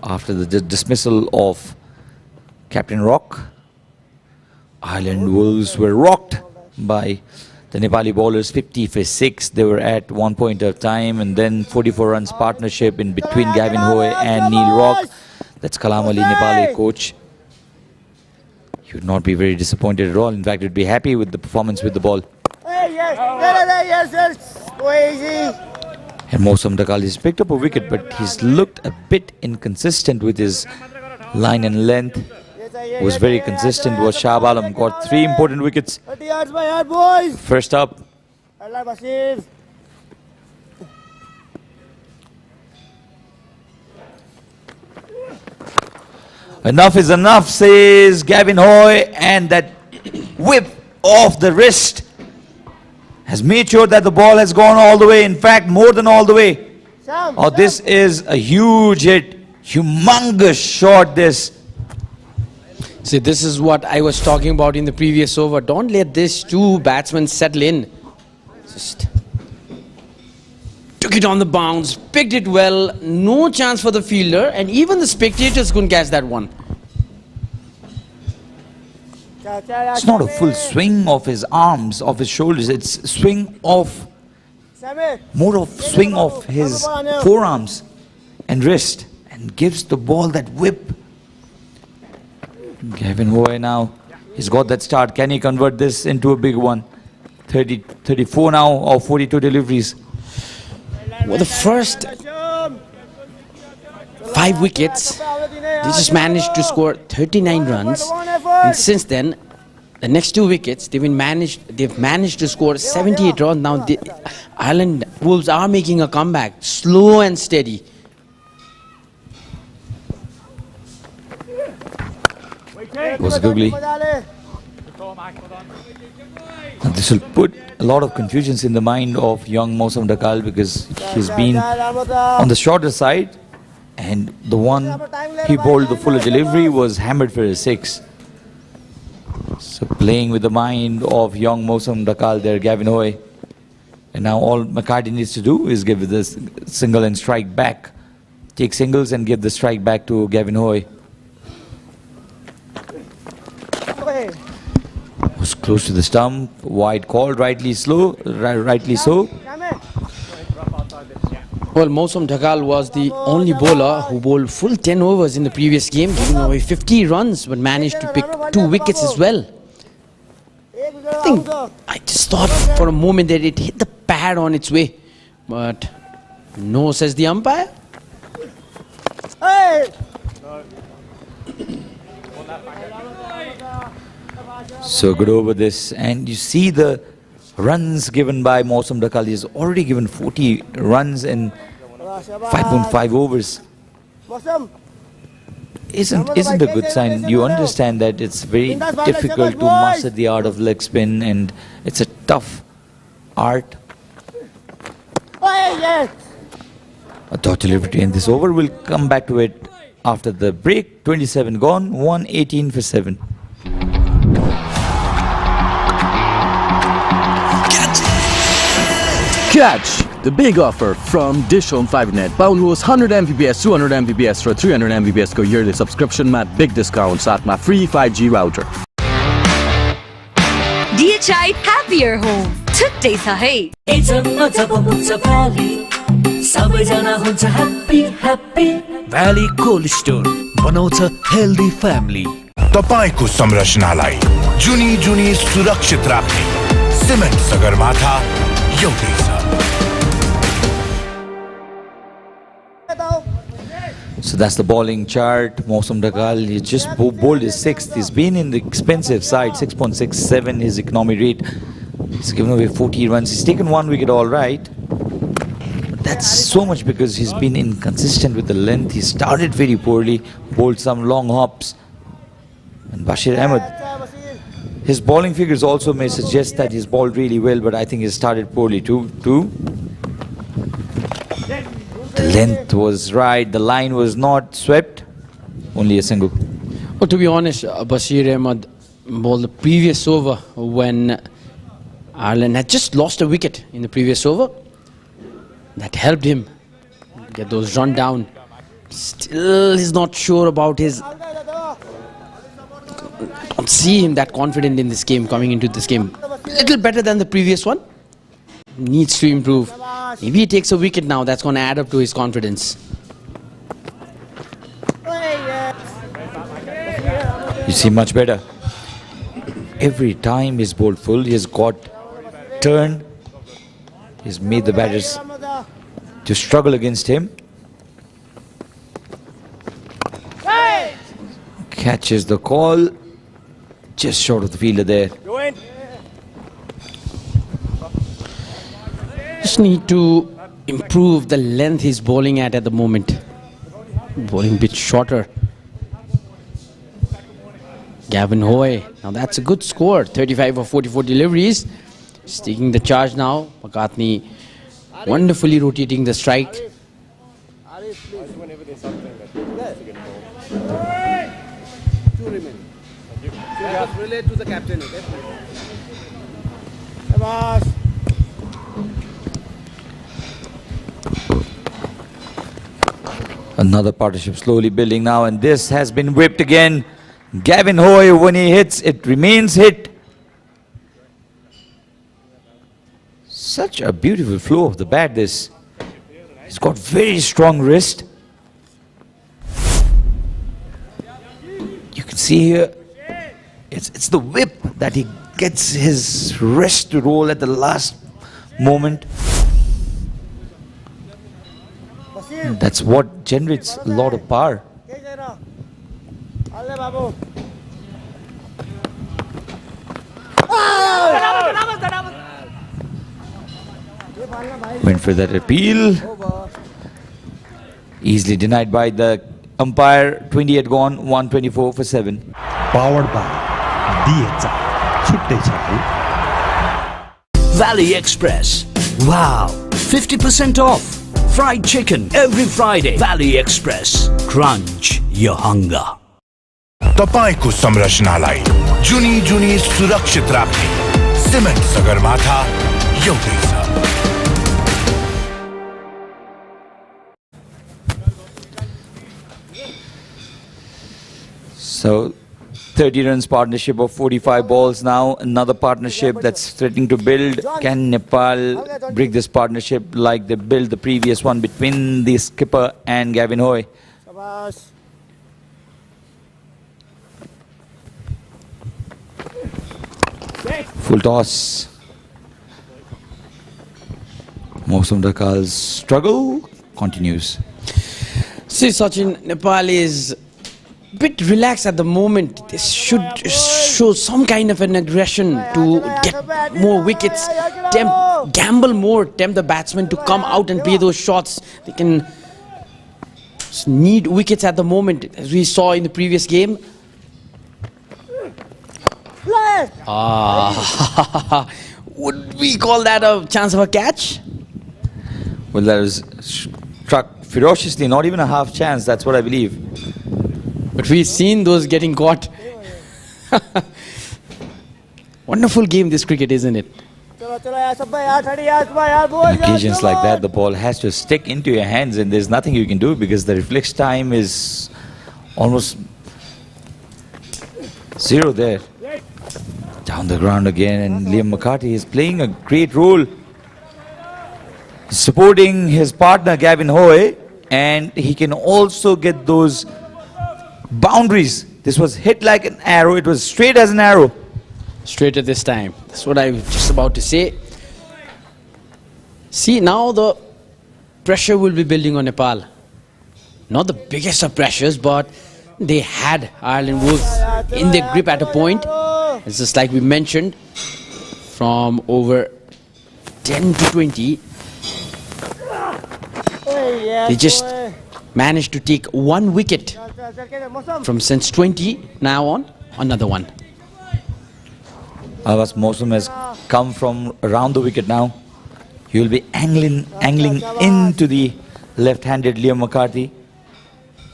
after the dismissal of Captain Rock. Ireland Wolves were rocked by the Nepali bowlers 50 for 6. They were at one point of time, and then 44 runs partnership in between Gavin Hoy and Neil Rock. That's Kalam Ali, Nepali coach. He would not be very disappointed at all. In fact, he'd be happy with the performance with the ball. And Mosam Dakali has picked up a wicket, but he's looked a bit inconsistent with his line and length. Was very consistent was Shahab Alam. Got 3 important wickets. First up. Enough is enough, says Gavin Hoy, and that whip off the wrist. Has made sure that the ball has gone all the way. In fact, more than all the way. Oh, this is a huge hit. Humongous shot this. See, this is what I was talking about in the previous over. Don't let these two batsmen settle in. Just took it on the bounce, picked it well, no chance for the fielder, and even the spectators couldn't catch that one. It's not a full swing of his arms, of his shoulders. It's swing of, more of swing of his forearms and wrist, and gives the ball that whip. Gavin Hoy now, he's got that start. Can he convert this into a big one? 34 now of 42 deliveries. Well, the first 5 wickets, they just managed to score 39 runs, and since then, the next 2 wickets, they've managed to score 78 runs. Now, the Ireland Wolves are making a comeback, slow and steady. Was googly. This will put a lot of confusions in the mind of young Mosam Dakal, because he's been on the shorter side, and the one he bowled the fuller delivery was hammered for a 6. So playing with the mind of young Mosam Dakal there, Gavin Hoy. And now all McCarthy needs to do is give this single and strike back. Take singles and give the strike back to Gavin Hoy. Was close to the stump, wide called, rightly so. Well, Mosam Dakal was the only bowler who bowled full 10 overs in the previous game, giving away 50 runs, but managed to pick 2 wickets as well. I just thought for a moment that it hit the pad on its way, but no, says the umpire. So good over this, and you see the runs given by Mosam Dakal. He's already given 40 runs in 5.5 overs. Isn't a good sign. You understand that it's very difficult to master the art of leg spin, and it's a tough art. A dot delivery in this over. We'll come back to it after the break. 27 gone, 118 for 7. Catch the big offer from DishHome Fibernet. Paulनुहोस् 100 Mbps, 200 Mbps र 300 Mbps को yearly subscription मा big discount साथमा free 5G router. DHI Happier Home. छुट्टै छ है. सबैजना हुन्छ happy happy valley cold store बनाउँछ हेल्दी फ्यामिली. तपाईको संरचनालाई जुनी जुनी सुरक्षित राख्ने सिमेन्ट सगरमाथा एउटै छ. So that's the bowling chart. Mosam Dakal, he just bowled his 6th. He's been in the expensive side, 6.67 his economy rate. He's given away 40 runs. He's taken 1 wicket all right. But that's so much because he's been inconsistent with the length. He started very poorly, bowled some long hops. And Bashir Ahmed, his bowling figures also may suggest that he's bowled really well, but I think he started poorly too. The length was right, the line was not swept, only a single. Well, to be honest, Bashir Ahmed bowled the previous over when Ireland had just lost a wicket in the previous over. That helped him get those run down. Still, he's not sure about his... Don't see him that confident in this game, coming into this game. Little better than the previous one. Needs to improve. Maybe he takes a wicket now, that's going to add up to his confidence. You see much better. Every time he's bowled full, he's got turn. He's made the batters to struggle against him. Catches the call. Just short of the fielder there. Just need to improve the length he's bowling at the moment. Bowling a bit shorter. Gavin Hoy. Now that's a good score. 35 of 44 deliveries. He's taking the charge now. McCartney wonderfully rotating the strike. Relate to the captain. Another partnership slowly building now, and this has been whipped again. Gavin Hoy, when he hits, it remains hit. Such a beautiful flow of the bat, this. He's got very strong wrist. You can see here, it's the whip that he gets his wrist to roll at the last moment. That's what generates a lot of power. Went for that appeal. Easily denied by the umpire. 28 gone, 124 for 7. Powered by DHI. छुट्टै छ है. Valley Express. Wow, 50% off. Fried chicken every Friday. Valley Express. Crunch your hunger. तपाईको संरचनालाई जुनी जुनी सुरक्षित राख्ने cement Sagarmatha एउटै छ. So 30 runs partnership of 45 balls now. Another partnership that's threatening to build. Can Nepal break this partnership like they built the previous one between the skipper and Gavin Hoy? Full toss. Mausam Dhakal's struggle continues. See, Sachin, Nepal is a bit relaxed at the moment. They should show some kind of an aggression to get more wickets, gamble more, tempt the batsmen to come out and play those shots. They can need wickets at the moment, as we saw in the previous game. Would we call that a chance of a catch? Well, that was struck ferociously, not even a half chance, that's what I believe. But we've seen those getting caught. Wonderful game, this cricket, isn't it? On occasions like that, the ball has to stick into your hands and there's nothing you can do because the reflex time is almost zero there. Down the ground again, and Liam McCarthy is playing a great role, supporting his partner Gavin Hoy, and he can also get those boundaries. This was hit like an arrow. It was straight as an arrow. Straight at this time. That's what I was just about to say. See, now the pressure will be building on Nepal. Not the biggest of pressures, but they had Ireland Wolves in their grip at a point. It's just like we mentioned, from over 10 to 20. They just managed to take one wicket from since 20, now on, another one. Abbas Mausam has come from around the wicket now. He will be angling into the left-handed Liam McCarthy.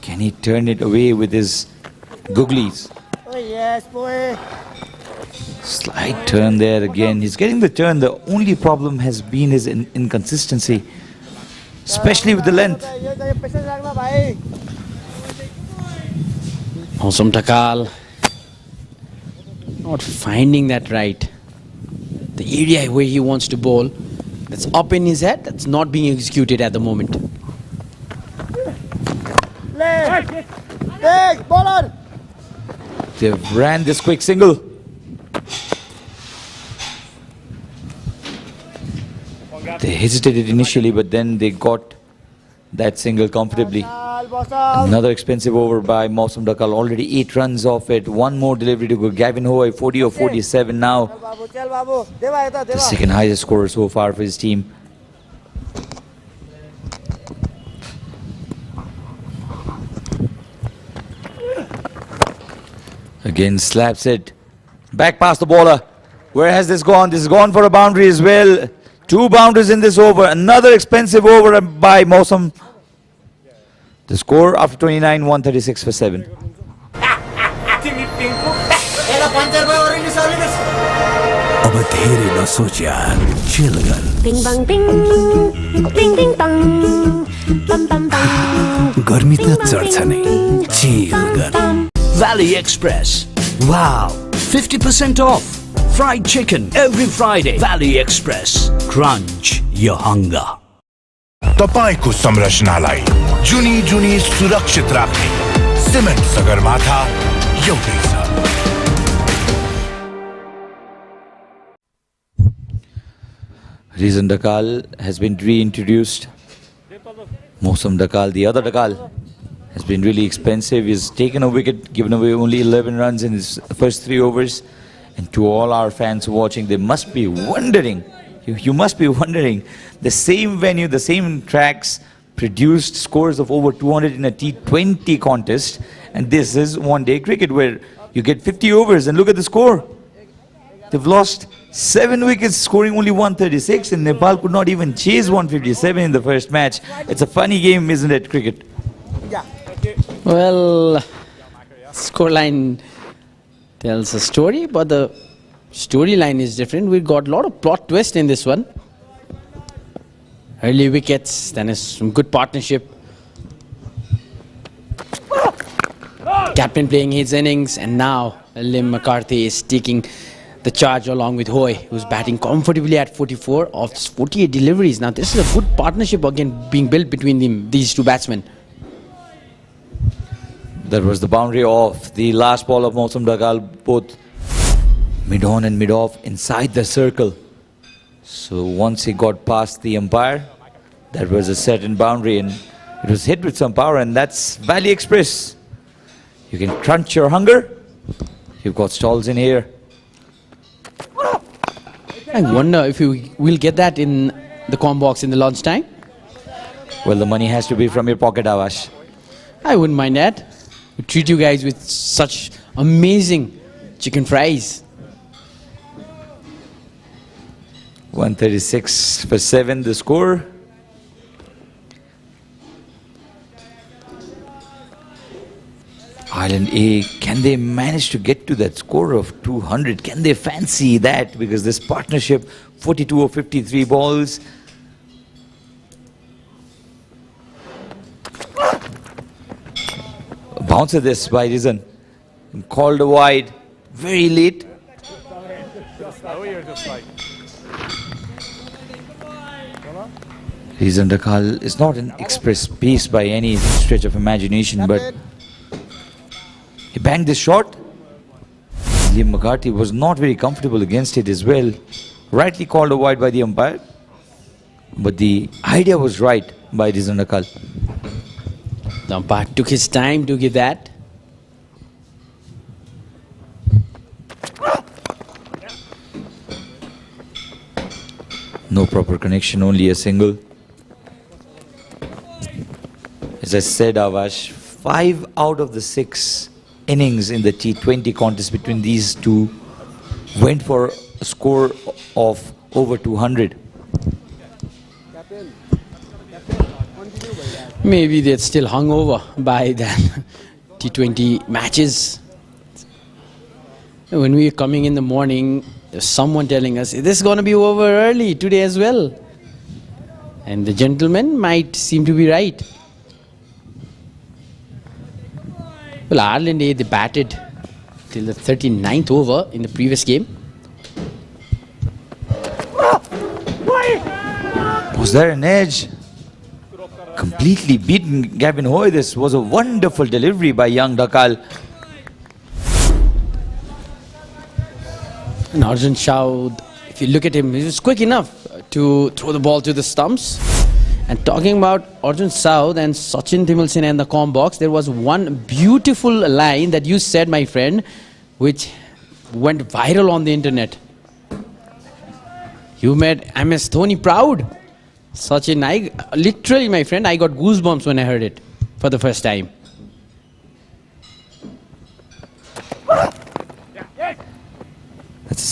Can he turn it away with his googlies? Slight turn there again. He's getting the turn. The only problem has been his inconsistency, especially with the length. Mausam Dhakal not finding that right. The area where he wants to bowl, that's up in his head, that's not being executed at the moment. They've ran this quick single. They hesitated initially, but then they got that single comfortably. Another expensive over by Mausam Dhakal. Already 8 runs off it. One more delivery to go. Gavin Hoy, 40 or 47 now. The second highest scorer so far for his team. Again slaps it. Back past the bowler. Where has this gone? This has gone for a boundary as well. 2 boundaries in this over. Another expensive over by Mosam. The score after 29, 136 for 7. अब धेरै नसोच यार, chill गर। Bing bang bing, bing bing bang, bam bam bam. गर्मी त चढ्छ नै, chill गर। Valley Express. Wow, 50% off. Fried chicken every Friday. Valley Express. Crunch your hunger. तपाईको संरचनालाई जुनी जुनी सुरक्षित राख्ने सिमेन्ट सगरमाथा एउटै छ। Rizan Dakal has been reintroduced. Mosam Dakal, the other Dakal, has been really expensive. He's taken a wicket, given away only 11 runs in his first 3 overs. And to all our fans watching, they must be wondering, you must be wondering, the same venue, the same tracks produced scores of over 200 in a T20 contest. And this is one-day cricket where you get 50 overs and look at the score. They've lost 7 wickets, scoring only 136, and Nepal could not even chase 157 in the first match. It's a funny game, isn't it, cricket? Well, scoreline tells a story, but the storyline is different. We got a lot of plot twist in this one. Early wickets, then some good partnership. Captain playing his innings, and now Lim McCarthy is taking the charge along with Hoy, who's batting comfortably at 44 of 48 deliveries. Now this is a good partnership again being built between these 2 batsmen. That was the boundary of the last ball of Mosam Dakal, both mid-on and mid-off inside the circle. So once he got past the umpire, that was a certain boundary and it was hit with some power, and that's Valley Express. You can crunch your hunger. You've got stalls in here. I wonder if you will get that in the com box in the lunchtime. Well, the money has to be from your pocket, Avash. I wouldn't mind that. We treat you guys with such amazing chicken fries. 136 for 7, the score. Ireland A, can they manage to get to that score of 200? Can they fancy that? Because this partnership, 42 of 53 balls. A bounce of this by Rizan. Called wide very late. Rizan Dakal is not an express pace by any stretch of imagination, but he banged this shot. Liam McCarthy was not very comfortable against it as well. Rightly called a wide by the umpire. But the idea was right by Rizan Dakal. The umpire took his time to give that. No proper connection, only a single. As I said, Avash, 5 out of the 6 innings in the T20 contest between these two went for a score of over 200. Maybe they're still hungover by the T20 matches. When we were coming in the morning, there's someone telling us, this is going to be over early today as well. And the gentleman might seem to be right. Well, Ireland A, they batted till the 39th over in the previous game. Was there an edge? Completely beaten Gavin Hoy. This was a wonderful delivery by young Dakal. And Arjun Shaud, if you look at him, he was quick enough to throw the ball to the stumps. And talking about Arjun Shaud and Sachin Timilson and the com box, there was one beautiful line that you said, my friend, which went viral on the internet. You made MS Dhoni proud. Sachin, literally, my friend, I got goosebumps when I heard it for the first time.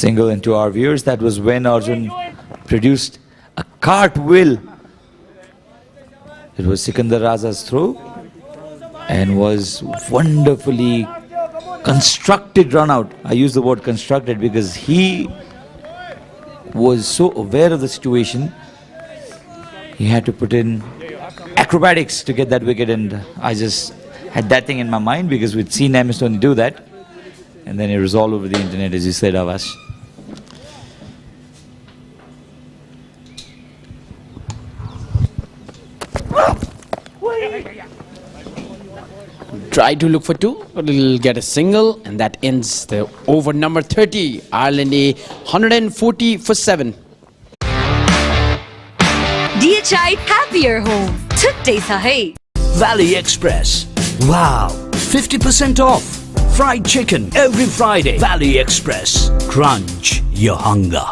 single. And to our viewers, that was when Arjun produced a cartwheel. It was Sikandar Raza's throw and was wonderfully constructed run out. I use the word constructed because he was so aware of the situation. He had to put in acrobatics to get that wicket, and I just had that thing in my mind because we'd seen MS Dhoni do that, and then it was all over the internet, as you said, Avash. Try to look for two, but it'll get a single, and that ends the over number 30. Ireland A 140 for 7. DHI Happier Home. Today sahi. Valley Express. Wow, 50% off. Fried chicken every Friday. Valley Express. Crunch your hunger.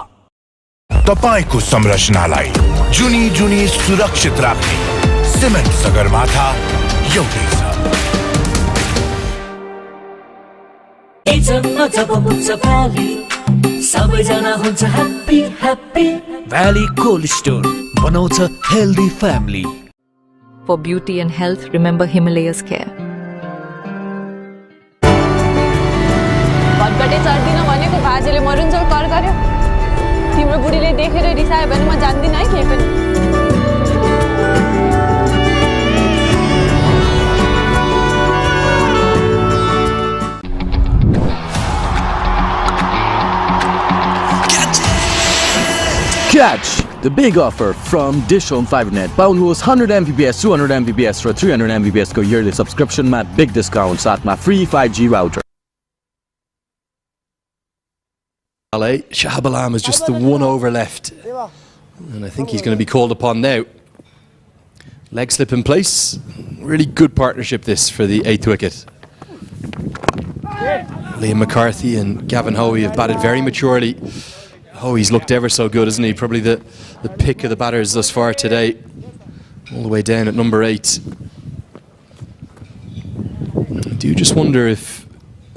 तपाईको संरचनालाई जुनी जुनी सुरक्षित राख्ने cement Sagarmatha एउटै छ। Valley Cold Stone बनाउँछ healthy family. For beauty and health, remember Himalaya's care. भटभटे चढ्दिन भनेको बाजेले मरुन्जेल कर गर्यो। तिम्रो बुढीले देखेर रिसायो भने म जान्दिन है केही पनि। Catch the big offer from DishHome Fibernet. Pound host 100 Mbps, 200 Mbps for 300 Mbps go yearly subscription mat big discount at my free 5G router. Shahab Alam is just the one over left, and I think he's going to be called upon now. Leg slip in place. Really good partnership this for the 8th wicket. Liam McCarthy and Gavin Hoey have batted very maturely. Hoey's looked ever so good, isn't he? Probably the pick of the batters thus far today. All the way down at number 8. I do just wonder if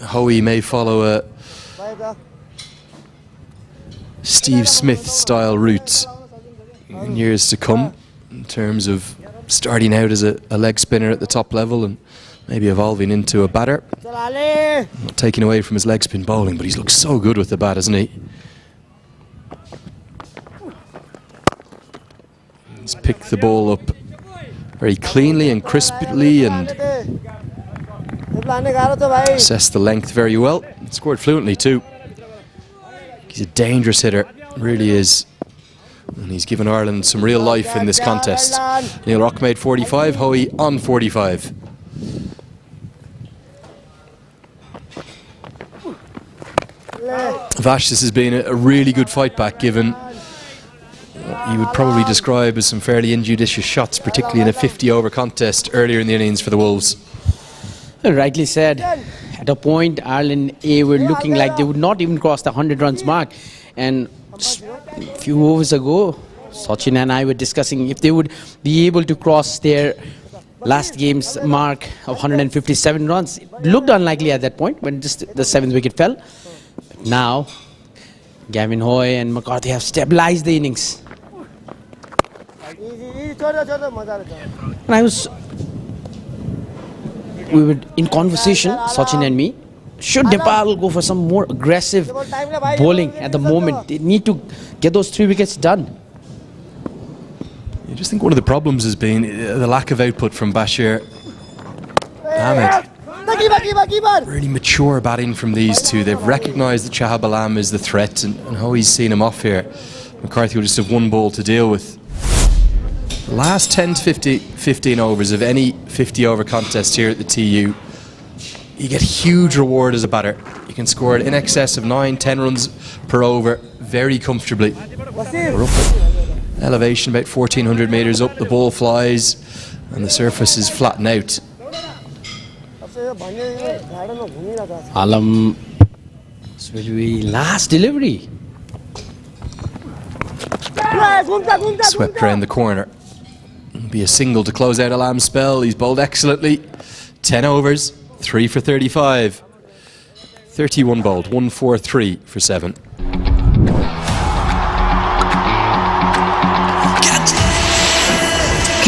Hoey may follow a Steve Smith style route in years to come, in terms of starting out as a leg spinner at the top level and maybe evolving into a batter. Not taking away from his leg spin bowling, but he's looked so good with the bat, hasn't he? He's picked the ball up very cleanly and crisply and assessed the length very well. Scored fluently too. He's a dangerous hitter, really is. And he's given Ireland some real life in this contest. Neil Rock made 45, Hoey on 45. Vash, this has been a really good fight back, given what you would probably describe as some fairly injudicious shots, particularly in a 50-over contest earlier in the innings for the Wolves. Rightly said. At a point, Ireland A were looking like they would not even cross the 100 runs mark. And just a few overs ago, Sachin and I were discussing if they would be able to cross their last game's mark of 157 runs. It looked unlikely at that point when just the 7th wicket fell. But now, Gavin Hoey and McCarthy have stabilized the innings. And we were in conversation, Sachin and me, should Nepal go for some more aggressive bowling at the moment? They need to get those 3 wickets done. I just think one of the problems has been the lack of output from Bashir Ahmed. Really mature batting from these two. They've recognised that Shahab Alam is the threat, and Hoey's seen him off here. McCarthy will just have one ball to deal with. The last 10 to 15 overs of any 50-over contest here at the TU, you get huge reward as a batter. You can score in excess of 9-10 runs per over very comfortably. We're up at elevation about 1,400 metres up, the ball flies and the surface is flattened out. Alam, this will be last delivery. Swept round the corner. It'll be a single to close out Alam's spell. He's bowled excellently. 10 overs, 3 for 35. 31 bowled, 1-4-3 for 7.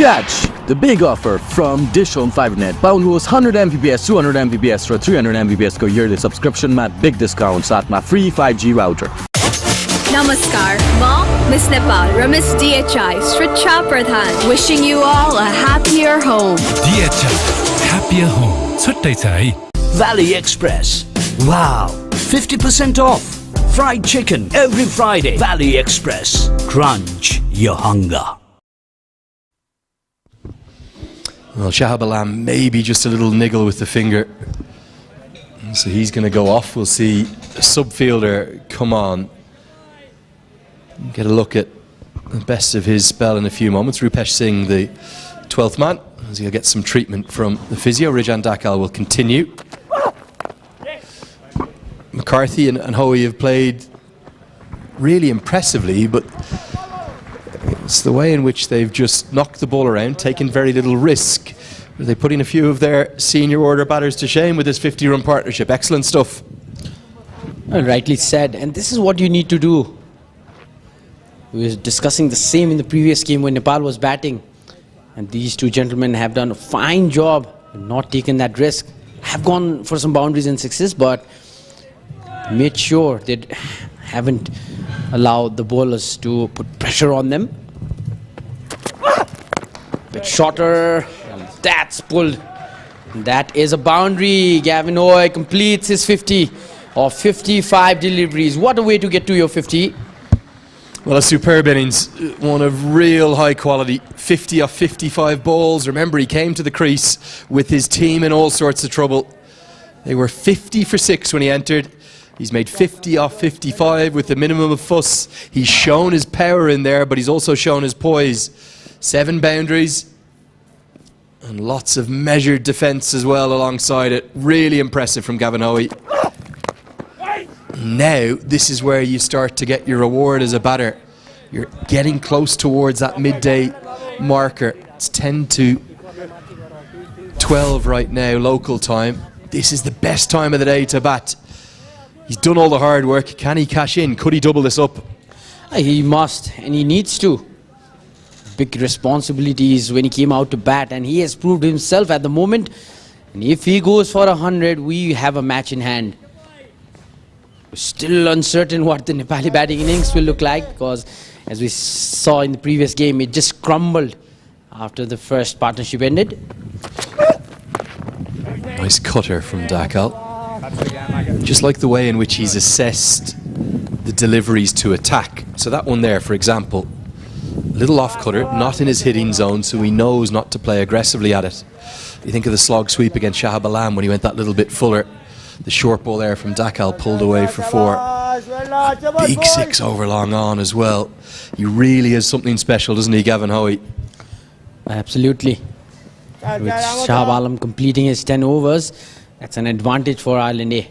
Catch the big offer from DishHome Fibernet. Pound host 100 Mbps, 200 Mbps र 300 Mbps को yearly subscription मा big discount साथमा free 5G router. Namaskar, Ma, Miss Nepal, Miss DHI, Sricha Pradhan, wishing you all a happier home. DHI, happier home. छुट्टै छ है. Valley Express. Wow, 50% off. Fried chicken every Friday. Valley Express. Crunch your hunger. Well, Shahab Alam maybe just a little niggle with the finger. So he's going to go off. We'll see a subfielder come on. Get a look at the best of his spell in a few moments. Rupesh Singh, the 12th man, as he'll get some treatment from the physio. Rijan Dakal will continue. McCarthy and Hoey have played really impressively, but it's the way in which they've just knocked the ball around, taken very little risk. They're putting a few of their senior order batters to shame with this 50-run partnership. Excellent stuff. Well, rightly said, and this is what you need to do. We were discussing the same in the previous game when Nepal was batting, and these two gentlemen have done a fine job, not taken that risk. Have gone for some boundaries and sixes, but made sure they haven't allowed the bowlers to put pressure on them. Bit shorter, and that's pulled. That is a boundary. Gavin Hoy completes his 50 of 55 deliveries. What a way to get to your 50. Well, a superb innings, one of real high quality, 50 off 55 balls. Remember, he came to the crease with his team in all sorts of trouble. They were 50 for 6 when he entered. He's made 50 off 55 with a minimum of fuss. He's shown his power in there, but he's also shown his poise. 7 boundaries and lots of measured defence as well alongside it. Really impressive from Gavin Hoey. Now, this is where you start to get your reward as a batter. You're getting close towards that midday marker. It's 10 to 12 right now, local time. This is the best time of the day to bat. He's done all the hard work. Can he cash in? Could he double this up? He must, and he needs to. Big responsibilities when he came out to bat, and he has proved himself at the moment. And if he goes for 100, we have a match in hand. We're still uncertain what the Nepali batting innings will look like, because as we saw in the previous game, it just crumbled after the first partnership ended. Nice cutter from Dakal. Just like the way in which he's assessed the deliveries to attack. So that one there, for example, little off cutter, not in his hitting zone, so he knows not to play aggressively at it. You think of the slog sweep against Shahab Alam when he went that little bit fuller. The short ball there from Dakal pulled away for 4. Big 6 over long on as well. He really is something special, doesn't he, Gavin Hoey? Absolutely. With Shahab Alam completing his 10 overs, that's an advantage for Ireland A.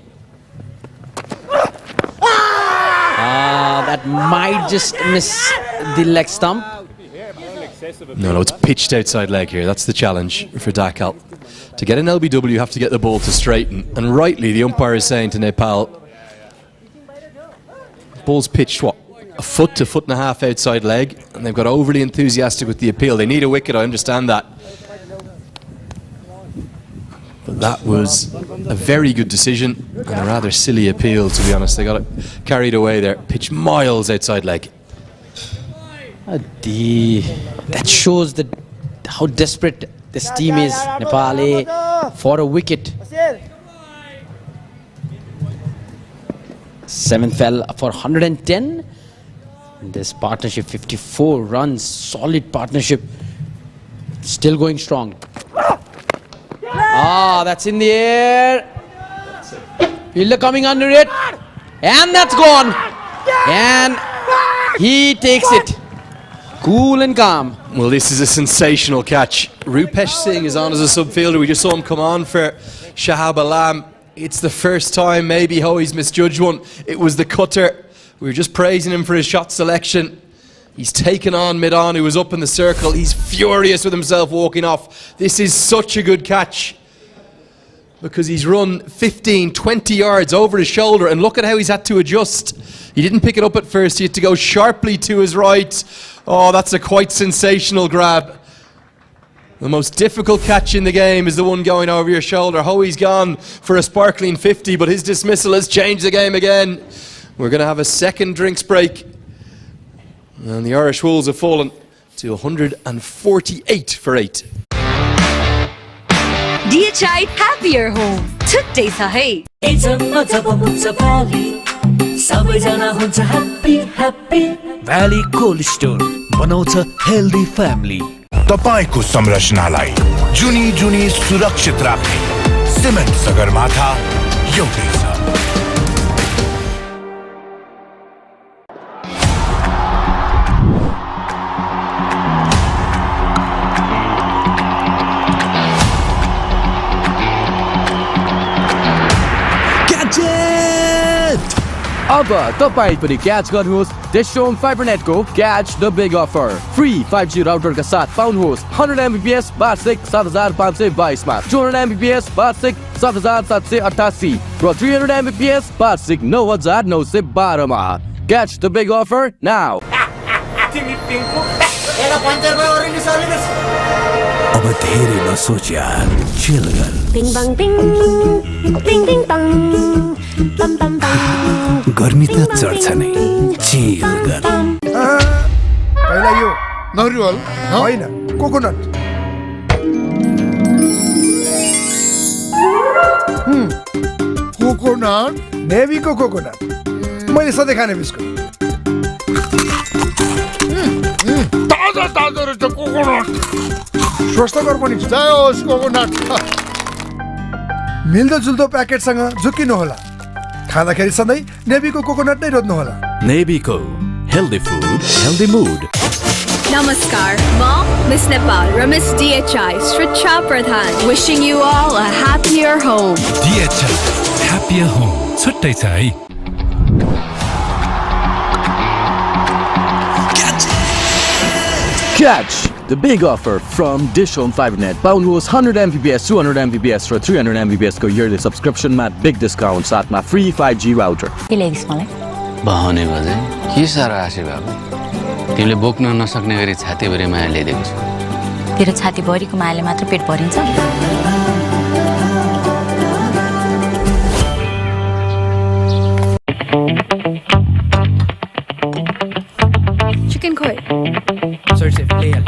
That might just miss the leg stump. No, it's pitched outside leg here. That's the challenge for Dakal. To get an LBW, you have to get the ball to straighten. And rightly, the umpire is saying to Nepal, ball's pitched, what, a foot to foot and a half outside leg, and they've got overly enthusiastic with the appeal. They need a wicket, I understand that. But that was a very good decision and a rather silly appeal, to be honest. They got it carried away there. Pitched miles outside leg. That shows how desperate this team is, Nepal A, for a wicket. 7 fell for 110. This partnership, 54 runs, solid partnership. Still going strong. That's in the air. Fielder coming under it. And that's gone. And he takes it. Cool and calm. Well, this is a sensational catch. Rupesh Singh is on as a subfielder. We just saw him come on for Shahab Alam. It's the first time maybe Hoey's misjudged one. It was the cutter. We were just praising him for his shot selection. He's taken on mid-on, who was up in the circle. He's furious with himself walking off. This is such a good catch, because he's run 15, 20 yards over his shoulder, and look at how he's had to adjust. He didn't pick it up at first. He had to go sharply to his right. Oh, that's a quite sensational grab. The most difficult catch in the game is the one going over your shoulder. Hoey's gone for a sparkling 50, but his dismissal has changed the game again. We're going to have a second drinks break. And the Irish Wolves have fallen to 148 for 8. DHI Happier Home. छुट्टै छ है। Valley cold store बनाउँछ healthy family. तपाईको संरचनालाई जुनी जुनी सुरक्षित राख्ने cement Sagarmatha एउटै छ। अब तपाईं पनि क्याच गर्नुहोस् DishHome Fibernet को Catch the Big Offer। Free 5G router का साथ पाउनुहोस् 100 Mbps वार्षिक 7522 मा, 200 Mbps वार्षिक 7788 र 300 Mbps वार्षिक 9912 मा। Catch the Big Offer now। अब धेरै नसोच यार, चिल गर। Bing bang bing, bing bing bang, bam bam bam। गर्मी त चढ्छ नै, चिल गर। पहिला यो नरिवल होइन कोकोनट। कोकोनट नेभीको कोकोनट मैले सधैँ खाने बिस्कुट। ताजा ताजा रहेछ कोकोनट। स्वस्थकर पनि छ होस् कोकोनट। मिल्दो जुल्दो प्याकेटसँग झुकिनु होला। खाँदाखेरि सधैँ नेभीको कोकोनट नै रोज्नु होला। नेभीको हेल्दी फुड हेल्दी मुड। Namaskar, Mom, Miss Nepal, Miss DHI, Sricha Pradhan, wishing you all a happier home. DHI, happier home. छुट्टै छ है। Catch the big offer from DishHome Fibernet. पाउनुहोस् 100 Mbps, 200 Mbps र 300 Mbps को yearly subscription मा big discount साथमा free 5G router। के ल्याइस् मलाई? भनेको चाहिँ के साह्रो आशी बाबु, तिमीले बोक्न नसक्ने गरी छातीभरि माया ल्याइदिएको छु। तेरो छातीभरिको मायाले मात्र पेट भरिन्छ? Chicken koi. Sir, chef, layal.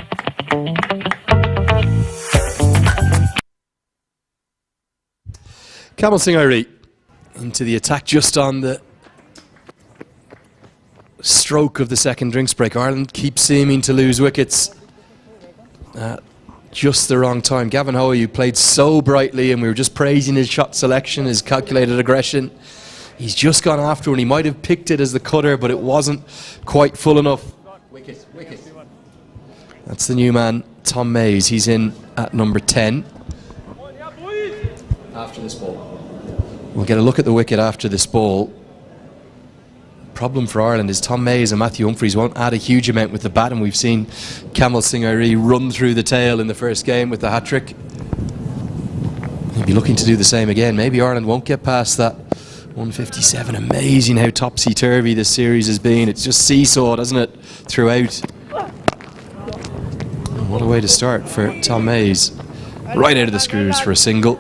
Camel Singh into the attack just on the stroke of the second drinks break. Ireland keeps seeming to lose wickets at just the wrong time. Gavin Hoey, who played so brightly, and we were just praising his shot selection, his calculated aggression, he's just gone after one. He might have picked it as the cutter, but it wasn't quite full enough. Wicket, wicket. That's the new man, Tom Mays. He's in at number 10 after this ball. We'll get a look at the wicket after this ball. Problem for Ireland is Tom Mays and Matthew Humphreys won't add a huge amount with the bat, and we've seen Camel Singh run through the tail in the first game with the hat-trick. He'll be looking to do the same again. Maybe Ireland won't get past that 157. Amazing how topsy-turvy this series has been. It's just seesawed, hasn't it, throughout. And what a way to start for Tom Mays. Right out of the screws for a single.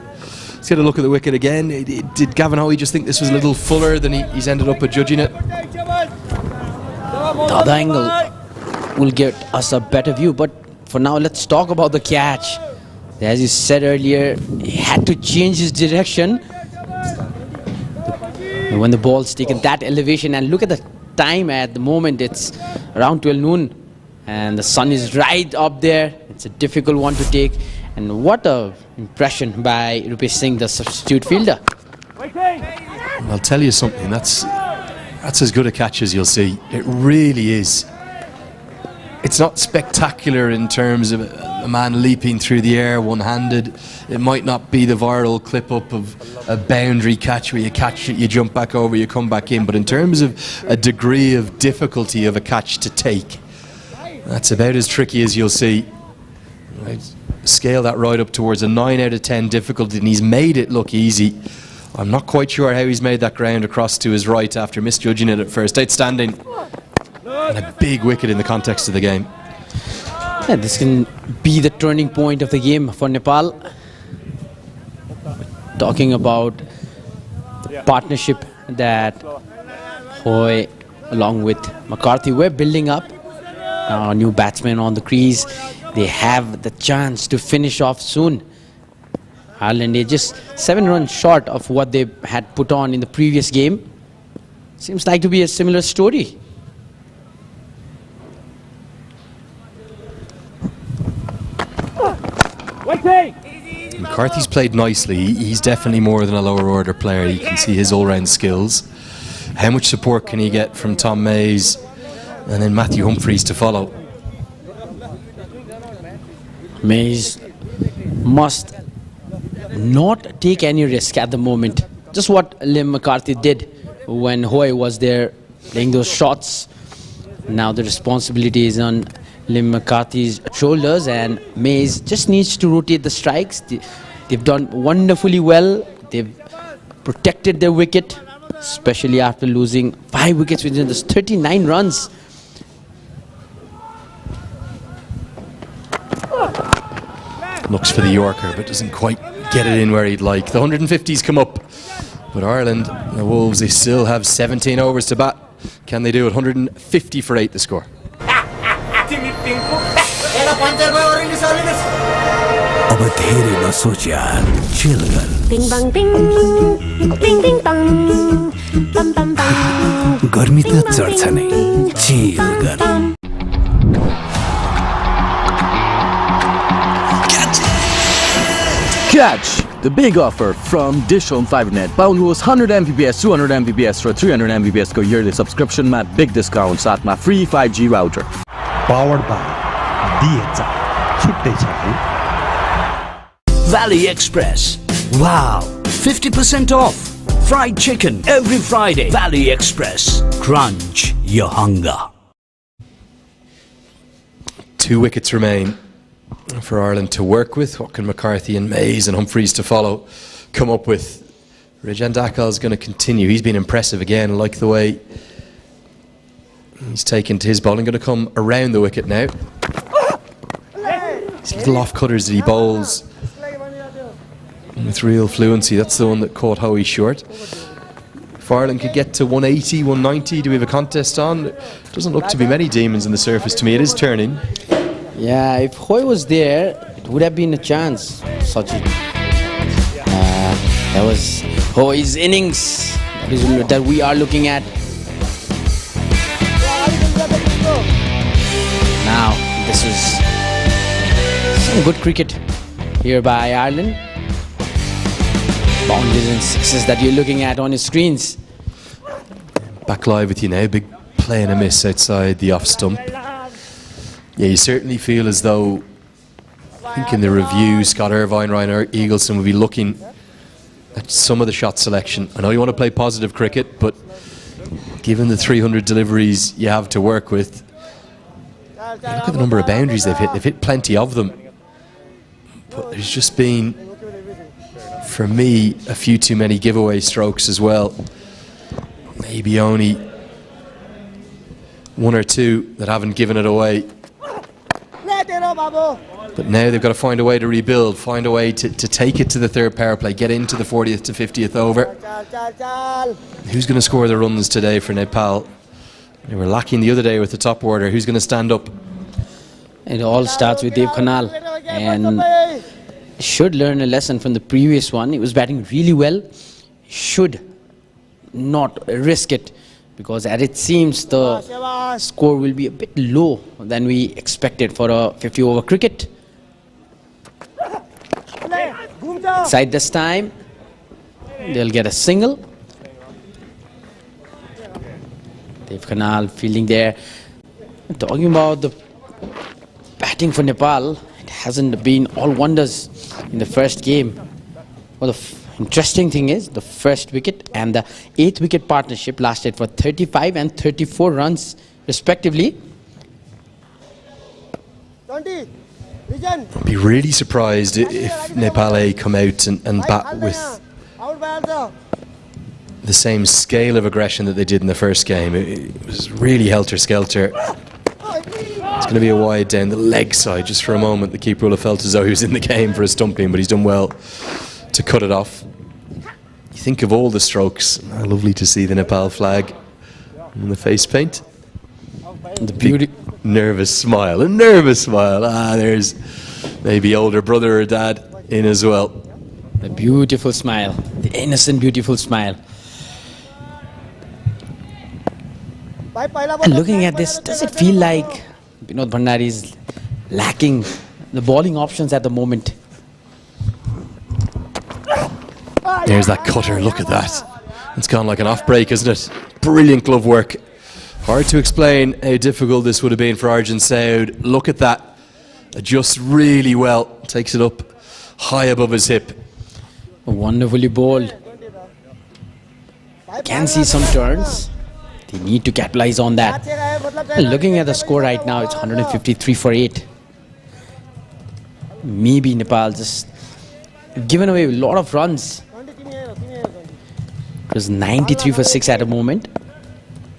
Let's get a look at the wicket again. Did Gavin Hoey just think this was a little fuller than he's ended up adjudging it? The other angle will get us a better view, but for now let's talk about the catch. As you said earlier, he had to change his direction when the ball's taken that elevation, and look at the time at the moment. It's around 12 noon and the sun is right up there. It's a difficult one to take, and what a impression by Rupesh Singh, the substitute fielder. I'll tell you something, that's as good a catch as you'll see. It really is. It's not spectacular in terms of a man leaping through the air one-handed. It might not be the viral clip-up of a boundary catch where you catch it, you jump back over, you come back in. But in terms of a degree of difficulty of a catch to take, that's about as tricky as you'll see. Right. Scale that right up towards a 9 out of 10 difficulty, and he's made it look easy. I'm not quite sure how he's made that ground across to his right after misjudging it at first. Outstanding. And a big wicket in the context of the game. And this can be the turning point of the game for Nepal. Talking about the partnership that Hoy along with McCarthy were building up. Now new batsmen on the crease. They have the chance to finish off soon. Ireland are just 7 runs short of what they had put on in the previous game. Seems like to be a similar story. McCarthy's played nicely. He's definitely more than a lower order player. You can see his all-round skills. How much support can he get from Tom Mays and then Matthew Humphreys to follow? Mays must not take any risk at the moment. Just what Liam McCarthy did when Hoy was there playing those shots. Now the responsibility is on Liam McCarthy's shoulders, and Mays just needs to rotate the strikes. They've done wonderfully well. They've protected their wicket, especially after losing 5 wickets within this 39 runs. Looks for the Yorker, but doesn't quite get it in where he'd like. The 150s come up, but Ireland, the Wolves, they still have 17 overs to bat. Can they do it? 150 for 8 the score. अब धेरै नसोच यार, chill गर। Bing bang bing, bing bing bang, bam bam bang। गर्मी त चढ्छ नै, chill गर। Catch the big offer from DishHome Fibernet. Paunhos 100 Mbps, 200 Mbps for 300 Mbps को yearly subscription मा big discount साथमा free 5G router. Powered by DHI. छुट्टै छ है। Valley Express. Wow, 50% off. Fried chicken every Friday. Valley Express. Crunch your hunger. 2 wickets remain for Ireland to work with. What can McCarthy and Mays and Humphreys to follow come up with? Rajan Dakal is going to continue. He's been impressive again. I like the way he's taken to his bowling. Going to come around the wicket now. These little off-cutters that he bowls with real fluency. That's the one that caught Hoey short. If Ireland could get to 180, 190, do we have a contest on? Doesn't look to be many demons in the surface to me. It is turning. Yeah, if Hoy was there, it would have been a chance. Sachin. That was Hoy's innings that we are looking at. Now, this is some good cricket here by Ireland. Boundaries and sixes that you're looking at on your screens. Back live with you now. Big play and a miss outside the off stump. Yeah, you certainly feel as though, I think in the review, Scott Irvine, Ryan Eagleson will be looking at some of the shot selection. I know you want to play positive cricket, but given the 300 deliveries you have to work with, look at the number of boundaries they've hit. They've hit plenty of them. But there's just been, for me, a few too many giveaway strokes as well. Maybe only 1 or 2 that haven't given it away. But now they've got to find a way to rebuild, find a way to take it to the 3rd power play, get into the 40th to 50th over. Who's going to score the runs today for Nepal? They were lacking the other day with the top order. Who's going to stand up? It all starts with Dev Khanal, and should learn a lesson from the previous one. He was batting really well. Should not risk it, because as it seems the score will be a bit low than we expected for a 50 over cricket. Inside this time, they'll get a single. Dev Khanal fielding there. Talking about the batting for Nepal, it hasn't been all wonders in the first game. Well, the interesting thing is the first wicket and the 8th wicket partnership lasted for 35 and 34 runs respectively. I'd be really surprised if Nepal come out and bat with the same scale of aggression that they did in the first game. It was really helter-skelter. It's going to be a wide down the leg side. Just for a moment, the keeper will have felt as though he was in the game for a stumping, but he's done well to cut it off. You think of all the strokes. Lovely to see the Nepal flag in the face paint. The beauty. Nervous smile. A nervous smile. There's maybe older brother or dad in as well. The beautiful smile. The innocent, beautiful smile. And looking at this, does it feel like Vinod Bhandari is lacking the bowling options at the moment? There's that cutter, look at that. It's gone like an off break, isn't it? Brilliant glove work. Hard to explain how difficult this would have been for Arjun Saud. Look at that. Adjusts really well. Takes it up high above his hip. Wonderfully bowled. Can see some turns. They need to capitalize on that. Looking at the score right now, it's 153 for 8. Maybe Nepal just given away a lot of runs. It was 93 for 6 at the moment.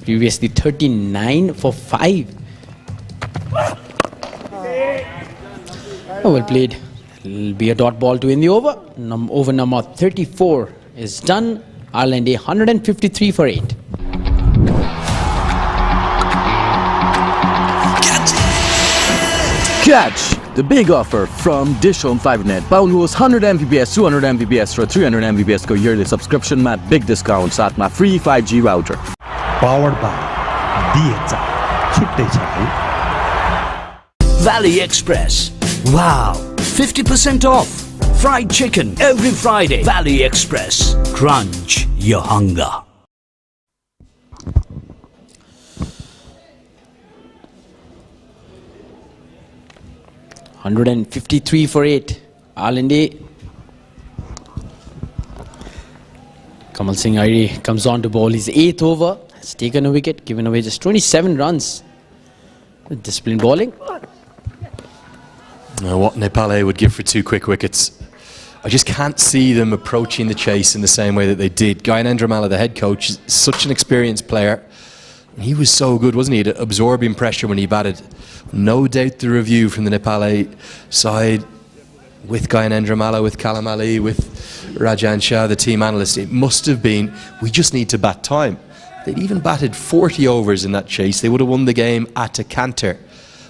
Previously 39 for 5. Well played. It'll be a dot ball to win the over. Over number 34 is done. Ireland A 153 for 8. Catch the big offer from DishHome Fibernet. Paulनुहोस् 100 Mbps, 200 Mbps र 300 Mbps को yearly subscription मा big discount साथमा free 5G router. Powered by DHI. छुट्टै छ है. Valley Express. Wow, 50% off. Fried chicken every Friday. Valley Express. Crunch your hunger. $153 for 8. Ireland A. Kamal Singh Airi comes on to bowl his 8th over. Has taken a wicket, given away just 27 runs. Disciplined bowling. Now, what Nepal A would give for 2 quick wickets. I just can't see them approaching the chase in the same way that they did. Gyanendra Malla, the head coach, is such an experienced player. He was so good, wasn't he, at absorbing pressure when he batted. No doubt the review from the Nepal A side with Gyanendra Malla, with Kalam Ali, with Rajan Shah, the team analyst, it must have been, we just need to bat time. They'd even batted 40 overs in that chase. They would have won the game at a canter.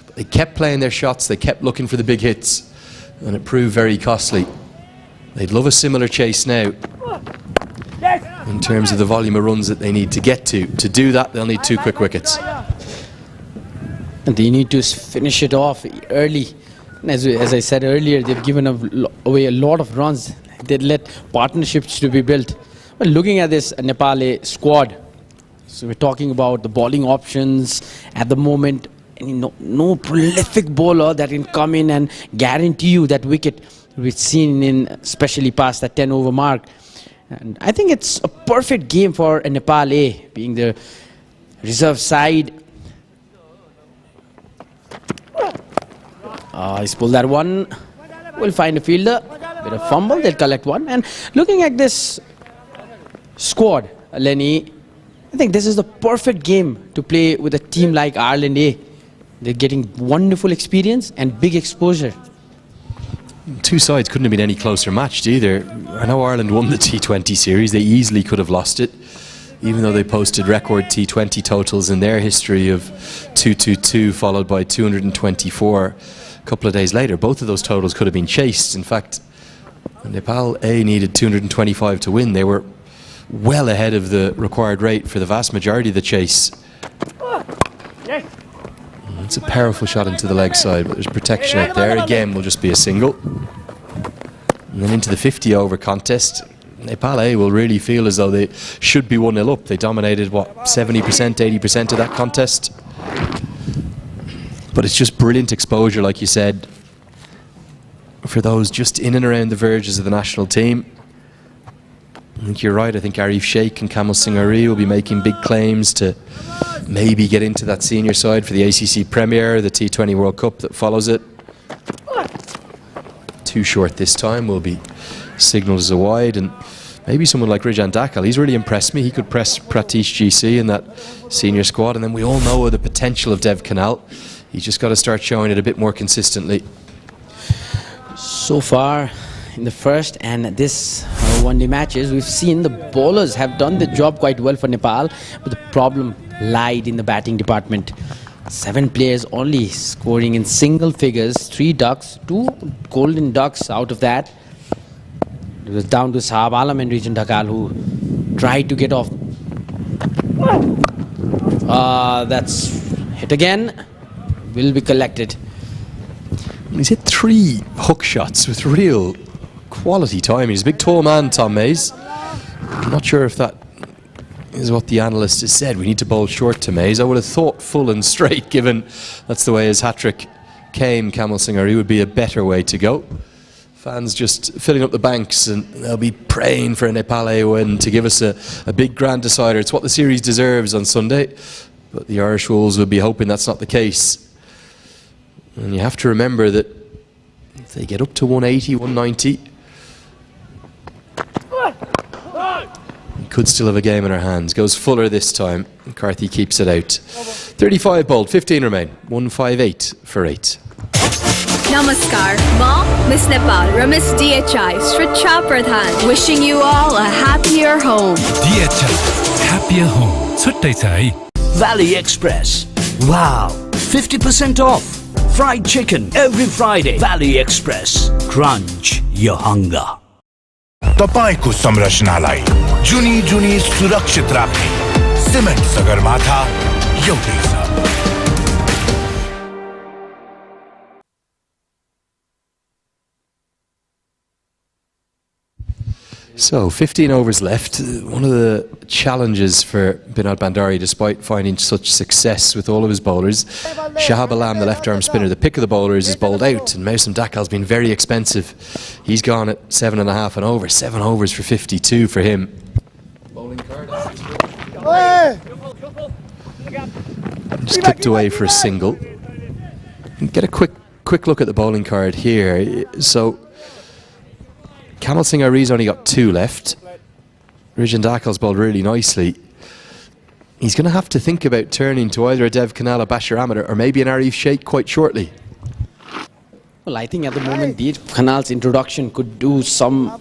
But they kept playing their shots, they kept looking for the big hits, and it proved very costly. They'd love a similar chase now in terms of the volume of runs that they need to get to. To do that, they'll need 2 quick wickets. And they need to finish it off early. As I said earlier, they've given away a lot of runs. They'd let partnerships to be built. But looking at this Nepal A squad, so we're talking about the bowling options at the moment. No prolific bowler that can come in and guarantee you that wicket we've seen in, especially past that 10 over mark. And I think it's a perfect game for a Nepal A, being the reserve side. He's pulled that one. We'll find a fielder. Bit of fumble, they'll collect one. And looking at this squad, Lenny, I think this is the perfect game to play with a team like Ireland A. They're getting wonderful experience and big exposure. 2 sides couldn't have been any closer matched either. I know Ireland won the T20 series. They easily could have lost it, even though they posted record T20 totals in their history of 222 followed by 224 a couple of days later. Both of those totals could have been chased. In fact, Nepal A needed 225 to win. They were well ahead of the required rate for the vast majority of the chase. It's a powerful shot into the leg side, but there's protection out there. Again, will just be a single. And then into the 50 over contest, Nepal A will really feel as though they should be 1-0 up. They dominated, what, 70%, 80% of that contest. But it's just brilliant exposure, like you said, for those just in and around the verges of the national team. I think you're right. I think Arif Sheikh and Kamal Singh Airi will be making big claims to maybe get into that senior side for the ACC Premier, the T20 World Cup that follows it. Too short this time, will be signalled as a wide. And maybe someone like Rajan Dakal, he's really impressed me. He could press Pratish GC in that senior squad. And then we all know the potential of Dev Canal. He's just got to start showing it a bit more consistently. So far in the first and this one-day matches, we've seen the bowlers have done the job quite well for Nepal, but the problem lied in the batting department. 7 players only scoring in single figures, 3 ducks, 2 golden ducks out of that. It was down to Sahab Alam and Region Dhakal who tried to get off. That's hit again. Will be collected. He's hit 3 hook shots with real quality timing. He's a big tall man, Tom Mays. I'm not sure if that is what the analyst has said. We need to bowl short to Mays. I would have thought full and straight, given that's the way his hat-trick came, Kamal Singh. He would be a better way to go. Fans just filling up the banks, and they'll be praying for a Nepal A win to give us a big grand decider. It's what the series deserves on Sunday, but the Irish Wolves will be hoping that's not the case. And you have to remember that if they get up to 180, 190, we could still have a game in our hands. Goes Fuller this time. McCarthy keeps it out. 35 bowled, 15 remain. 158 for 8. Namaskar, Ma, Miss Nepal, Ramis DHI, Sricha Pradhan, wishing you all a happier home. DHI, happier home. Chuttai cha hai. Valley Express. Wow, 50% off. Fried chicken every Friday. Valley Express. Crunch your hunger. तपाईको संरचनालाई जुनी जुनी सुरक्षित राख्ने cement Sagarmatha एउटै छ। So 15 overs left. One of the challenges for Binod Bandari, despite finding such success with all of his bowlers, Shahab Alam, the left arm spinner, the pick of the bowlers, is bowled out, and Mausam Dakal's been very expensive. He's gone at 7.5 and over. 7 overs for 52 for him. Just clipped away for a single. Get a quick look at the bowling card here. So Kamal Singh Ari's only got 2 left. Rijan Dakal's bowled really nicely. He's going to have to think about turning to either a Dev Kanal or Bashir Ahmed or maybe an Arif Sheikh quite shortly. Well, I think at the moment Dev Kanal's introduction could do some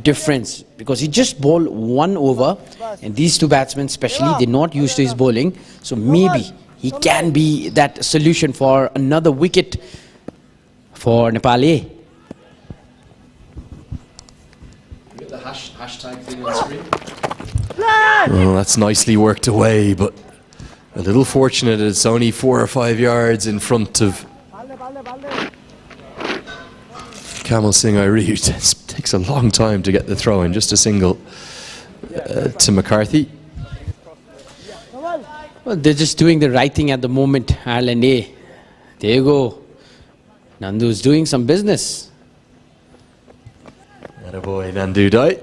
difference because he just bowled 1 over, and these 2 batsmen especially, they're not used to his bowling, so maybe he can be that solution for another wicket for Nepal A. Hashtag thing on screen. Well, that's nicely worked away, but a little fortunate it's only 4 or 5 yards in front of Kamal Singh Ari. It takes a long time to get the throw in, just a single to McCarthy. Well, they're just doing the right thing at the moment, Ireland A. There you go. Nandu's doing some business. Attaboy, Nandu Dai.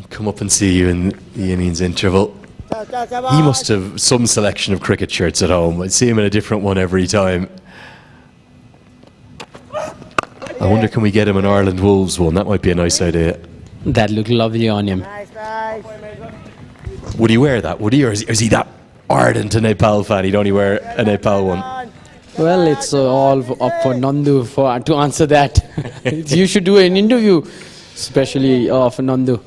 Come up and see you in the innings interval. He must have some selection of cricket shirts at home. I'd see him in a different one every time. I wonder, can we get him an Ireland Wolves one? That might be a nice idea. That looked lovely on him. Would he wear that? Would he? Or is he that ardent a Nepal fan? He'd only wear a Nepal one. Well, it's all up for Nandu to answer that. You should do an interview, especially for Nandu.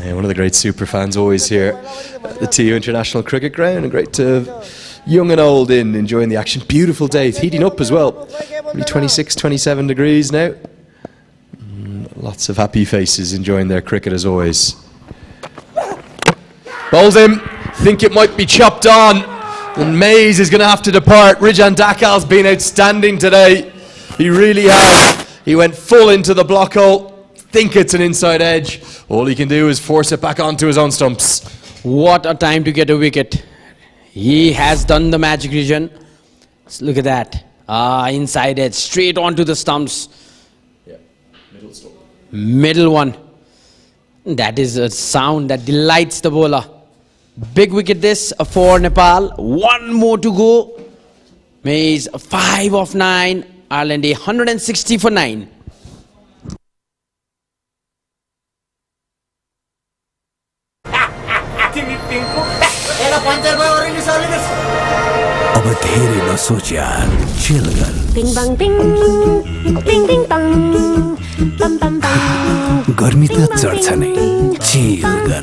Yeah, one of the great super fans always here at the TU International Cricket Ground, and great to have young and old enjoying the action. Beautiful day, it's heating up as well. Only 26, 27 degrees now. Lots of happy faces enjoying their cricket as always. Bowls him, think it might be chopped on, and Mays is going to have to depart. Rijan Dakal's been outstanding today. He really has. He went full into the block hole. Think it's an inside edge. All he can do is force it back onto his own stumps. What a time to get a wicket. He has done the magic, Region. Look at that. Inside edge, straight onto the stumps. Yeah, middle stump. Middle one. That is a sound that delights the bowler. Big wicket this for Nepal. 1 more to go. Mays 5 of 9. Ireland A 160 for 9. अब धेरै नसोच यार, chill गर। Bing bang bing, bing bing bang, bam bam bam. गर्मी त चढ्छ नै, chill गर।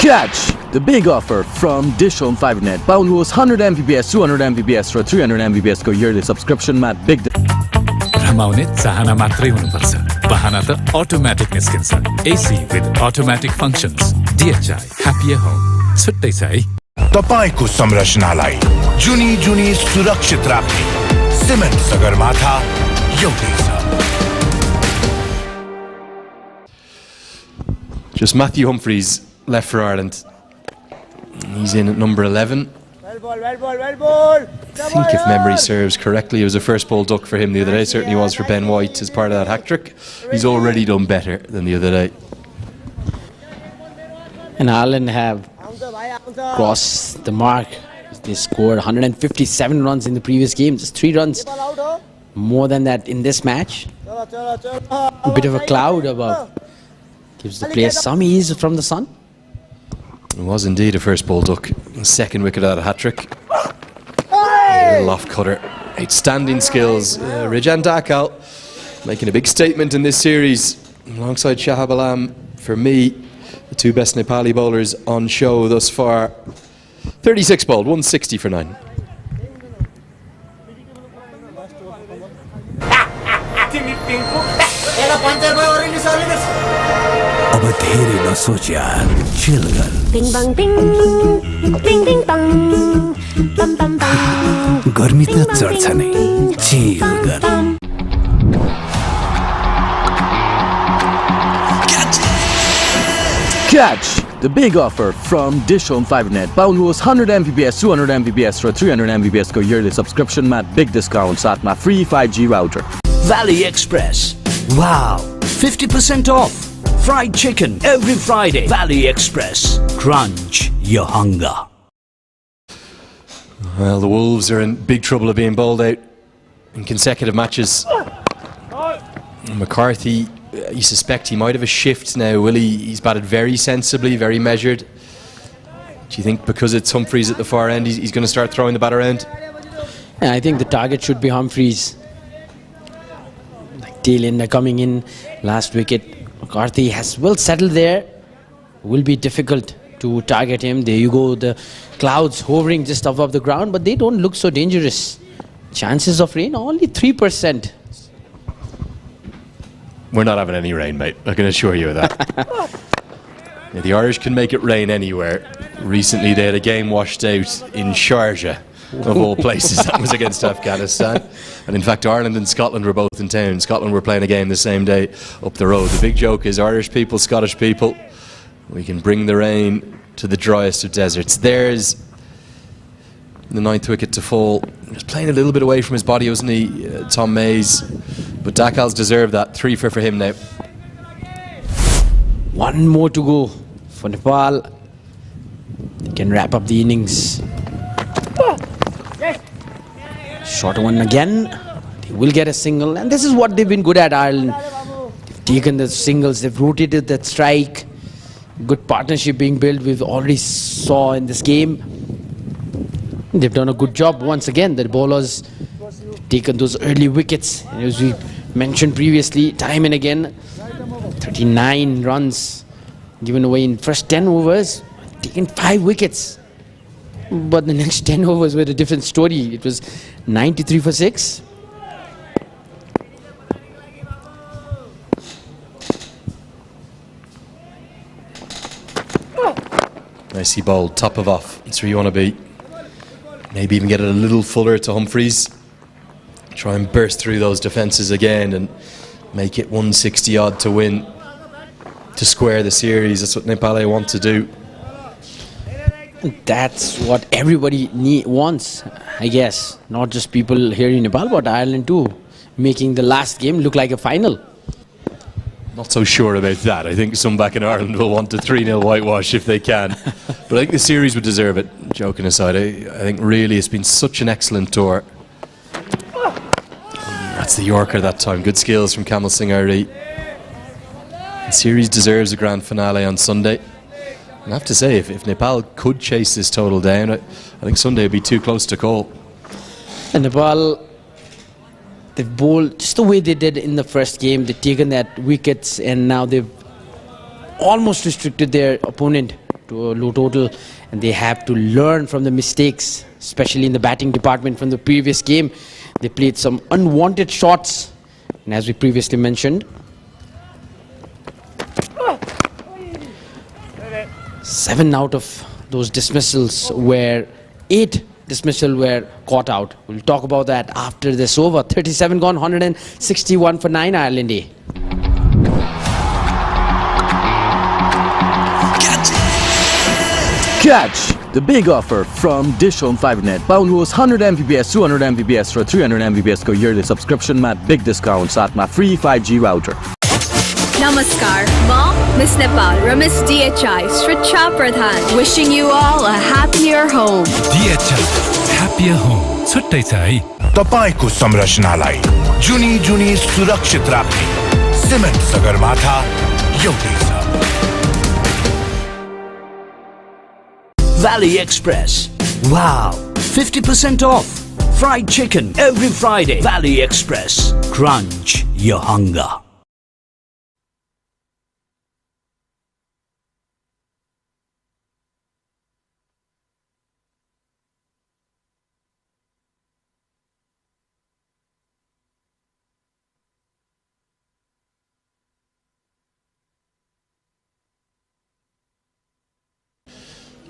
Catch the big offer from DishHome Fibernet. Pound host 100 Mbps, 200 Mbps for 300 Mbps को yearly subscription मा big रमाउने चाहना मात्रै हुनुपर्छ बहाना त अटोमेटिक निस्किन्छ AC with automatic functions DHI happier home छुट्टै छ है तपाईको संरचनालाई जुनी जुनी सुरक्षित राख्ने सिमेन्ट सगरमाथा एउटै छ Just Matthew Humphreys left for Ireland. He's in at number 11. I think if memory serves correctly, it was a first ball duck for him the other day. Certainly was for Ben White as part of that hat trick. He's already done better than the other day. And Ireland have crossed the mark. They scored 157 runs in the previous game, just 3 runs more than that in this match. A bit of a cloud above. Gives the players some ease from the sun. It was indeed a first ball duck. Second wicket out of hat trick. Little off cutter. Outstanding skills. Rijan Dakal making a big statement in this series alongside Shahab Alam. For me, the two best Nepali bowlers on show thus far. 36 bowled, 160 for 9. अब धेरै नसोच यार, chill गर। Bing bang bing, bing bing bang, bam bam bam. गर्मी त चढ्छ नै, chill गर। Catch the big offer from DishHome Fibernet. Pound host 100 Mbps, 200 Mbps for 300 Mbps को yearly subscription मा big discount साथ मा free 5G router. Valley Express. Wow, 50% off. Fried chicken every Friday. Valley Express. Crunch your hunger. Well, the Wolves are in big trouble of being bowled out in consecutive matches. McCarthy, you suspect he might have a shift now, will he? He's batted very sensibly, very measured. Do you think because it's Humphreys at the far end, he's going to start throwing the bat around? Yeah, I think the target should be Humphreys. Like tail ender coming in, last wicket. McCarthy has well settled there. Will be difficult to target him. There you go, the clouds hovering just above the ground, but they don't look so dangerous. Chances of rain only 3%. We're not having any rain, mate. I can assure you of that. Yeah, the Irish can make it rain anywhere. Recently they had a game washed out in Sharjah, of all places. That was against Afghanistan. And in fact, Ireland and Scotland were both in town. Scotland were playing a game the same day up the road. The big joke is Irish people, Scottish people, we can bring the rain to the driest of deserts. There's the 9th wicket to fall. He was playing a little bit away from his body, wasn't he, Tom Mays? But Dakal's deserved that. 3 for him now. One more to go for Nepal. They can wrap up the innings. Short one again. They will get a single, and this is what they've been good at, Ireland. They've taken the singles, they've rotated that strike. Good partnership being built, we've already saw in this game. They've done a good job once again. The bowlers have taken those early wickets. And as we mentioned previously, time and again, 39 runs given away in first 10 overs, taken 5 wickets. But the next 10 overs were a different story. It was 93 for 6. Nicely bowled, top of off. That's where you want to be. Maybe even get it a little fuller to Humphreys. Try and burst through those defences again and make it 160 odd to win. To square the series. That's what Nepal want to do. That's what everybody wants, I guess. Not just people here in Nepal, but Ireland too. Making the last game look like a final. Not so sure about that. I think some back in Ireland will want a 3-0 whitewash if they can. But I think the series would deserve it. Joking aside, I think really it's been such an excellent tour. That's the Yorker that time. Good skills from Kamal Singh Ari. The series deserves a grand finale on Sunday. I have to say, if Nepal could chase this total down, I think Sunday would be too close to call. And Nepal, they've bowled just the way they did in the first game. They've taken that wickets and now they've almost restricted their opponent to a low total, and they have to learn from the mistakes, especially in the batting department from the previous game. They played some unwanted shots, and as we previously mentioned, 7 out of those dismissals were 8 dismissal were caught out. We'll talk about that after this over. 37 gone, 161 for 9 Ireland A. Catch the big offer from DishHome Fibernet. Pound host 100 Mbps, 200 Mbps for 300 Mbps को yearly subscription में big discount साथ में free 5G router. Namaskar, Ma, Miss Nepal, Miss DHI, Sricha Pradhan, wishing you all a happier home. DHI, happier home. छुट्टै छ है। तपाईको संरचनालाई जुनी जुनी सुरक्षित राख्ने सिमेन्ट सगरमाथा एउटै छ। Valley Express. Wow, 50% off. Fried chicken every Friday. Valley Express. Crunch your hunger.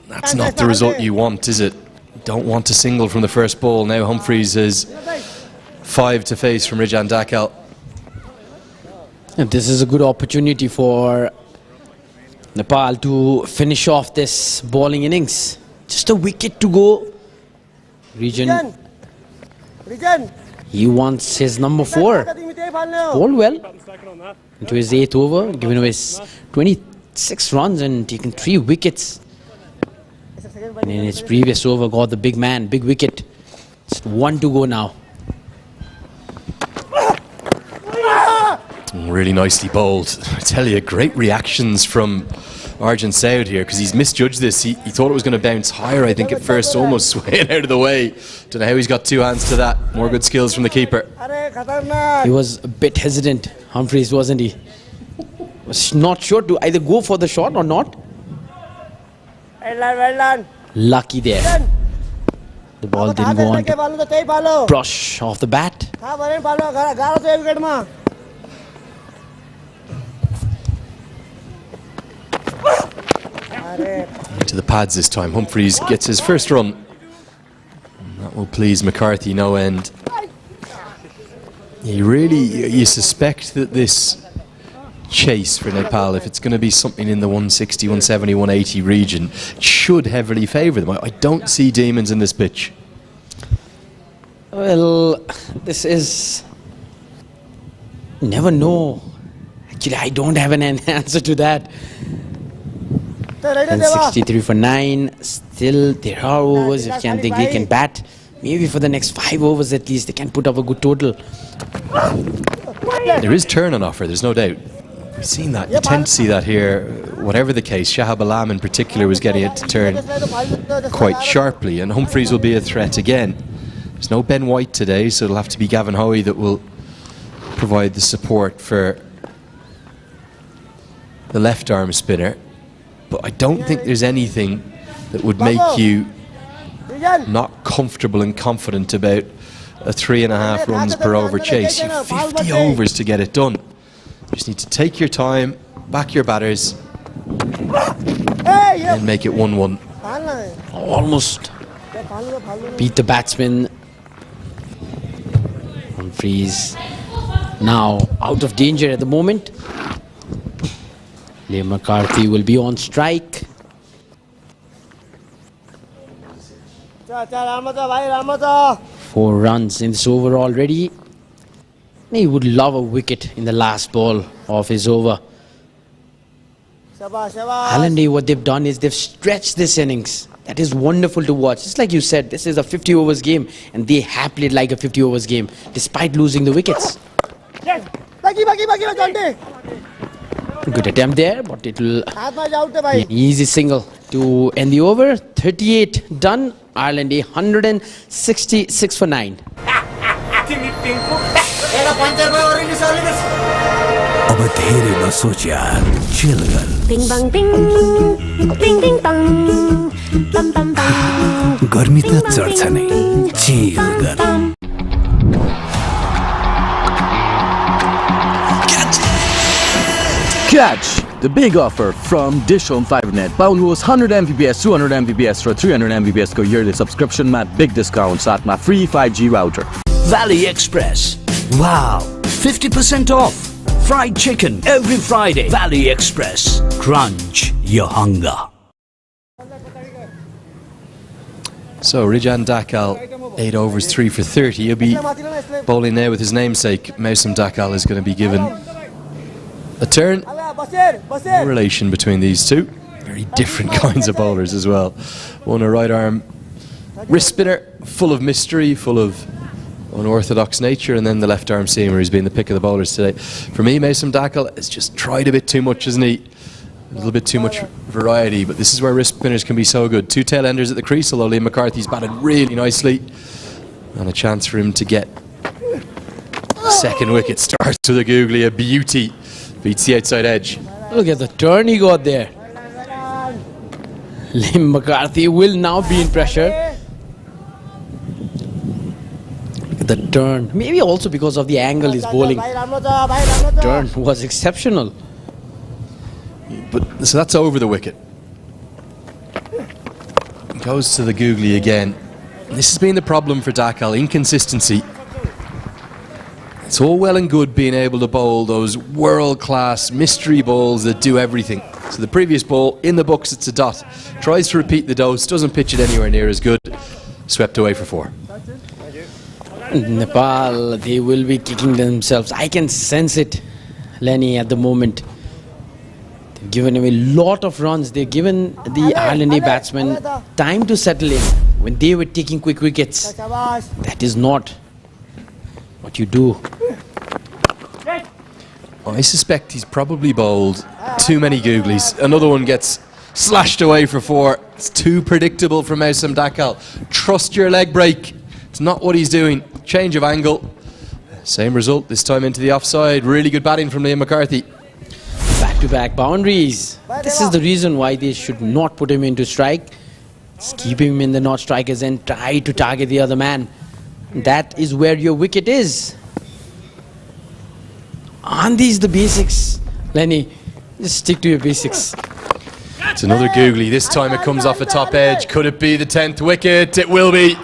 That's not the result you want, is it? Don't want a single from the first ball. Now Humphreys is 5 to face from Rijan Dakal. And this is a good opportunity for Nepal to finish off this bowling innings. Just a wicket to go. Rijan, he wants his number 4. Bowled well into his 8th over, giving away 26 runs and taken 3 wickets. And in his previous over, got the big man, big wicket. Just 1 to go now. Really nicely bowled. I tell you, great reactions from Arjun Saud here, because he's misjudged this. He thought it was going to bounce higher, I think, at first, almost swaying out of the way. Don't know how he's got 2 hands to that. More good skills from the keeper. He was a bit hesitant, Humphreys, wasn't he? Was not sure to either go for the shot or not. Lucky there. The ball didn't go on to brush off the bat. Into the pads this time. Humphreys gets his first run. And that will please McCarthy no end. You suspect that this chase for Nepal, if it's going to be something in the 160, 170, 180 region, should heavily favour them. I don't see demons in this pitch. Well, this is... Never know. Actually, I don't have an answer to that. And 63 for 9. Still, there are overs if they can bat. Maybe for the next 5 overs at least, they can put up a good total. There is turn on offer, there's no doubt. We've seen that. You tend to see that here. Whatever the case, Shahab Alam in particular was getting it to turn quite sharply, and Humphreys will be a threat again. There's no Ben White today, so it'll have to be Gavin Hoey that will provide the support for the left arm spinner. But I don't think there's anything that would make you not comfortable and confident about a 3.5 runs per over chase. You have 50 overs to get it done. You just need to take your time, back your batters, and make it 1-1. Almost beat the batsman. Humphreys now out of danger at the moment. Liam McCarthy will be on strike. 4 runs in this over already. He would love a wicket in the last ball of his over. Ireland A, what they've done is they've stretched this innings. That is wonderful to watch. Just like you said, this is a 50 overs game, and they have played like a 50 overs game, despite losing the wickets. Good attempt there, but it will be an easy single to end the over. 38 done. Ireland 166 for 9. अब धेरै नसोच यार, chill गर। Bing bang bing, bing bing bang, bam bam bam. गर्मी त चढ्छ नै, chill गर। Catch the big offer from DishHome Fibernet. Pound host 100 Mbps, 200 Mbps for 300 Mbps ko yearly subscription mat big discount साथ में free 5G router. Valley Express. Wow, 50% off. Fried chicken every Friday. Valley Express. Crunch your hunger. So Rijan Dakal, 8 overs, 3 for 30. He'll be bowling now with his namesake. Mausam Dakal is going to be given a turn. No relation between these two. Very different kinds of bowlers as well. One a right arm wrist spinner, full of mystery, full of unorthodox nature, and then the left arm seamer who's been the pick of the bowlers today. For me, Mausam Dakal has just tried a bit too much, isn't he? A little bit too much variety, but this is where wrist spinners can be so good. 2 tail enders at the crease, although Liam McCarthy's batted really nicely. And a chance for him to get second wicket. Starts with a googly, a beauty. Beats the outside edge. Look at the turn he got there. Liam McCarthy will now be in pressure. Look at the turn. Maybe also because of the angle he's bowling. Turn was exceptional. But so that's over the wicket. Goes to the googly again. This has been the problem for Dakal, inconsistency. It's all well and good being able to bowl those world-class mystery balls that do everything. So the previous ball, in the books, it's a dot. Tries to repeat the dose, doesn't pitch it anywhere near as good. Swept away for 4. Nepal, they will be kicking themselves. I can sense it, Lenny, at the moment. They've given away a lot of runs. They've given the Ireland batsmen time to settle in when they were taking quick wickets. That is not what you do. I suspect he's probably bowled too many googlies. Another one gets slashed away for 4. It's too predictable from Mausam Dakal. Trust your leg break. It's not what he's doing. Change of angle. Same result, this time into the offside. Really good batting from Liam McCarthy. Back-to-back boundaries. This is the reason why they should not put him into strike. Just keep him in the not strikers and try to target the other man. That is where your wicket is. Aren't these the basics, Lenny? Just stick to your basics. It's another googly. This time it comes off a top edge. Could it be the 10th wicket? It will be.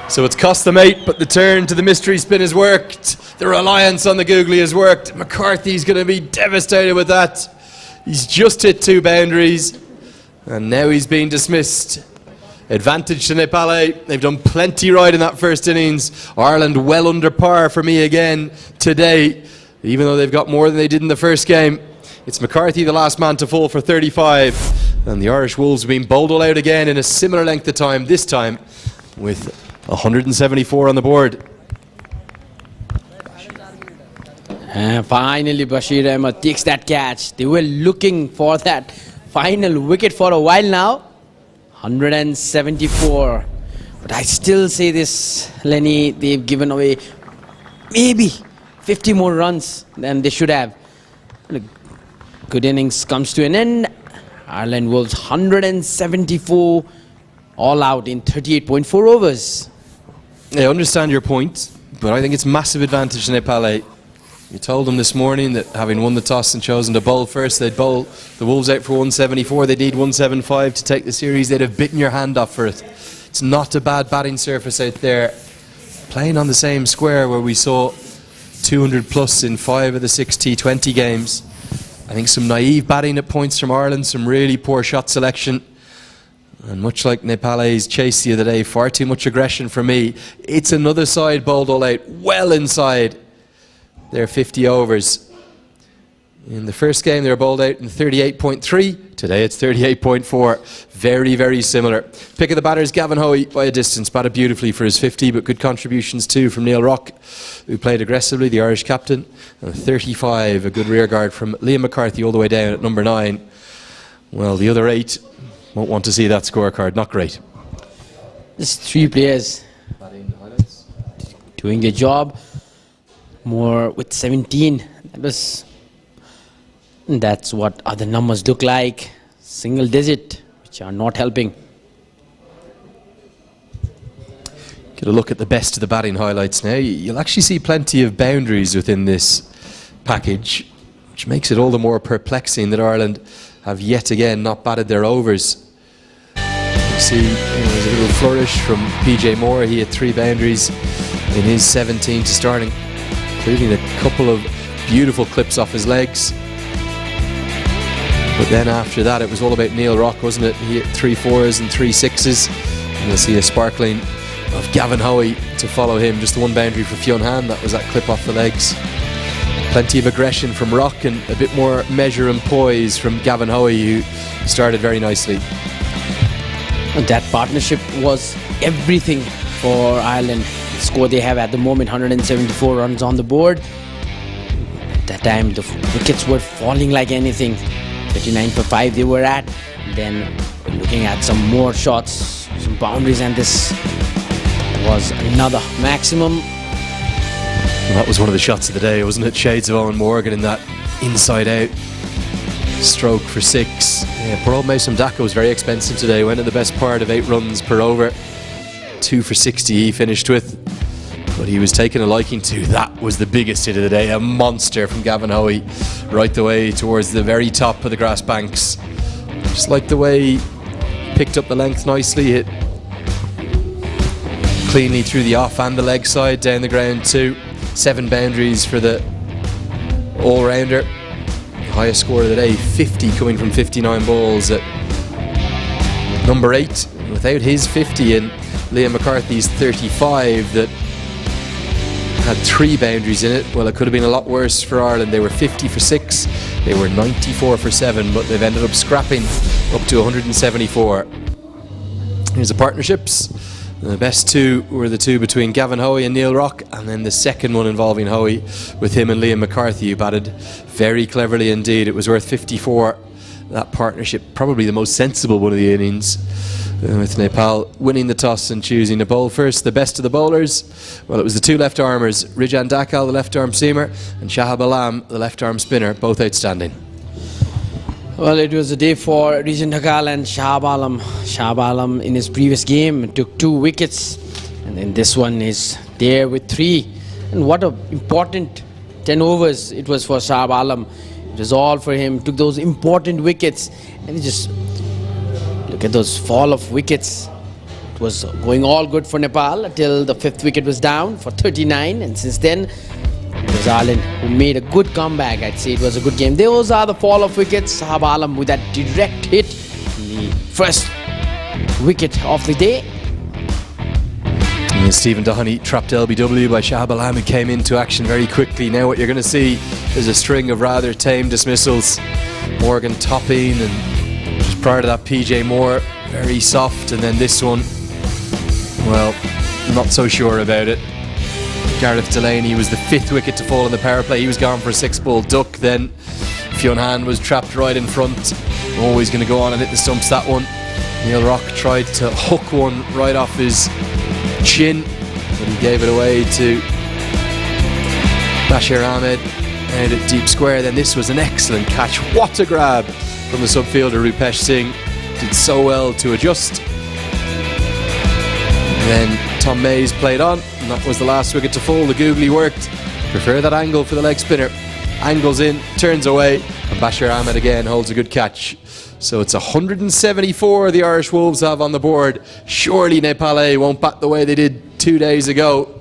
So it's cost them 8, but the turn to the mystery spin has worked. The reliance on the googly has worked. McCarthy's going to be devastated with that. He's just hit 2 boundaries, and now he's being dismissed. Advantage to Nepal. They've done plenty right in that first innings. Ireland well under par for me again today, even though they've got more than they did in the first game. It's McCarthy, the last man to fall for 35. And the Irish Wolves have been bowled all out again in a similar length of time, this time with 174 on the board. Finally, Bashir Ahmed takes that catch. They were looking for that final wicket for a while now. 174. But I still say this, Lenny, they've given away maybe 50 more runs than they should have. Good innings comes to an end. Ireland Wolves 174 all out in 38.4 overs. I understand your point, but I think it's massive advantage to Nepal. You told them this morning that having won the toss and chosen to bowl first, they'd bowl the Wolves out for 174. They'd need 175 to take the series. They'd have bitten your hand off for it. It's not a bad batting surface out there. Playing on the same square where we saw 200 plus in 5 of the 6 T20 games. I think some naive batting at points from Ireland, some really poor shot selection. And much like Nepal's chase the other day, far too much aggression for me. It's another side bowled all out, well inside their 50 overs. In the first game, they were bowled out in 38.3. Today, it's 38.4. Very, very similar. Pick of the batters, Gavin Hoey, by a distance. Batted beautifully for his 50, but good contributions too from Neil Rock, who played aggressively, the Irish captain. And 35, a good rearguard from Liam McCarthy all the way down at number 9. Well, the other 8 won't want to see that scorecard. Not great. Just 3 players doing their job. More with 17. That's what other numbers look like. Single digit, which are not helping. Get a look at the best of the batting highlights now. You'll actually see plenty of boundaries within this package, which makes it all the more perplexing that Ireland have yet again not batted their overs. You see, there's a little flourish from PJ Moore. He had 3 boundaries in his 17 to starting, including a couple of beautiful clips off his legs. But then after that, it was all about Neil Rock, wasn't it? He hit 3 4s and 3 6s. And you'll see a sparkling of Gavin Hoey to follow him. Just the 1 boundary for Fionn Han. That was that clip off the legs. Plenty of aggression from Rock and a bit more measure and poise from Gavin Hoey, who started very nicely. And that partnership was everything for Ireland. The score they have at the moment, 174 runs on the board. At that time, the wickets were falling like anything. 39 for 5 they were at. Then looking at some more shots, some boundaries, and this was another maximum. Well, that was one of the shots of the day, wasn't it? Shades of Owen Morgan in that inside out stroke for 6. Yeah, poor old Mason Dacko was very expensive today. Went in the best part of 8 runs per over. 2 for 60 he finished with. But he was taking a liking to. That was the biggest hit of the day. A monster from Gavin Hoey, right the way towards the very top of the grass banks. Just like the way he picked up the length nicely, hit cleanly through the off and the leg side, down the ground too. 7 boundaries for the all-rounder. Highest score of the day, 50, coming from 59 balls at number 8. Without his 50 and Liam McCarthy's 35 that had 3 boundaries in it, well, it could have been a lot worse for Ireland. They were 50 for 6, they were 94 for 7, but they've ended up scrapping up to 174. Here's the partnerships. The best 2 were the 2 between Gavin Hoey and Neil Rock, and then the second one involving Hoey with him and Liam McCarthy, who batted very cleverly indeed. It was worth 54. That partnership, probably the most sensible one of the innings, with Nepal winning the toss and choosing to bowl first. The best of the bowlers, well, it was the 2 left armers, Rijan Dakal, the left arm seamer, and Shahab Alam, the left arm spinner, both outstanding. Well, it was a day for Rijan Dakal and Shahab Alam. Shahab Alam in his previous game took 2 wickets, and then this one is there with 3. And what an important 10 overs it was for Shahab Alam. It was all for him, took those important wickets, and he just look at those fall of wickets. It was going all good for Nepal until the 5th wicket was down for 39, and since then it was Ireland who made a good comeback. I'd say it was a good game. Those are the fall of wickets. Shahab Alam with that direct hit in the first wicket of the day. And Stephen Doheny trapped LBW by Shahab Alam, who came into action very quickly. Now what you're going to see is a string of rather tame dismissals. Morgan topping, and just prior to that PJ Moore, very soft, and then this one, well, not so sure about it. Gareth Delaney was the 5th wicket to fall in the power play. He was gone for a 6-ball duck. Then Fionn Han was trapped right in front. Always going to go on and hit the stumps, that one. Neil Rock tried to hook one right off his chin, but he gave it away to Bashir Ahmed out at deep square. Then this was an excellent catch. What a grab from the subfielder Rupesh Singh. Did so well to adjust. And then Tom Mays played on, and that was the last wicket to fall. The googly worked. Prefer that angle for the leg spinner. Angles in, turns away, and Bashir Ahmed again holds a good catch. So it's 174 the Irish Wolves have on the board. Surely Nepal won't bat the way they did 2 days ago.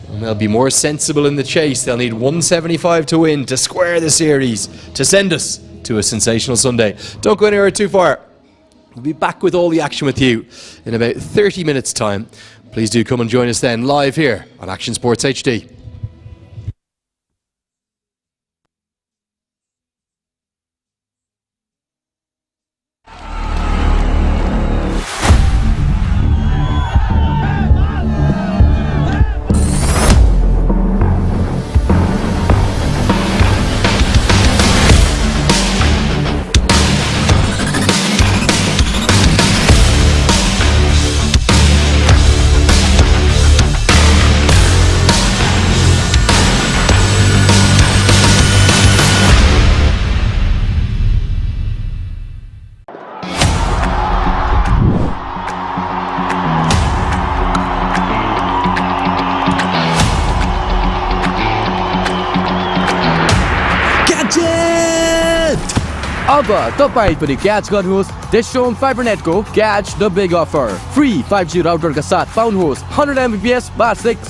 And they'll be more sensible in the chase. They'll need 175 to win, to square the series, to send us to a sensational Sunday. Don't go anywhere too far. We'll be back with all the action with you in about 30 minutes time. Please do come and join us then live here on Action Sports HD. अब तपाईं पनि catch गर्नुहोस् DishHome Fibernet को Catch the Big Offer. Free 5G router का साथ पाउनुहोस् 100 Mbps वार्षिक